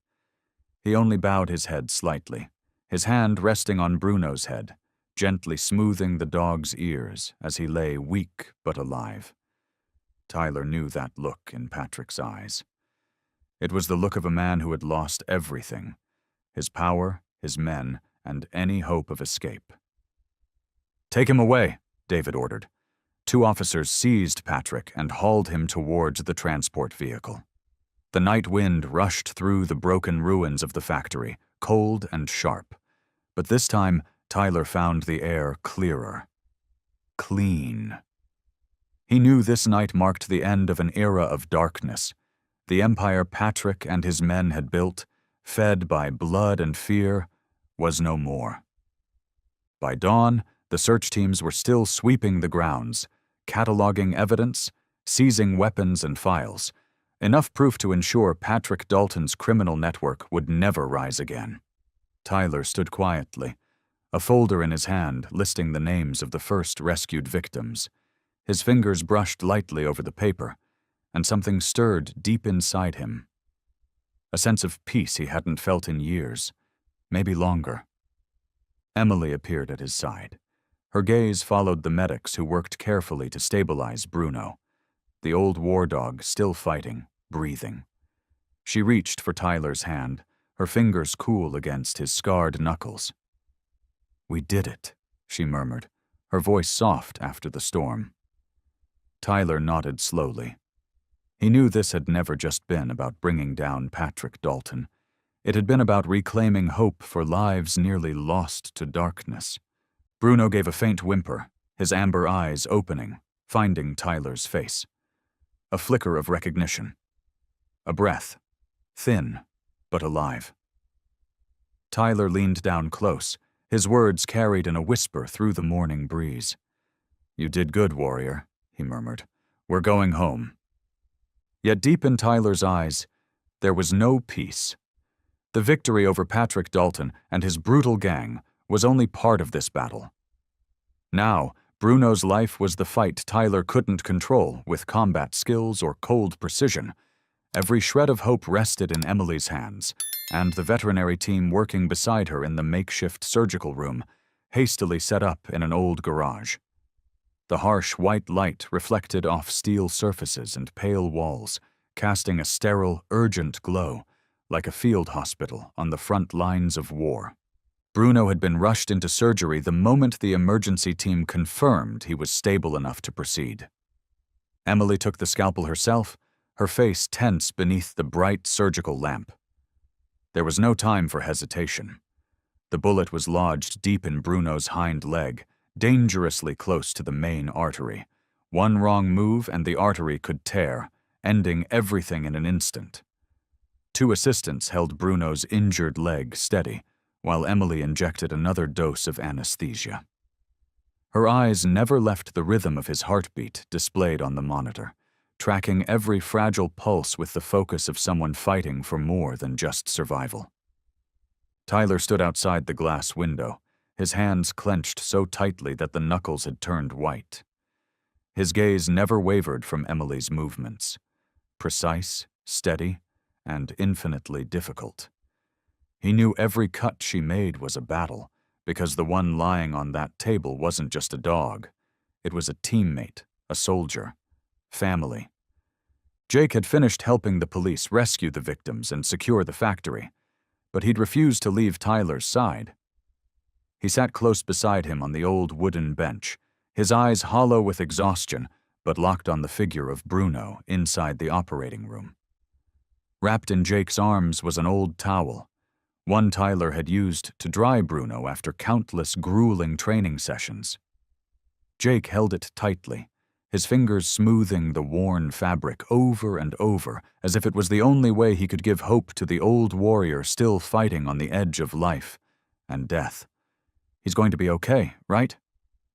He only bowed his head slightly, his hand resting on Bruno's head, gently smoothing the dog's ears as he lay weak but alive. Tyler knew that look in Patrick's eyes. It was the look of a man who had lost everything, his power, his men, and any hope of escape. "Take him away," David ordered. Two officers seized Patrick and hauled him towards the transport vehicle. The night wind rushed through the broken ruins of the factory, cold and sharp. But this time, Tyler found the air clearer. Clean. He knew this night marked the end of an era of darkness. The empire Patrick and his men had built, fed by blood and fear, was no more. By dawn, the search teams were still sweeping the grounds, cataloging evidence, seizing weapons and files, enough proof to ensure Patrick Dalton's criminal network would never rise again. Tyler stood quietly, a folder in his hand listing the names of the first rescued victims. His fingers brushed lightly over the paper, and something stirred deep inside him. A sense of peace he hadn't felt in years, maybe longer. Emily appeared at his side. Her gaze followed the medics who worked carefully to stabilize Bruno, the old war dog still fighting, breathing. She reached for Tyler's hand, her fingers cool against his scarred knuckles. "We did it," she murmured, her voice soft after the storm. Tyler nodded slowly. He knew this had never just been about bringing down Patrick Dalton. It had been about reclaiming hope for lives nearly lost to darkness. Bruno gave a faint whimper, his amber eyes opening, finding Tyler's face. A flicker of recognition. A breath, thin, but alive. Tyler leaned down close, His words carried in a whisper through the morning breeze. "You did good, warrior," he murmured. "We're going home." Yet deep in Tyler's eyes, there was no peace. The victory over Patrick Dalton and his brutal gang was only part of this battle. Now, Bruno's life was the fight Tyler couldn't control with combat skills or cold precision. Every shred of hope rested in Emily's hands, and the veterinary team working beside her in the makeshift surgical room, hastily set up in an old garage. The harsh white light reflected off steel surfaces and pale walls, casting a sterile, urgent glow, like a field hospital on the front lines of war. Bruno had been rushed into surgery the moment the emergency team confirmed he was stable enough to proceed. Emily took the scalpel herself, her face tense beneath the bright surgical lamp. There was no time for hesitation. The bullet was lodged deep in Bruno's hind leg, dangerously close to the main artery. One wrong move and the artery could tear, ending everything in an instant. Two assistants held Bruno's injured leg steady, while Emily injected another dose of anesthesia. Her eyes never left the rhythm of his heartbeat displayed on the monitor, tracking every fragile pulse with the focus of someone fighting for more than just survival. Tyler stood outside the glass window, his hands clenched so tightly that the knuckles had turned white. His gaze never wavered from Emily's movements, precise, steady, and infinitely difficult. He knew every cut she made was a battle, because the one lying on that table wasn't just a dog. It was a teammate, a soldier, family. Jake had finished helping the police rescue the victims and secure the factory, but he'd refused to leave Tyler's side. He sat close beside him on the old wooden bench, his eyes hollow with exhaustion, but locked on the figure of Bruno inside the operating room. Wrapped in Jake's arms was an old towel, one Tyler had used to dry Bruno after countless grueling training sessions. Jake held it tightly, his fingers smoothing the worn fabric over and over, as if it was the only way he could give hope to the old warrior still fighting on the edge of life and death. "He's going to be okay, right?"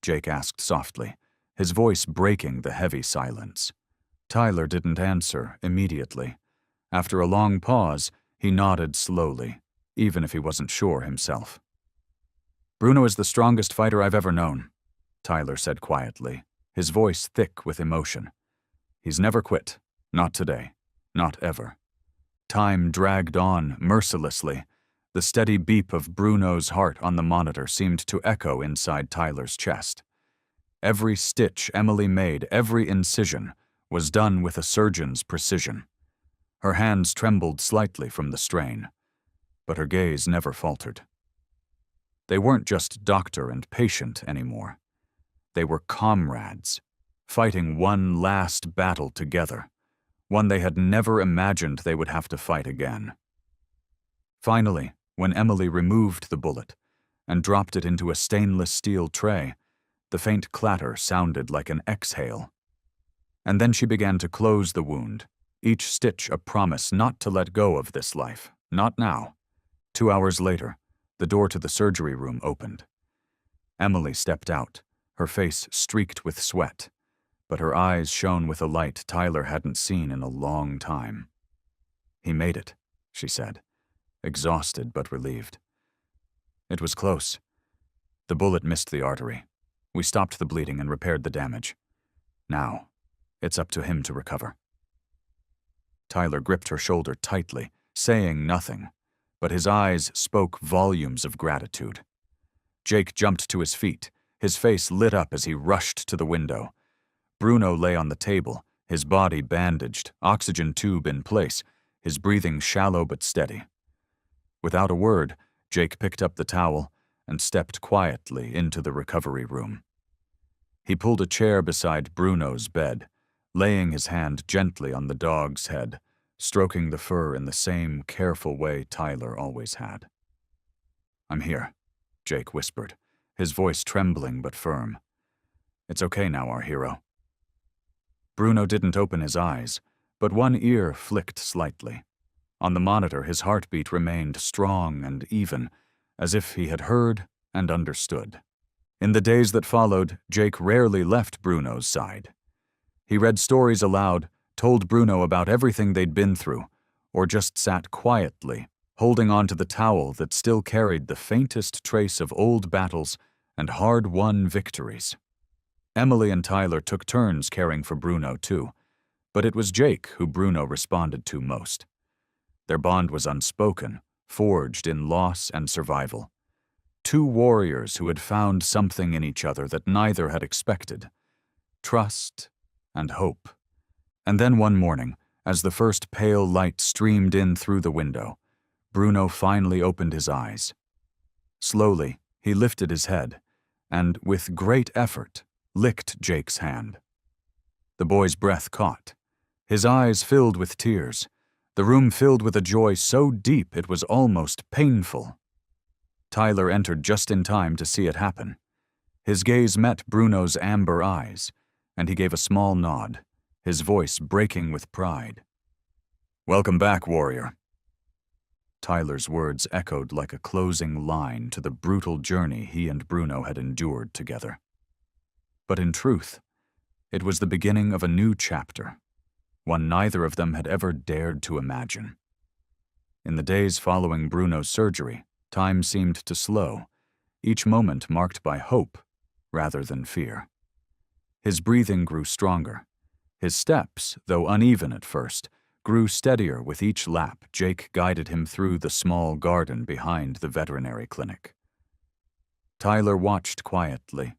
Jake asked softly, his voice breaking the heavy silence. Tyler didn't answer immediately. After a long pause, he nodded slowly, even if he wasn't sure himself. "Bruno is the strongest fighter I've ever known," Tyler said quietly, his voice thick with emotion. "He's never quit. Not today. Not ever." Time dragged on mercilessly. The steady beat of Bruno's heart on the monitor seemed to echo inside Tyler's chest. Every stitch Emily made, every incision, was done with a surgeon's precision. Her hands trembled slightly from the strain, but her gaze never faltered. They weren't just doctor and patient anymore. They were comrades, fighting one last battle together, one they had never imagined they would have to fight again. Finally, when Emily removed the bullet and dropped it into a stainless steel tray, the faint clatter sounded like an exhale. And then she began to close the wound, each stitch a promise not to let go of this life, not now. 2 hours later, the door to the surgery room opened. Emily stepped out, her face streaked with sweat, but her eyes shone with a light Tyler hadn't seen in a long time. "He made it," she said, exhausted but relieved. "It was close. The bullet missed the artery. We stopped the bleeding and repaired the damage. Now, it's up to him to recover." Tyler gripped her shoulder tightly, saying nothing, but his eyes spoke volumes of gratitude. Jake jumped to his feet, his face lit up as he rushed to the window. Bruno lay on the table, his body bandaged, oxygen tube in place, his breathing shallow but steady. Without a word, Jake picked up the towel and stepped quietly into the recovery room. He pulled a chair beside Bruno's bed, laying his hand gently on the dog's head, stroking the fur in the same careful way Tyler always had. "I'm here," Jake whispered, his voice trembling but firm. "It's okay now, our hero." Bruno didn't open his eyes, but one ear flicked slightly. On the monitor, his heartbeat remained strong and even, as if he had heard and understood. In the days that followed, Jake rarely left Bruno's side. He read stories aloud, told Bruno about everything they'd been through, or just sat quietly, holding on to the towel that still carried the faintest trace of old battles and hard-won victories. Emily and Tyler took turns caring for Bruno, too, but it was Jake who Bruno responded to most. Their bond was unspoken, forged in loss and survival. Two warriors who had found something in each other that neither had expected: trust and hope. And then one morning, as the first pale light streamed in through the window, Bruno finally opened his eyes. Slowly, he lifted his head, and with great effort, licked Jake's hand. The boy's breath caught. His eyes filled with tears. The room filled with a joy so deep it was almost painful. Tyler entered just in time to see it happen. His gaze met Bruno's amber eyes, and he gave a small nod, his voice breaking with pride. "Welcome back, warrior." Tyler's words echoed like a closing line to the brutal journey he and Bruno had endured together. But in truth, it was the beginning of a new chapter, one neither of them had ever dared to imagine. In the days following Bruno's surgery, time seemed to slow, each moment marked by hope rather than fear. His breathing grew stronger. His steps, though uneven at first, grew steadier with each lap Jake guided him through the small garden behind the veterinary clinic. Tyler watched quietly,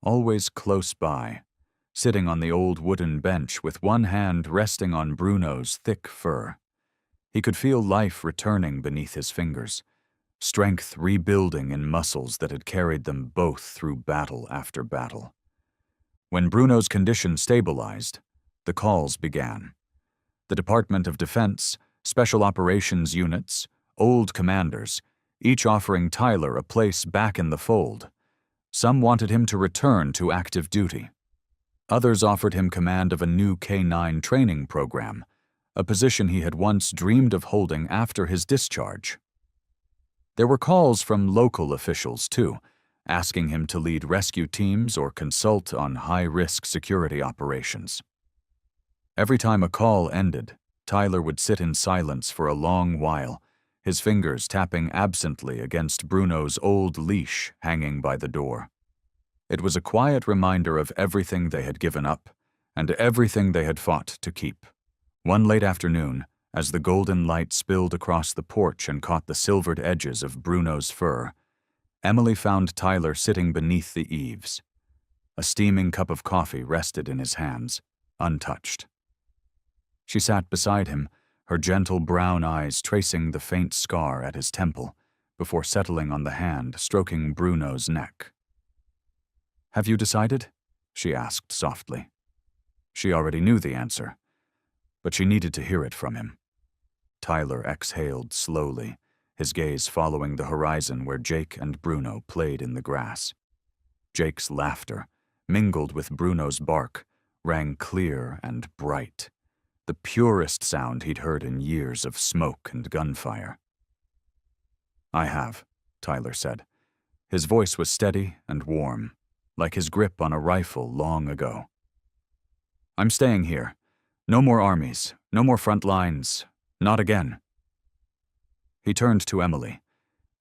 always close by, sitting on the old wooden bench with one hand resting on Bruno's thick fur. He could feel life returning beneath his fingers, strength rebuilding in muscles that had carried them both through battle after battle. When Bruno's condition stabilized, the calls began. The Department of Defense, Special Operations units, old commanders, each offering Tyler a place back in the fold. Some wanted him to return to active duty. Others offered him command of a new K-9 training program, a position he had once dreamed of holding after his discharge. There were calls from local officials, too, asking him to lead rescue teams or consult on high-risk security operations. Every time a call ended, Tyler would sit in silence for a long while, his fingers tapping absently against Bruno's old leash hanging by the door. It was a quiet reminder of everything they had given up and everything they had fought to keep. One late afternoon, as the golden light spilled across the porch and caught the silvered edges of Bruno's fur, Emily found Tyler sitting beneath the eaves. A steaming cup of coffee rested in his hands, untouched. She sat beside him, her gentle brown eyes tracing the faint scar at his temple, before settling on the hand stroking Bruno's neck. "Have you decided?" she asked softly. She already knew the answer, but she needed to hear it from him. Tyler exhaled slowly, his gaze following the horizon where Jake and Bruno played in the grass. Jake's laughter, mingled with Bruno's bark, rang clear and bright, the purest sound he'd heard in years of smoke and gunfire. "I have," Tyler said. His voice was steady and warm, like his grip on a rifle long ago. "I'm staying here. No more armies, no more front lines, not again." He turned to Emily,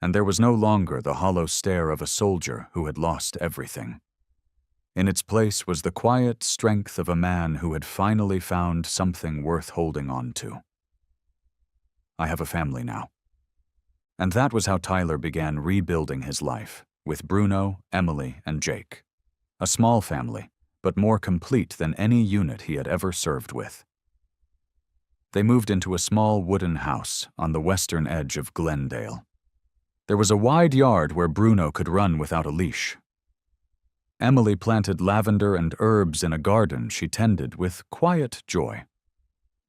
and there was no longer the hollow stare of a soldier who had lost everything. In its place was the quiet strength of a man who had finally found something worth holding on to. "I have a family now." And that was how Tyler began rebuilding his life, with Bruno, Emily, and Jake. A small family, but more complete than any unit he had ever served with. They moved into a small wooden house on the western edge of Glendale. There was a wide yard where Bruno could run without a leash. Emily planted lavender and herbs in a garden she tended with quiet joy.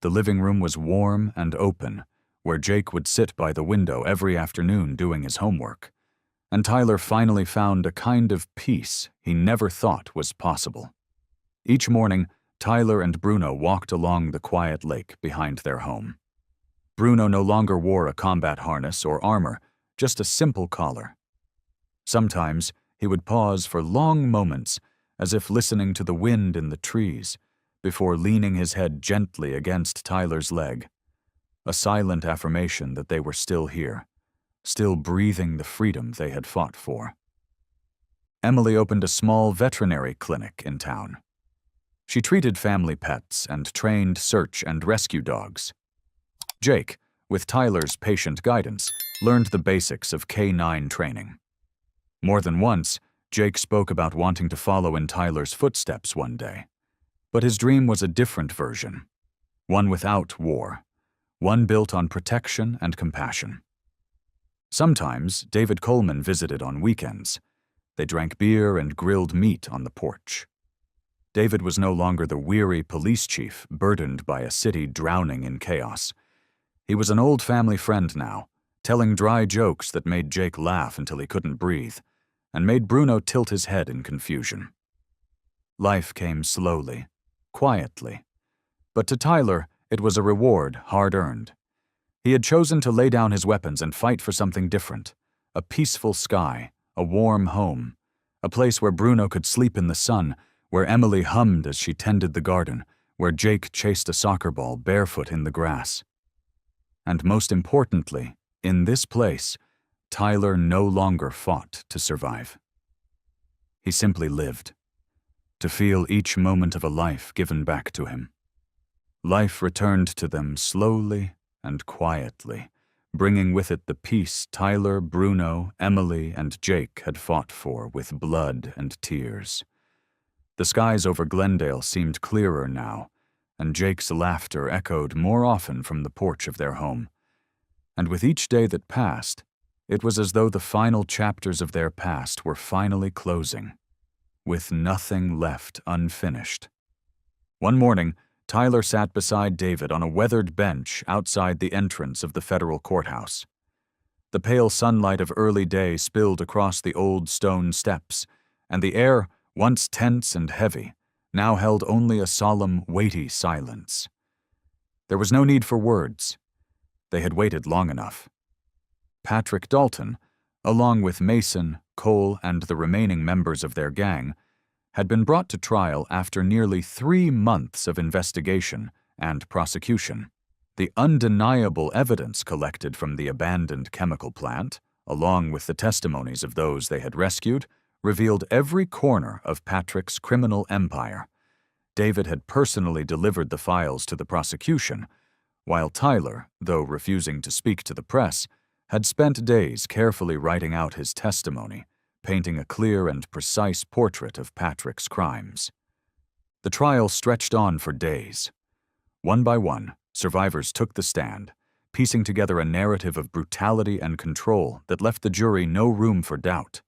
The living room was warm and open, where Jake would sit by the window every afternoon doing his homework, and Tyler finally found a kind of peace he never thought was possible. Each morning, Tyler and Bruno walked along the quiet lake behind their home. Bruno no longer wore a combat harness or armor, just a simple collar. Sometimes he would pause for long moments, as if listening to the wind in the trees, before leaning his head gently against Tyler's leg, a silent affirmation that they were still here, still breathing the freedom they had fought for. Emily opened a small veterinary clinic in town. She treated family pets and trained search and rescue dogs. Jake, with Tyler's patient guidance, learned the basics of canine training. More than once, Jake spoke about wanting to follow in Tyler's footsteps one day. But his dream was a different version, one without war, one built on protection and compassion. Sometimes David Coleman visited on weekends. They drank beer and grilled meat on the porch. David was no longer the weary police chief burdened by a city drowning in chaos. He was an old family friend now, telling dry jokes that made Jake laugh until he couldn't breathe, and made Bruno tilt his head in confusion. Life came slowly, quietly. But to Tyler, it was a reward hard-earned. He had chosen to lay down his weapons and fight for something different, a peaceful sky, a warm home, a place where Bruno could sleep in the sun, where Emily hummed as she tended the garden, where Jake chased a soccer ball barefoot in the grass. And most importantly, in this place, Tyler no longer fought to survive. He simply lived, to feel each moment of a life given back to him. Life returned to them slowly and quietly, bringing with it the peace Tyler, Bruno, Emily, and Jake had fought for with blood and tears. The skies over Glendale seemed clearer now, and Jake's laughter echoed more often from the porch of their home. And with each day that passed, it was as though the final chapters of their past were finally closing, with nothing left unfinished. One morning, Tyler sat beside David on a weathered bench outside the entrance of the federal courthouse. The pale sunlight of early day spilled across the old stone steps, and the air, once tense and heavy, now held only a solemn, weighty silence. There was no need for words. They had waited long enough. Patrick Dalton, along with Mason, Cole, and the remaining members of their gang, had been brought to trial after nearly 3 months of investigation and prosecution. The undeniable evidence collected from the abandoned chemical plant, along with the testimonies of those they had rescued, revealed every corner of Patrick's criminal empire. David had personally delivered the files to the prosecution, while Tyler, though refusing to speak to the press, had spent days carefully writing out his testimony, painting a clear and precise portrait of Patrick's crimes. The trial stretched on for days. One by one, survivors took the stand, piecing together a narrative of brutality and control that left the jury no room for doubt.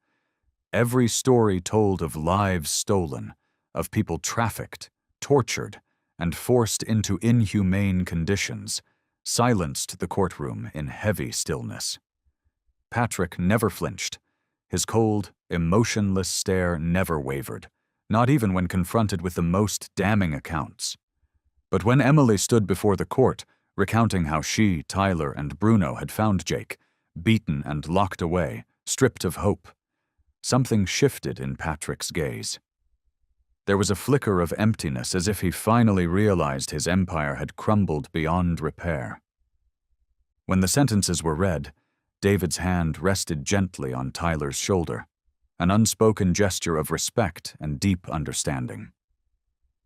Every story told of lives stolen, of people trafficked, tortured, and forced into inhumane conditions, silenced the courtroom in heavy stillness. Patrick never flinched. His cold, emotionless stare never wavered, not even when confronted with the most damning accounts. But when Emily stood before the court, recounting how she, Tyler, and Bruno had found Jake, beaten and locked away, stripped of hope, something shifted in Patrick's gaze. There was a flicker of emptiness, as if he finally realized his empire had crumbled beyond repair. When the sentences were read, David's hand rested gently on Tyler's shoulder, an unspoken gesture of respect and deep understanding.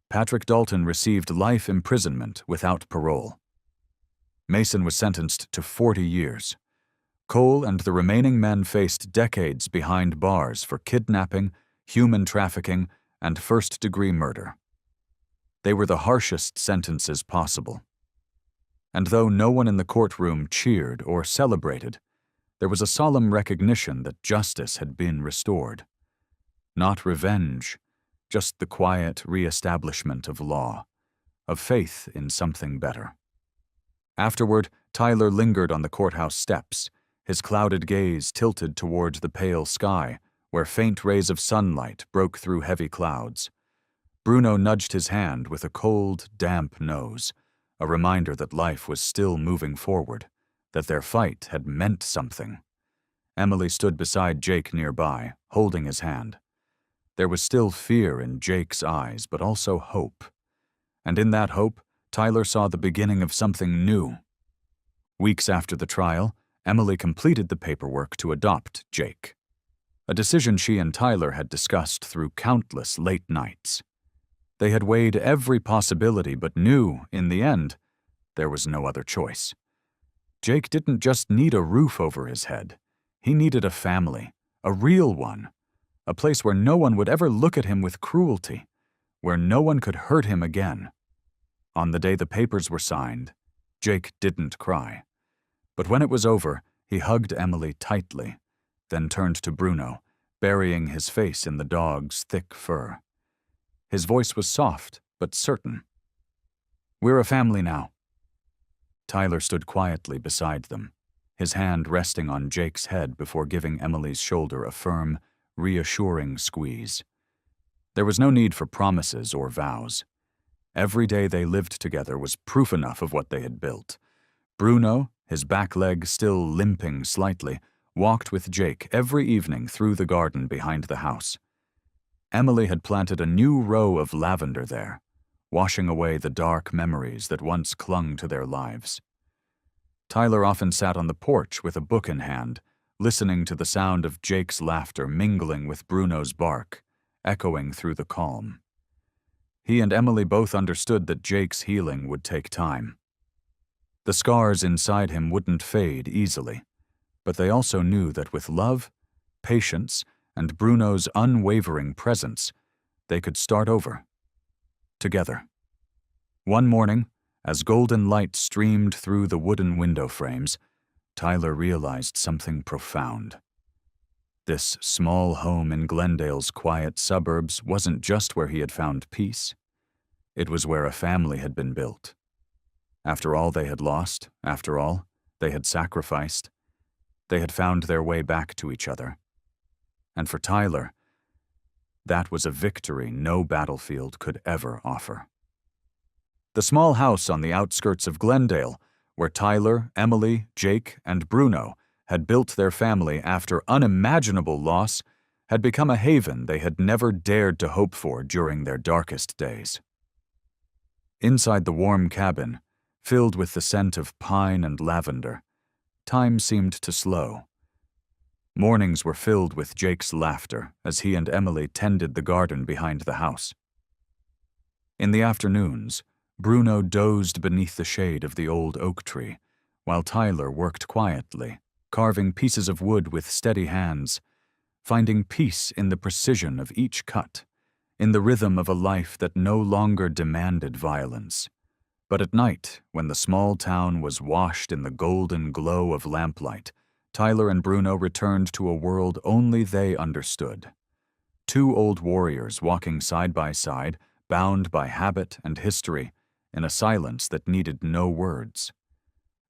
Patrick Dalton received life imprisonment without parole. Mason was sentenced to 40 years. Cole and the remaining men faced decades behind bars for kidnapping, human trafficking, and first-degree murder. They were the harshest sentences possible. And though no one in the courtroom cheered or celebrated, there was a solemn recognition that justice had been restored. Not revenge, just the quiet re-establishment of law, of faith in something better. Afterward, Tyler lingered on the courthouse steps, his clouded gaze tilted toward the pale sky, where faint rays of sunlight broke through heavy clouds. Bruno nudged his hand with a cold, damp nose, a reminder that life was still moving forward, that their fight had meant something. Emily stood beside Jake nearby, holding his hand. There was still fear in Jake's eyes, but also hope. And in that hope, Tyler saw the beginning of something new. Weeks after the trial, Emily completed the paperwork to adopt Jake. A decision she and Tyler had discussed through countless late nights. They had weighed every possibility but knew, in the end, there was no other choice. Jake didn't just need a roof over his head. He needed a family, a real one, a place where no one would ever look at him with cruelty, where no one could hurt him again. On the day the papers were signed, Jake didn't cry. But when it was over, he hugged Emily tightly, then turned to Bruno, burying his face in the dog's thick fur. His voice was soft, but certain. "We're a family now." Tyler stood quietly beside them, his hand resting on Jake's head before giving Emily's shoulder a firm, reassuring squeeze. There was no need for promises or vows. Every day they lived together was proof enough of what they had built. Bruno, his back leg still limping slightly, walked with Jake every evening through the garden behind the house. Emily had planted a new row of lavender there, washing away the dark memories that once clung to their lives. Tyler often sat on the porch with a book in hand, listening to the sound of Jake's laughter mingling with Bruno's bark, echoing through the calm. He and Emily both understood that Jake's healing would take time. The scars inside him wouldn't fade easily, but they also knew that with love, patience, and Bruno's unwavering presence, they could start over. Together. One morning, as golden light streamed through the wooden window frames, Tyler realized something profound. This small home in Glendale's quiet suburbs wasn't just where he had found peace. It was where a family had been built. After all they had lost, after all they had sacrificed, they had found their way back to each other. And for Tyler, that was a victory no battlefield could ever offer. The small house on the outskirts of Glendale, where Tyler, Emily, Jake, and Bruno had built their family after unimaginable loss, had become a haven they had never dared to hope for during their darkest days. Inside the warm cabin, filled with the scent of pine and lavender, time seemed to slow. Mornings were filled with Jake's laughter as he and Emily tended the garden behind the house. In the afternoons, Bruno dozed beneath the shade of the old oak tree, while Tyler worked quietly, carving pieces of wood with steady hands, finding peace in the precision of each cut, in the rhythm of a life that no longer demanded violence. But at night, when the small town was washed in the golden glow of lamplight, Tyler and Bruno returned to a world only they understood. Two old warriors walking side by side, bound by habit and history, in a silence that needed no words.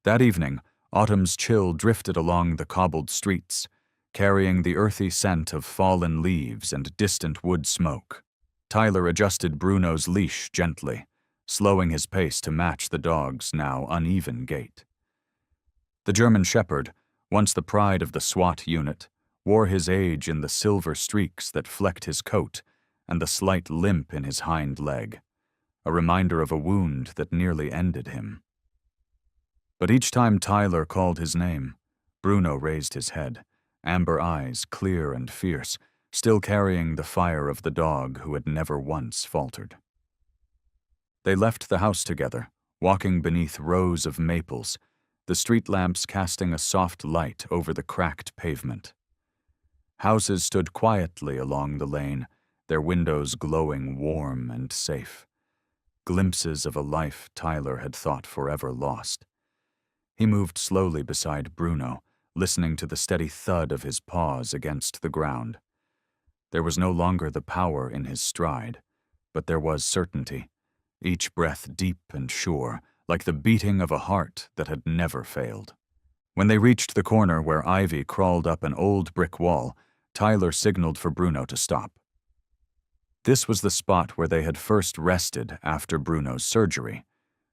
That evening, autumn's chill drifted along the cobbled streets, carrying the earthy scent of fallen leaves and distant wood smoke. Tyler adjusted Bruno's leash gently, slowing his pace to match the dog's now uneven gait. The German Shepherd, once the pride of the SWAT unit, wore his age in the silver streaks that flecked his coat and the slight limp in his hind leg, a reminder of a wound that nearly ended him. But each time Tyler called his name, Bruno raised his head, amber eyes clear and fierce, still carrying the fire of the dog who had never once faltered. They left the house together, walking beneath rows of maples, the street lamps casting a soft light over the cracked pavement. Houses stood quietly along the lane, their windows glowing warm and safe. Glimpses of a life Tyler had thought forever lost. He moved slowly beside Bruno, listening to the steady thud of his paws against the ground. There was no longer the power in his stride, but there was certainty, each breath deep and sure, like the beating of a heart that had never failed. When they reached the corner where ivy crawled up an old brick wall, Tyler signaled for Bruno to stop. This was the spot where they had first rested after Bruno's surgery,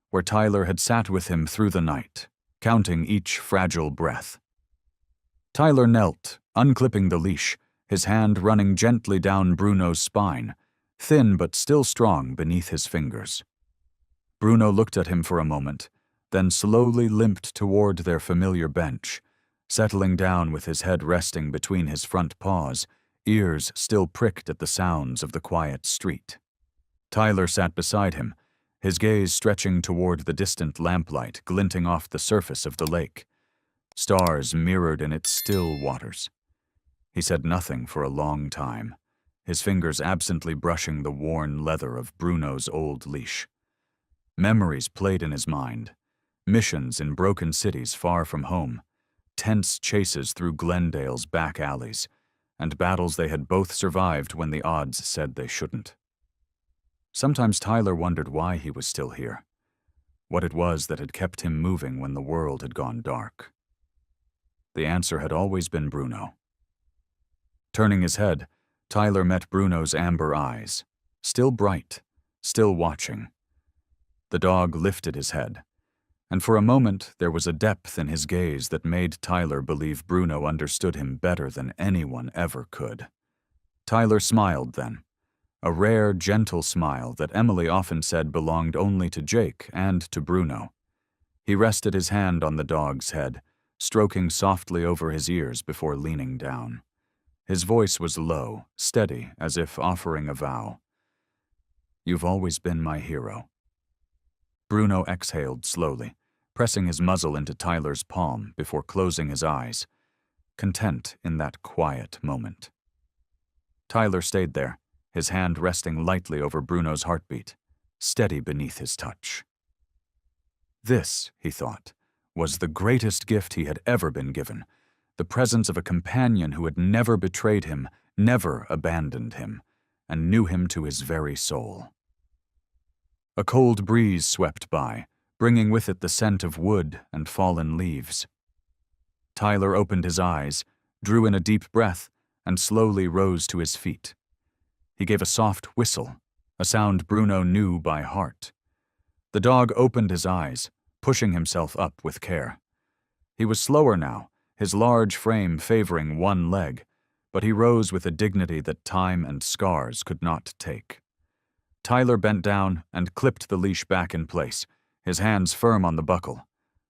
where Tyler had sat with him through the night, counting each fragile breath. Tyler knelt, unclipping the leash, his hand running gently down Bruno's spine, thin but still strong beneath his fingers. Bruno looked at him for a moment, then slowly limped toward their familiar bench, settling down with his head resting between his front paws, ears still pricked at the sounds of the quiet street. Tyler sat beside him, his gaze stretching toward the distant lamplight glinting off the surface of the lake, stars mirrored in its still waters. He said nothing for a long time, his fingers absently brushing the worn leather of Bruno's old leash. Memories played in his mind, missions in broken cities far from home, tense chases through Glendale's back alleys, and battles they had both survived when the odds said they shouldn't. Sometimes Tyler wondered why he was still here, what it was that had kept him moving when the world had gone dark. The answer had always been Bruno. Turning his head, Tyler met Bruno's amber eyes, still bright, still watching. The dog lifted his head, and for a moment there was a depth in his gaze that made Tyler believe Bruno understood him better than anyone ever could. Tyler smiled then, a rare, gentle smile that Emily often said belonged only to Jake and to Bruno. He rested his hand on the dog's head, stroking softly over his ears before leaning down. His voice was low, steady, as if offering a vow. "You've always been my hero." Bruno exhaled slowly, pressing his muzzle into Tyler's palm before closing his eyes, content in that quiet moment. Tyler stayed there, his hand resting lightly over Bruno's heartbeat, steady beneath his touch. This, he thought, was the greatest gift he had ever been given, the presence of a companion who had never betrayed him, never abandoned him, and knew him to his very soul. A cold breeze swept by, bringing with it the scent of wood and fallen leaves. Tyler opened his eyes, drew in a deep breath, and slowly rose to his feet. He gave a soft whistle, a sound Bruno knew by heart. The dog opened his eyes, pushing himself up with care. He was slower now, his large frame favoring one leg, but he rose with a dignity that time and scars could not take. Tyler bent down and clipped the leash back in place, his hands firm on the buckle,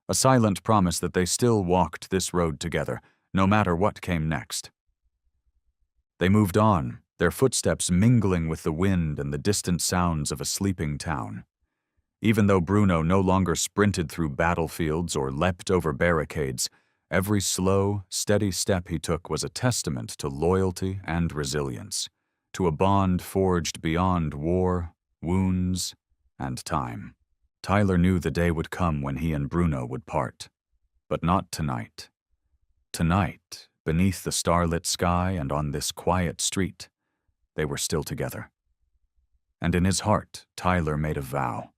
a silent promise that they still walked this road together, no matter what came next. They moved on, their footsteps mingling with the wind and the distant sounds of a sleeping town. Even though Bruno no longer sprinted through battlefields or leapt over barricades, every slow, steady step he took was a testament to loyalty and resilience, to a bond forged beyond war, wounds, and time. Tyler knew the day would come when he and Bruno would part, but not tonight. Tonight, beneath the starlit sky and on this quiet street, they were still together. And in his heart, Tyler made a vow.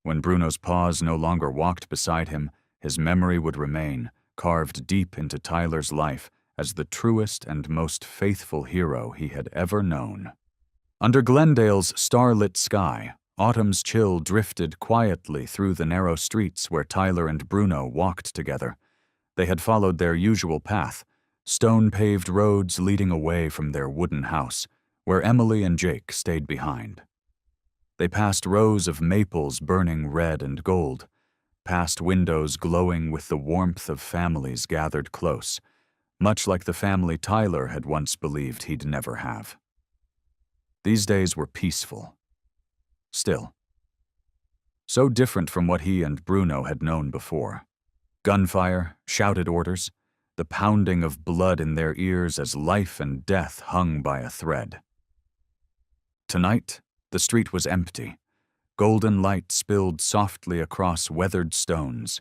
When Bruno's paws no longer walked beside him, his memory would remain, carved deep into Tyler's life as the truest and most faithful hero he had ever known. Under Glendale's starlit sky, autumn's chill drifted quietly through the narrow streets where Tyler and Bruno walked together. They had followed their usual path, stone-paved roads leading away from their wooden house, where Emily and Jake stayed behind. They passed rows of maples burning red and gold, past windows glowing with the warmth of families gathered close, much like the family Tyler had once believed he'd never have. These days were peaceful. Still. So different from what he and Bruno had known before. Gunfire, shouted orders, the pounding of blood in their ears as life and death hung by a thread. Tonight, the street was empty. Golden light spilled softly across weathered stones.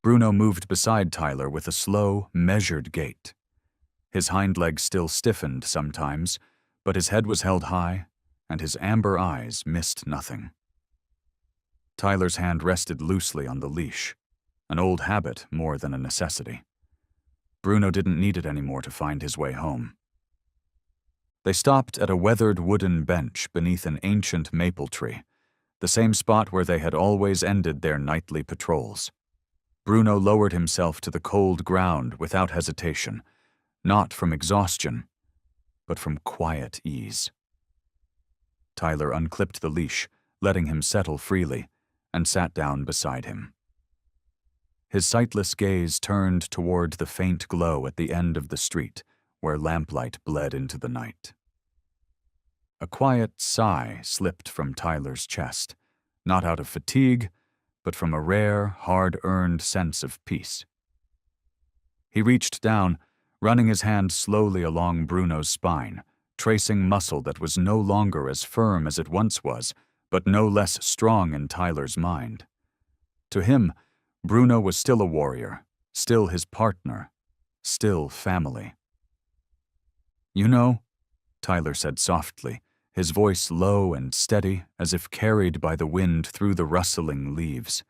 Bruno moved beside Tyler with a slow, measured gait. His hind legs still stiffened sometimes, but his head was held high, and his amber eyes missed nothing. Tyler's hand rested loosely on the leash, an old habit more than a necessity. Bruno didn't need it anymore to find his way home. They stopped at a weathered wooden bench beneath an ancient maple tree, the same spot where they had always ended their nightly patrols. Bruno lowered himself to the cold ground without hesitation, not from exhaustion, but from quiet ease. Tyler unclipped the leash, letting him settle freely, and sat down beside him. His sightless gaze turned toward the faint glow at the end of the street, where lamplight bled into the night. A quiet sigh slipped from Tyler's chest, not out of fatigue, but from a rare, hard-earned sense of peace. He reached down, running his hand slowly along Bruno's spine, tracing muscle that was no longer as firm as it once was, but no less strong in Tyler's mind. To him, Bruno was still a warrior, still his partner, still family. "You know," Tyler said softly, his voice low and steady, as if carried by the wind through the rustling leaves.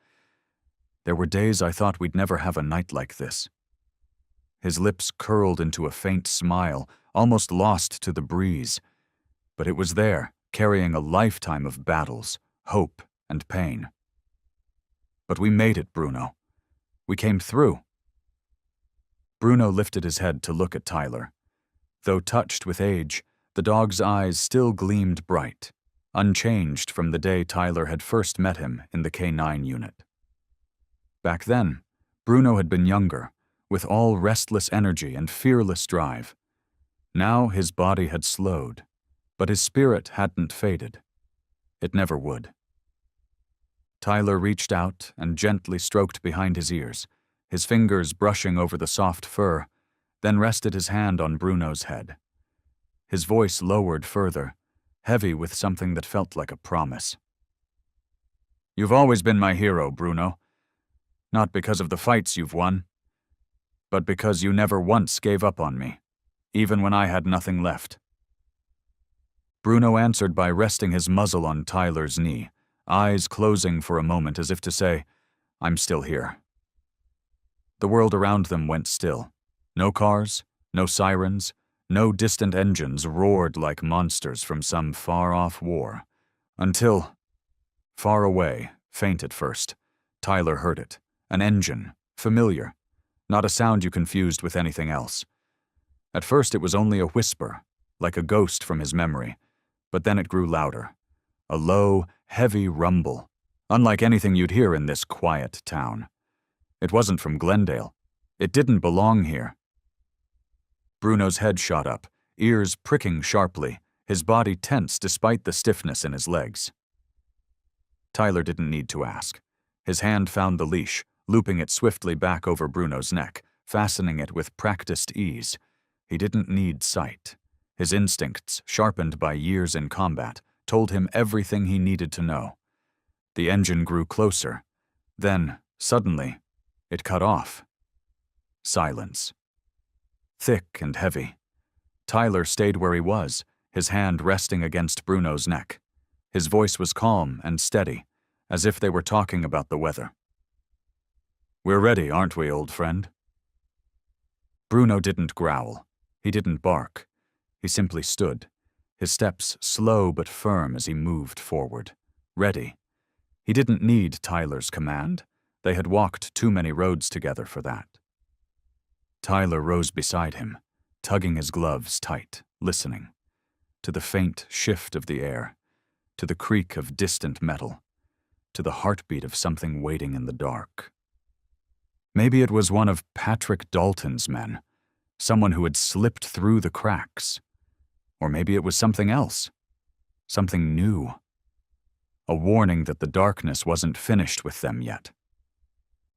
"There were days I thought we'd never have a night like this." His lips curled into a faint smile, almost lost to the breeze. But it was there, carrying a lifetime of battles, hope, and pain. "But we made it, Bruno. We came through." Bruno lifted his head to look at Tyler. Though touched with age, the dog's eyes still gleamed bright, unchanged from the day Tyler had first met him in the K9 unit. Back then, Bruno had been younger, with all restless energy and fearless drive. Now his body had slowed, but his spirit hadn't faded. It never would. Tyler reached out and gently stroked behind his ears, his fingers brushing over the soft fur, then rested his hand on Bruno's head. His voice lowered further, heavy with something that felt like a promise. "You've always been my hero, Bruno. Not because of the fights you've won, but because you never once gave up on me, even when I had nothing left." Bruno answered by resting his muzzle on Tyler's knee, eyes closing for a moment as if to say, "I'm still here." The world around them went still. No cars, no sirens, no distant engines roared like monsters from some far-off war. Until, far away, faint at first, Tyler heard it. An engine, familiar, not a sound you confused with anything else. At first it was only a whisper, like a ghost from his memory, but then it grew louder. A low, heavy rumble, unlike anything you'd hear in this quiet town. It wasn't from Glendale. It didn't belong here. Bruno's head shot up, ears pricking sharply, his body tense despite the stiffness in his legs. Tyler didn't need to ask. His hand found the leash, looping it swiftly back over Bruno's neck, fastening it with practiced ease. He didn't need sight. His instincts, sharpened by years in combat, told him everything he needed to know. The engine grew closer. Then, suddenly, it cut off. Silence. Thick and heavy. Tyler stayed where he was, his hand resting against Bruno's neck. His voice was calm and steady, as if they were talking about the weather. "We're ready, aren't we, old friend?" Bruno didn't growl. He didn't bark. He simply stood, his steps slow but firm as he moved forward. Ready. He didn't need Tyler's command. They had walked too many roads together for that. Tyler rose beside him, tugging his gloves tight, listening. To the faint shift of the air, to the creak of distant metal, to the heartbeat of something waiting in the dark. Maybe it was one of Patrick Dalton's men, someone who had slipped through the cracks. Or maybe it was something else, something new. A warning that the darkness wasn't finished with them yet.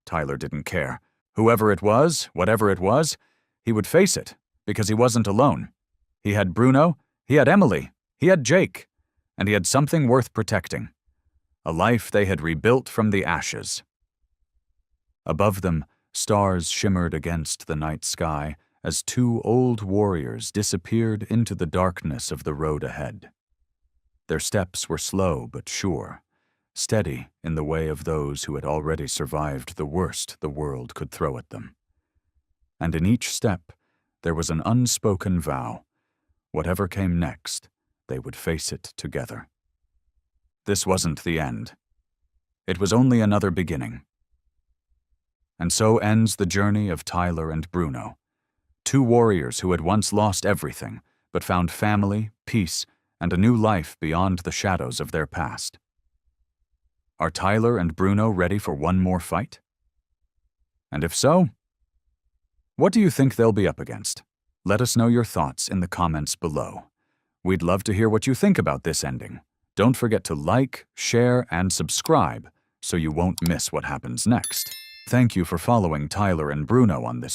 Tyler didn't care. Whoever it was, whatever it was, he would face it, because he wasn't alone. He had Bruno, he had Emily, he had Jake, and he had something worth protecting. A life they had rebuilt from the ashes. Above them, stars shimmered against the night sky as two old warriors disappeared into the darkness of the road ahead. Their steps were slow but sure, steady in the way of those who had already survived the worst the world could throw at them. And in each step, there was an unspoken vow. Whatever came next, they would face it together. This wasn't the end. It was only another beginning. And so ends the journey of Tyler and Bruno, two warriors who had once lost everything, but found family, peace, and a new life beyond the shadows of their past. Are Tyler and Bruno ready for one more fight? And if so, what do you think they'll be up against? Let us know your thoughts in the comments below. We'd love to hear what you think about this ending. Don't forget to like, share, and subscribe so you won't miss what happens next. Thank you for following Tyler and Bruno on this